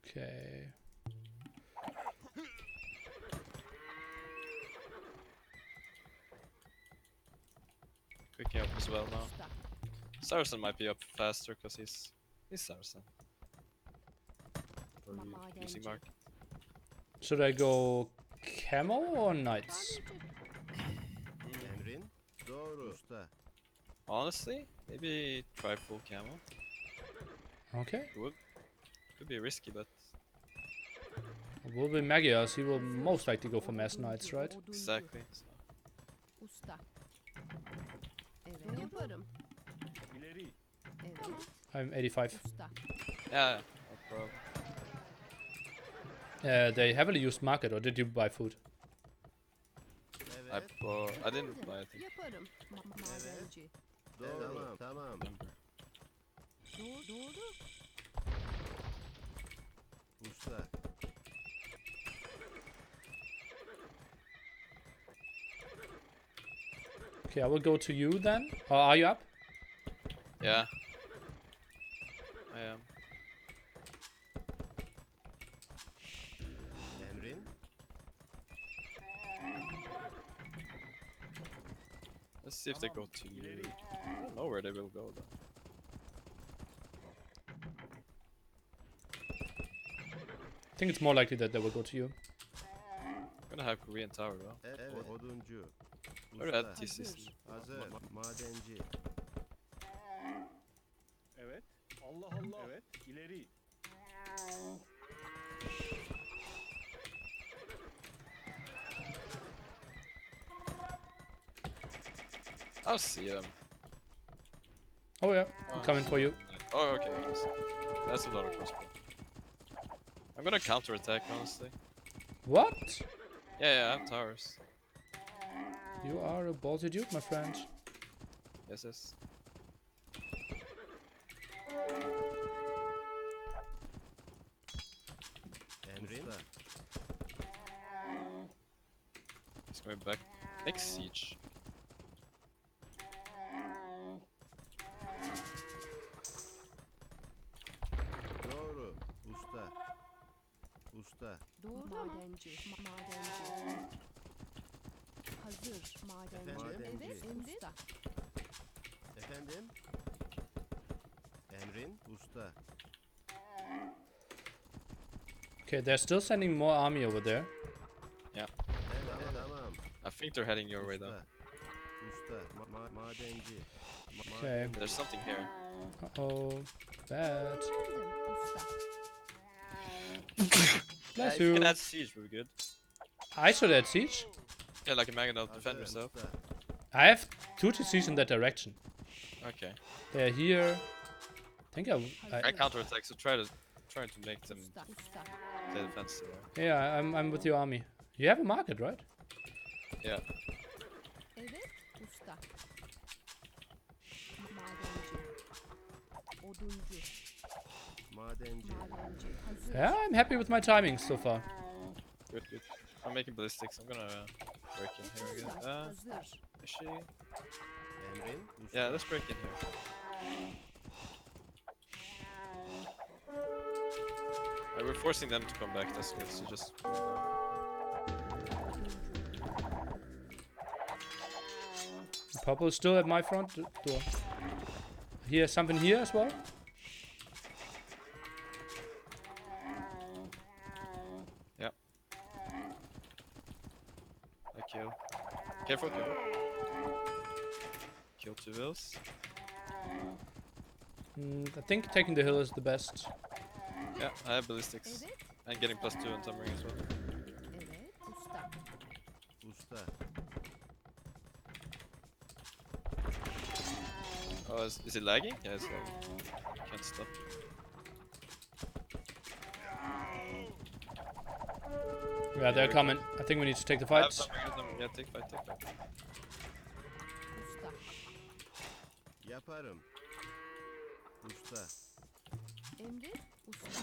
Okay. Picking up as well now. Usta. Saracen might be up faster because he's Saracen. Or you using Madenci. Mark? Should I go camo or knights? Emrin. Doğru usta. Honestly, maybe try full camo. Okay. Could be risky, but It will be Magias. He will most likely go for mass knights, right? Oduncu. exactly. So. Usta. Evet. Yaparım. İleri. Evet. I'm 85. Usta. Yeah, no problem. They heavily used market, or did you buy food? Evet. I didn't buy anything. Yaparım. Madenci. Doğru. Tamam. Doğru. Usta. Okay, I will go to you then. Are you up? Yeah. I am. Emrin. Let's see if they go to. I don't know where they will go though. I think it's more likely that they will go to you. I'm gonna have Korean tower though. Evet. Oduncu. Or at Usta. TCC. Hazır. Madenci. Evet. Allah. Evet. İleri. I'll see him. Oh yeah, I'm coming for you. Oh, okay. That's a lot of crossbow. I'm gonna counterattack, honestly. What? Yeah, I have towers. You are a ballsy dude, my friend. Yes. Emrin. Usta. He's going back. Next siege. Doğru. Usta. Doğru. Madenci. Hazır. Madenci. Madenci. Evet. Usta. Efendim. Emrin. Usta. Okay, they're still sending more army over there. Tamam. I think they're heading your way though. Usta. Madenci. Okay. There's something here. Uh-oh. Bad. Geldim. Usta. Bless If you you. can add siege, we're good. I should add siege. Yeah, like a Magnet, defend Hazır, yourself. usta. I have 2 TCs in that direction. Okay. They're here. think I counterattack, so trying to make them Usta. play defensive. yeah, I'm with your army. You have a market, right? Yeah. Evet. Usta. Madenci. Oduncu. Madenci. Madenci. Hazır. Yeah, I'm happy with my timing so far. Good. I'm making ballistics. I'm gonna break in here again. Usta. Hazır. Actually, Emrin. Usta. yeah, let's break in here. We're forcing them to come back. That's good. So just. Purple is still at my front door. Here, something here as well. I kill. Careful. Kill 2 wills. I think taking the hill is the best. Yeah, I have ballistics. Evet. And getting +2 on Tumbling as well. Evet. Usta. Usta. Oh, is it lagging? Yeah, it's lagging. Can't stop. Yeah, they're coming. I think we need to take the I have fights. Tumbling with them. Yeah, take fight. Usta. Yaparım. Usta. Emrin. Usta.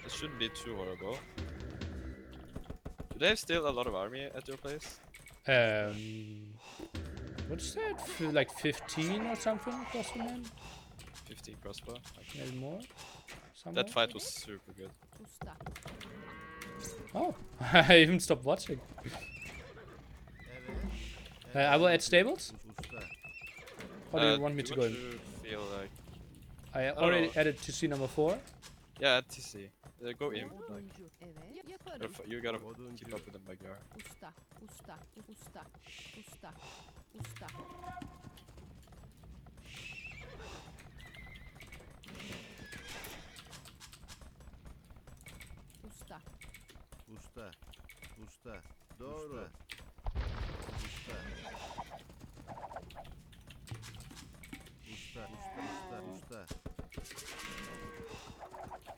It shouldn't be too horrible. Do they have still a lot of army at your place? What's that? Like 15 or something across the man? 15 crossbow. Okay. Maybe more? Somewhere? That fight was super good. Usta. Oh, I even stopped watching. Evet. I will add stables. Usta. Or do you want me to go in? Feel like I don't already know. added to C number 4. yeah, at TC. Go in. Like, Oduncu. Evet. Yaparım. you gotta Oduncu. keep up with them backyard. Usta. Usta. Usta. Usta. Usta. Usta. Usta. Usta. Doğru. Usta. Usta. Usta.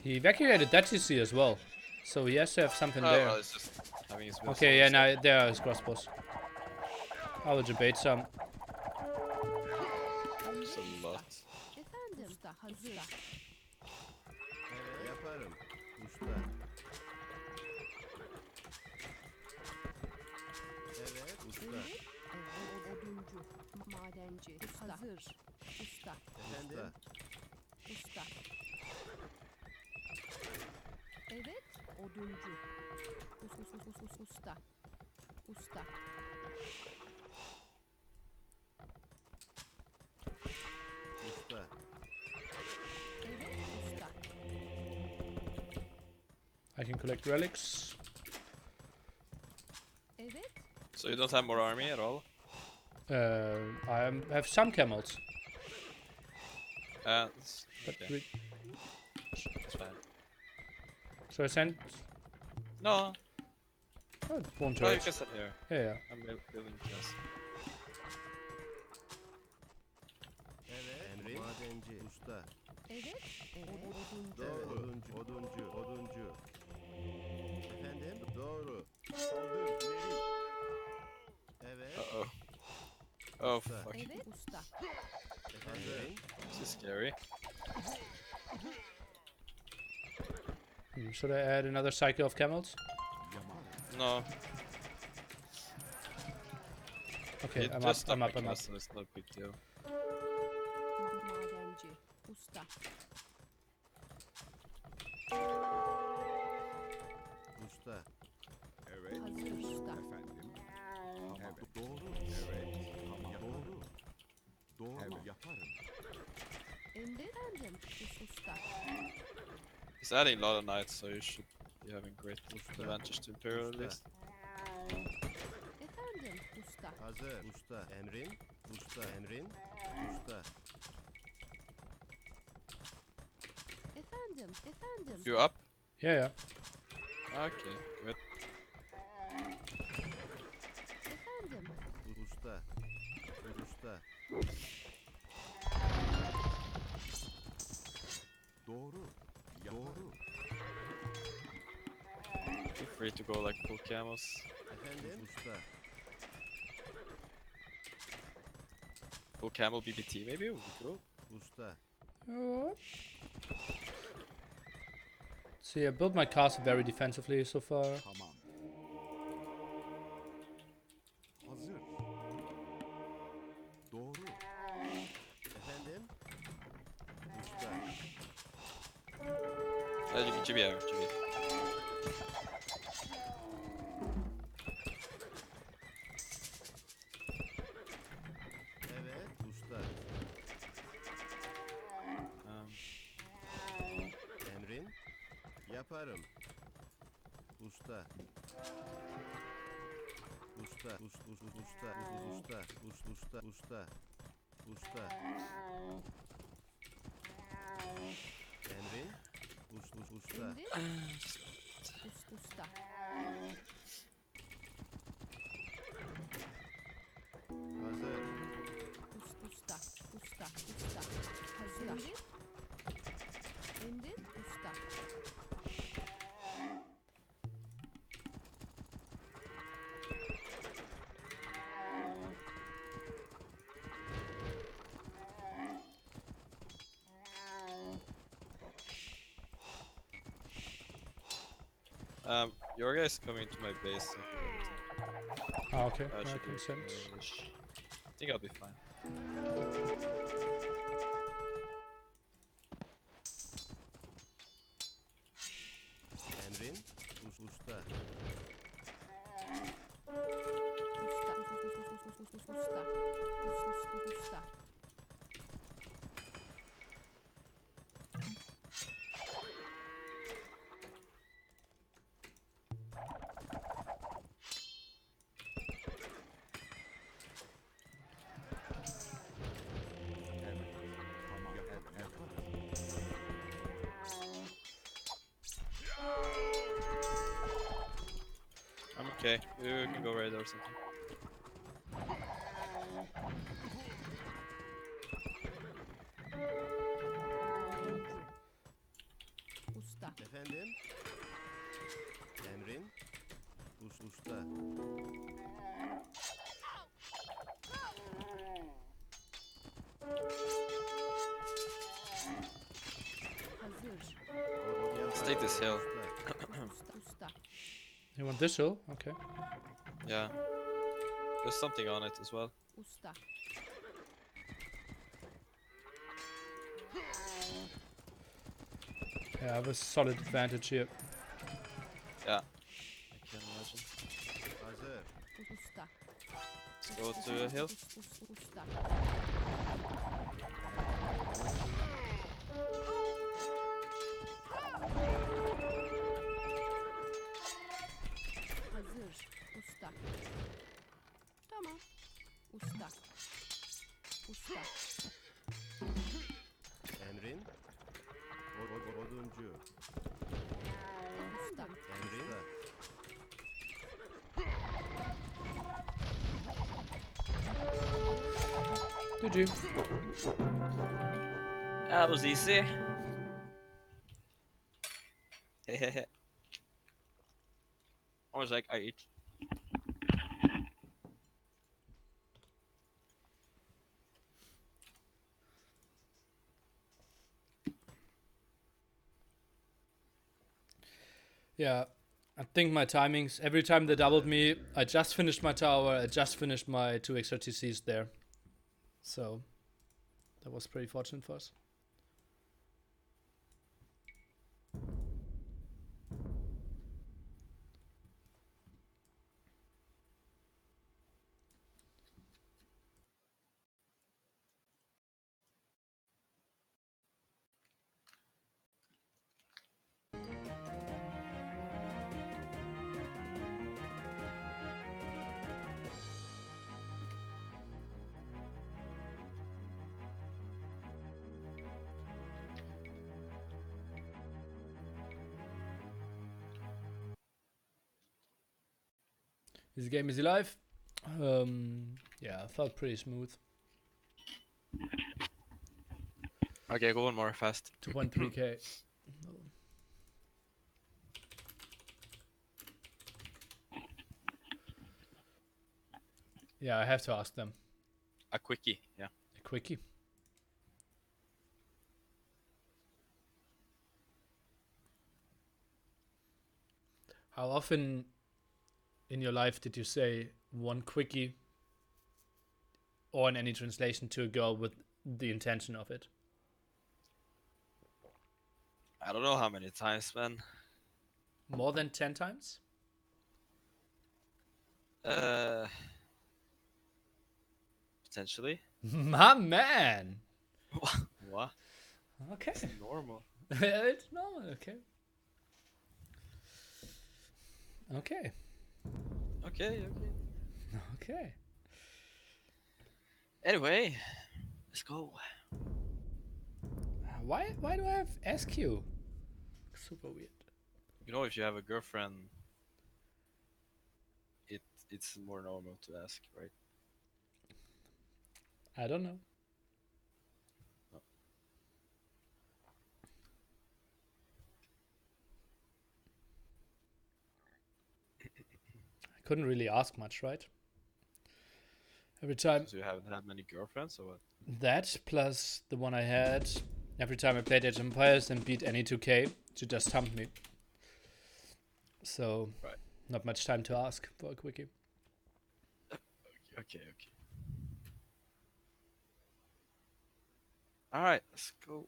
He evacuated that TC as well. So he has to have something Oh, there. well, it's just having his wills Okay, yeah, on, so- now there are his crossbows. I will debate some. It's a lot. Efendim. Usta. Hazır. Evet. Yaparım. Usta. Evet. Usta. Evet. Oduncu. Madenci. Usta. Hazır. Usta. Efendim. Usta. Evet. Oduncu. Usta. Usta. Usta. Evet. Usta. I can collect relics. Evet. So you don't have more army at all? I have some camels, It's, but okay, it's fine. so I sent. No, Oh, one you turret. can sit here. Yeah. I'm building this. Evet. Emrin. Madenci. Usta. Evet. Oduncu. Doğru. Oduncu. Efendim. Doğru. Saldır. İleri. Evet. Uh-oh. Oh, Usta. fuck. Evet. Usta. Efendim. This is scary. Should I add another cycle of camels? No, Okay, it I'm just up. stopped making us, so it's not a big deal. Madenci. Usta. Usta. Evet. Hazır. Usta. Efendim. Evet. Doğru. Evet. Doğru. Doğru. Yaparım. Efendim. Usta. He's adding a lot of knights, so you should be having great advantage to Imperial at least. Efendim. Usta. Hazır. Usta. Emrin. Usta. Emrin. Usta. Efendim. You up? Yeah. Okay, good. Efendim. Usta. Usta. Doğru. Doğru. Feel free to go like full camos. Efendim? Usta. Full camel BBT maybe would be cool. Usta. See, I built my castle very defensively so far. Tamam. Hazır. Doğru. Efendim? Usta. GB. Evet. Usta. Emrin? Yaparım. Usta. Usta. Usta. Usta. Usta. Emrin? Usta. Usta. Hazır. Usta. Hazır. Emrin. Usta. Your guys coming to my base. Ah, okay. I I should can be sense. fine-ish. I think I'll be fine. Emrin? Usta. Usta. Tamam. Yaparım. I'm okay. You can go raid or something. Usta. Efendim? Emrin? Usta. Hazır. Let's take this hill. Usta. You want this hill? Okay. Yeah. There's something on it as well. Usta. Yeah, I have a solid advantage here. Yeah. I can imagine. Hazır. Usta. Let's go to a hill. Usta. Hazır. Usta. Tamam. Usta. Usta. Emrin? Oduncu. Usta. Emrin? GG. That was easy. I was like, I eat. Yeah, I think my timings, every time they doubled me, I just finished my tower, I just finished my 2 extra TCs there. So, that was pretty fortunate for us. Is the game easy live? Yeah, I felt pretty smooth. Okay, go one more fast. 2.3k. Yeah, I have to ask them. A quickie, yeah. A quickie. How often in your life did you say one quickie or in any translation to a girl with the intention of it? I don't know how many times, man. More than 10 times? Potentially. My man! What? Okay. It's normal. It's normal, okay. Okay. Okay. Okay. Anyway, let's go. Why do I have SQ? Super weird. You know, if you have a girlfriend, it's more normal to ask, right? I don't know. I couldn't really ask much, right? Every time So you haven't had many girlfriends, or what? that plus the one I had, every time I played Age of Empires and beat any 2K, she just humped me. So, Right. not much time to ask for a quickie. Okay. All right, let's go.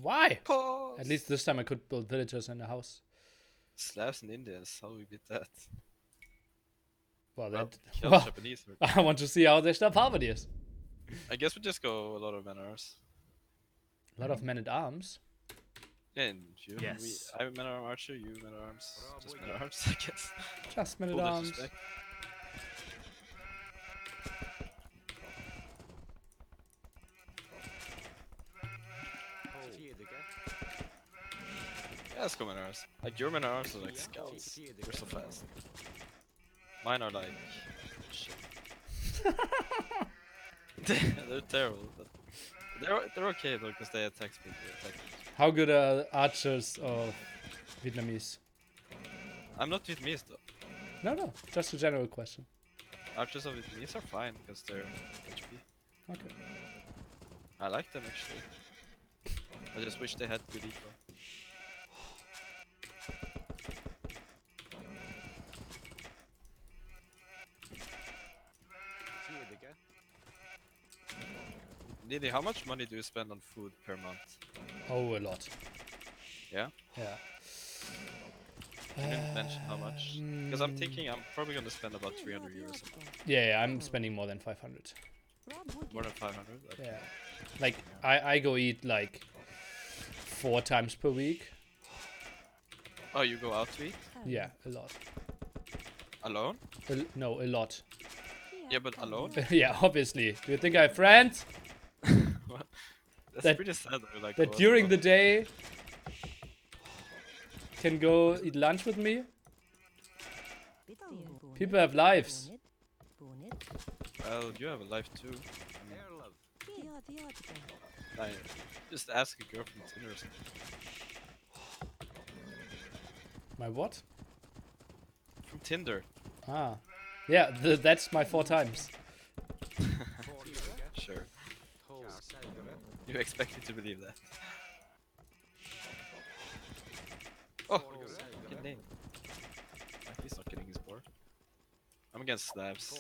Why? Pause. At least this time I could build villagers in the house. Slavs and Indians. How we beat that? Well, Well, that. kill Well, Japanese. I want to see how their stuff harmony is. I guess we just go a lot of man-arms. A lot of men at arms. Yeah, and you. Yes. I'm man-arm archer. You man-arms. Just man-arms, I guess. Just men at Full arms. disrespect. Yeah, let's go man-arms. Like your man-arms are like scouts. They're so fast. Mine are like shit. They're terrible, but they're okay though because they attack speed. They attack. How good are archers of Vietnamese? I'm not Vietnamese though. No, just a general question. Archers of Vietnamese are fine because they're HP. Okay. I like them actually. I just wish they had good eco. Didi, how much money do you spend on food per month? Oh, a lot. Yeah? Yeah. You didn't mention how much. Because I'm thinking I'm probably gonna spend about 300 euros. Yeah, I'm spending more than 500. More than 500? Okay. Yeah. Like, I go eat like 4 times per week. Oh, you go out to eat? Yeah, a lot. Alone? No, a lot. Yeah, but alone? Yeah, obviously. Do you think I have friends? That's That- pretty sad that we like That go out during the alone. day can go eat lunch with me? People have lives. Well, you have a life too. I mean, like, just ask a girl from Tinder or something. My what? From Tinder. Ah. Yeah, that's my 4 times. Sure. You expect me to believe that. Oh! Good name. He's not getting his board. I'm against Slavs.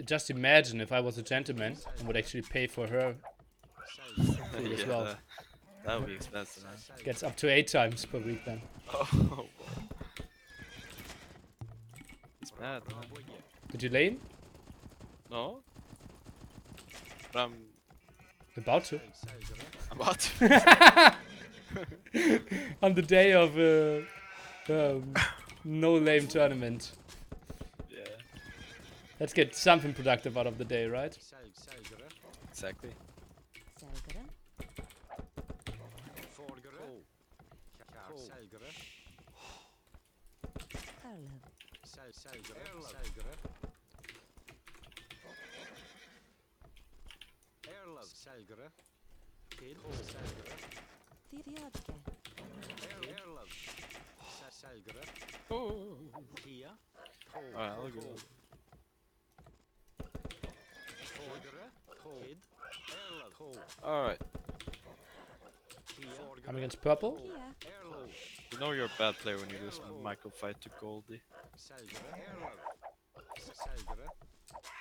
Just imagine if I was a gentleman and would actually pay for her food as well. That would be expensive, man. Gets up to 8 times per week then. Oh, it's bad, man. Did you lane? No? But I'm About to. about to. On the day of no lame tournament. Yeah. Let's get something productive out of the day, right? Exactly. Selgere. Erlev. Tidiadke. Alright, I'll go. Alright, I'm against purple. Kia. you know you're a bad player when you lose a micro fight to Goldie.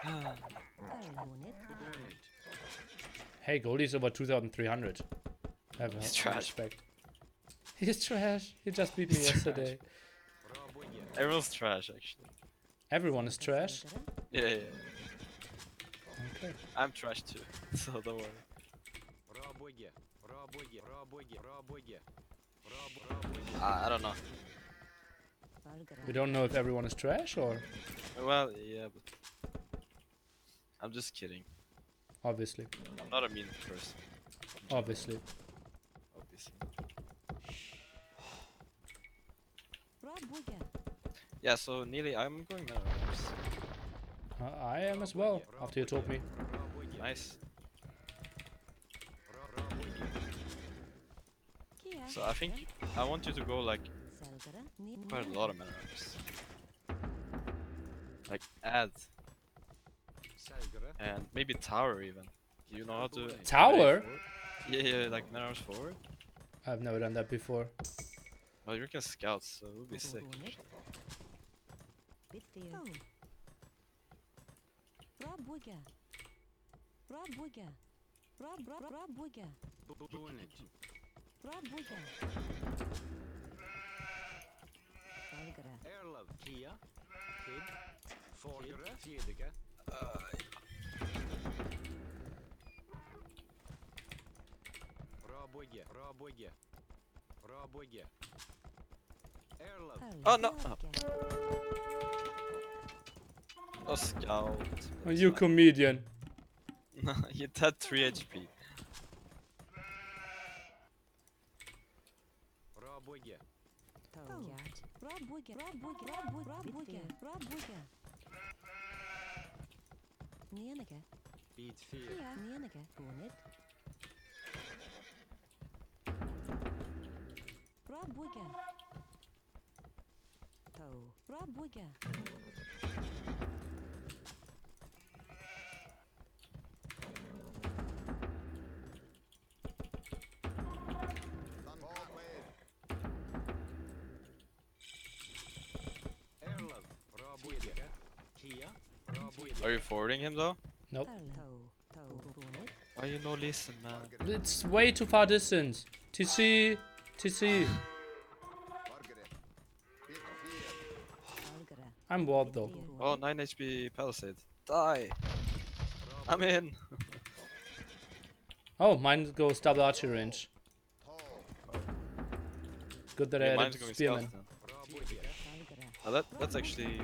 Erlevunit. Hey, Goldie's over 2,300. Have He's some trash. respect. He's trash. He just beat me He's yesterday. Everyone's trash, actually. Everyone is trash. Yeah. Okay. I'm trash too, so don't worry. I don't know. We don't know if everyone is trash or Well, yeah, but I'm just kidding. obviously. I'm not a mean person, Obviously. obviously. Yeah, so Neely, I'm going now. I am as well, after you told me. Nice. Kia. So I think I want you to go like Selgere. quite a lot of mana ups. Like add and maybe tower even. Do you know how to Tower? Yeah, like mana ups forward. I've never done that before. Well, you can scout, so it would be sick. Oh no! Oh, scout. Are you comedian? No, you had 3 HP. Are you forwarding him though? Nope. Why you no listen, man? It's way too far distance. TC. TC. I'm warped though. Oh, 9 HP Palisade. Die! I'm in! Oh, mine goes double archery range. Good that I Yeah, added mine's going spearman. scout then. Oh, that's actually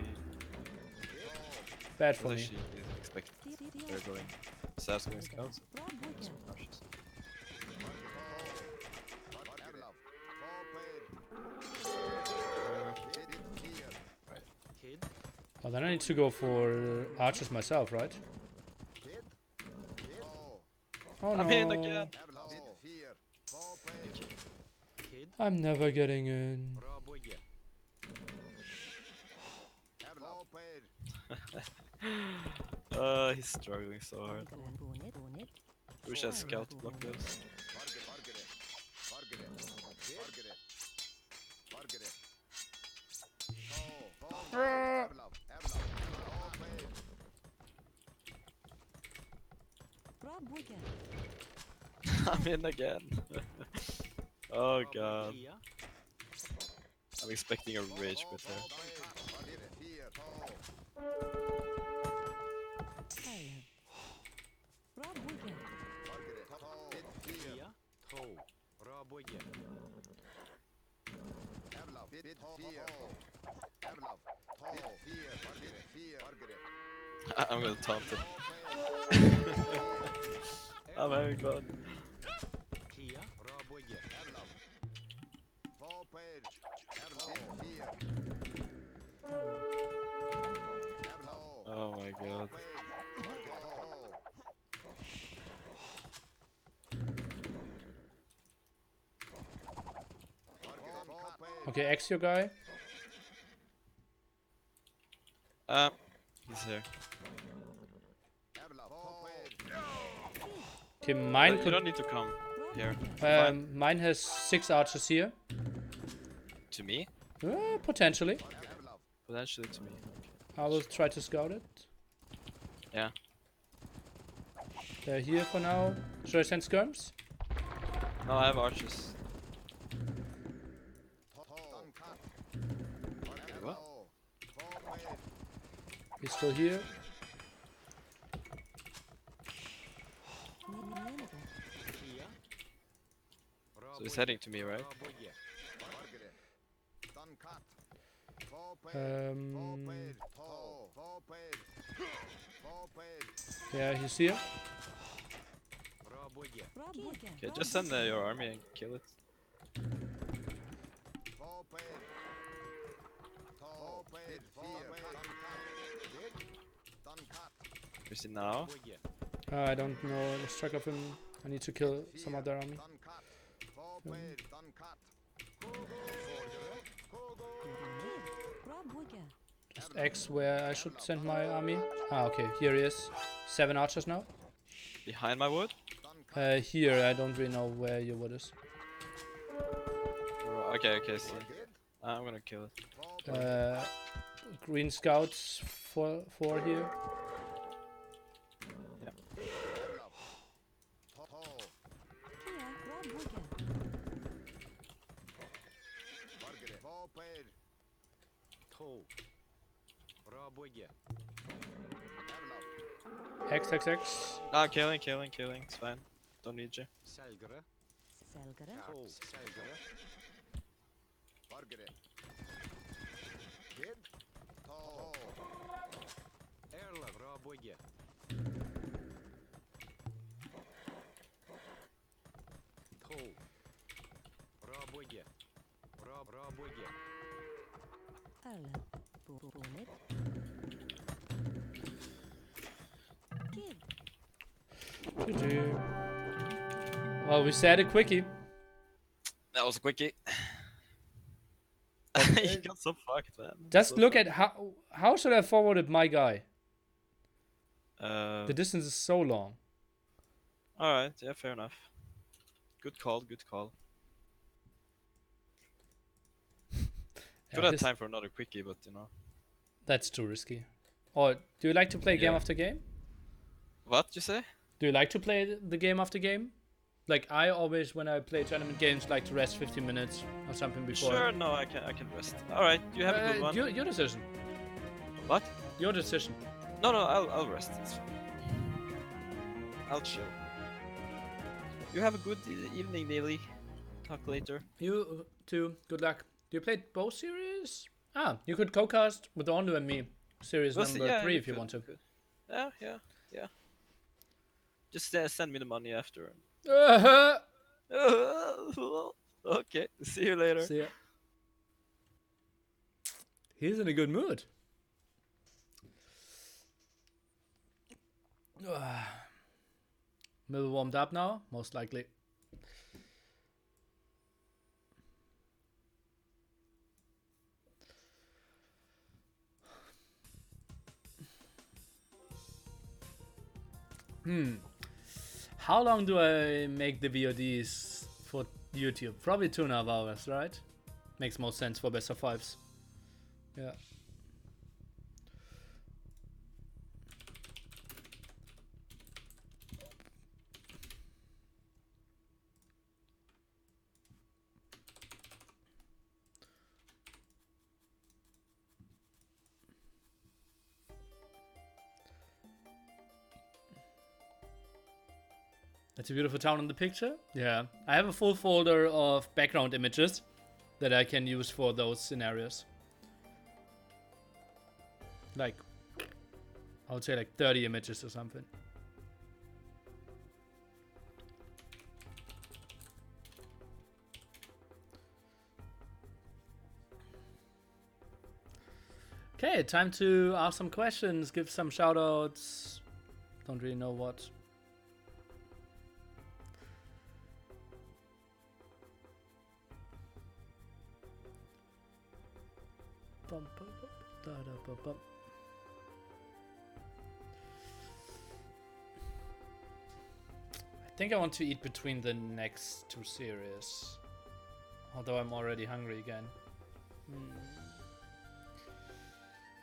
Bad for me. expected. They're going Sas going scouts. Cautious. Well, then I need to go for archers myself, right? Oh I'm in no. again! I'm never getting in. He's struggling so hard. Wish I had scout to block this. I'm in again. Oh god. I'm expecting a rage quit there. I'm gonna taunt him. Oh my god. Oh my god. Okay, X your guy. He's here. Okay, mine You could. don't need to come here. Fine. Mine has 6 archers here. To me? Potentially. Potentially to me. I will try to scout it. Yeah. They're here for now. Should I send skirms? No, I have archers. What? He's still here. So he's heading to me, right? Yeah, he's here. Okay, just send your army and kill it. Is it now? I don't know the struck of him. I need to kill some other army. Just X where I should send my army. Ah, okay, here he is. 7 archers now. Behind my wood? Here, I don't really know where your wood is. Okay, see. I'm gonna kill it. Green scouts for here. XXX. Ah, killing. It's fine. Don't need you. Selgara. GG. Well, we said a quickie. That was a quickie. You got so fucked, man. Just So look fucked. at how should I forward it my guy? Uh, The distance is so long. Alright, yeah, fair enough. Good call. Yeah, Could have this- time for another quickie, but you know. That's too risky. Or do you like to play game Yeah. after game? What you say? Do you like to play the game after game? Like I always, when I play tournament games, like to rest 15 minutes or something before. Sure, no, I can rest. Alright, you have a good one. Your decision. What? Your decision. No, I'll rest. It's fine. I'll chill. You have a good evening, Neely. Talk later. You too. Good luck. Do you play both series? Ah, you could co-cast with Ondu and me. Series We'll see, number yeah, 3 we if you could, want to. we could. Yeah. Just send me the money after. Okay, see you later. See ya. He's in a good mood. Middle warmed up now, most likely. How long do I make the VODs for YouTube? Probably 2.5 hours, right? Makes most sense for best of fives. Yeah. That's a beautiful town in the picture. Yeah. I have a full folder of background images that I can use for those scenarios. Like I would say like 30 images or something. Okay, time to ask some questions, give some shoutouts. Don't really know what. Bum, bum, bum, da, da, bum, bum. I think I want to eat between the next two series. Although I'm already hungry again.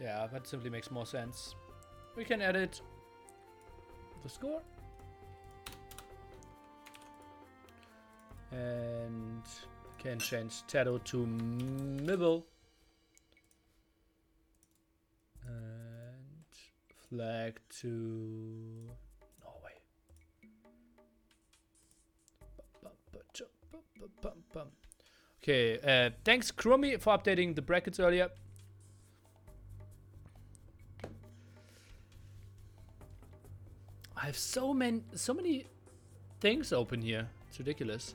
Yeah, that simply makes more sense. We can edit the score. And can change TaToH to Mibble. And flag to Norway. Okay, thanks Chromie for updating the brackets earlier. I have so many things open here. It's ridiculous.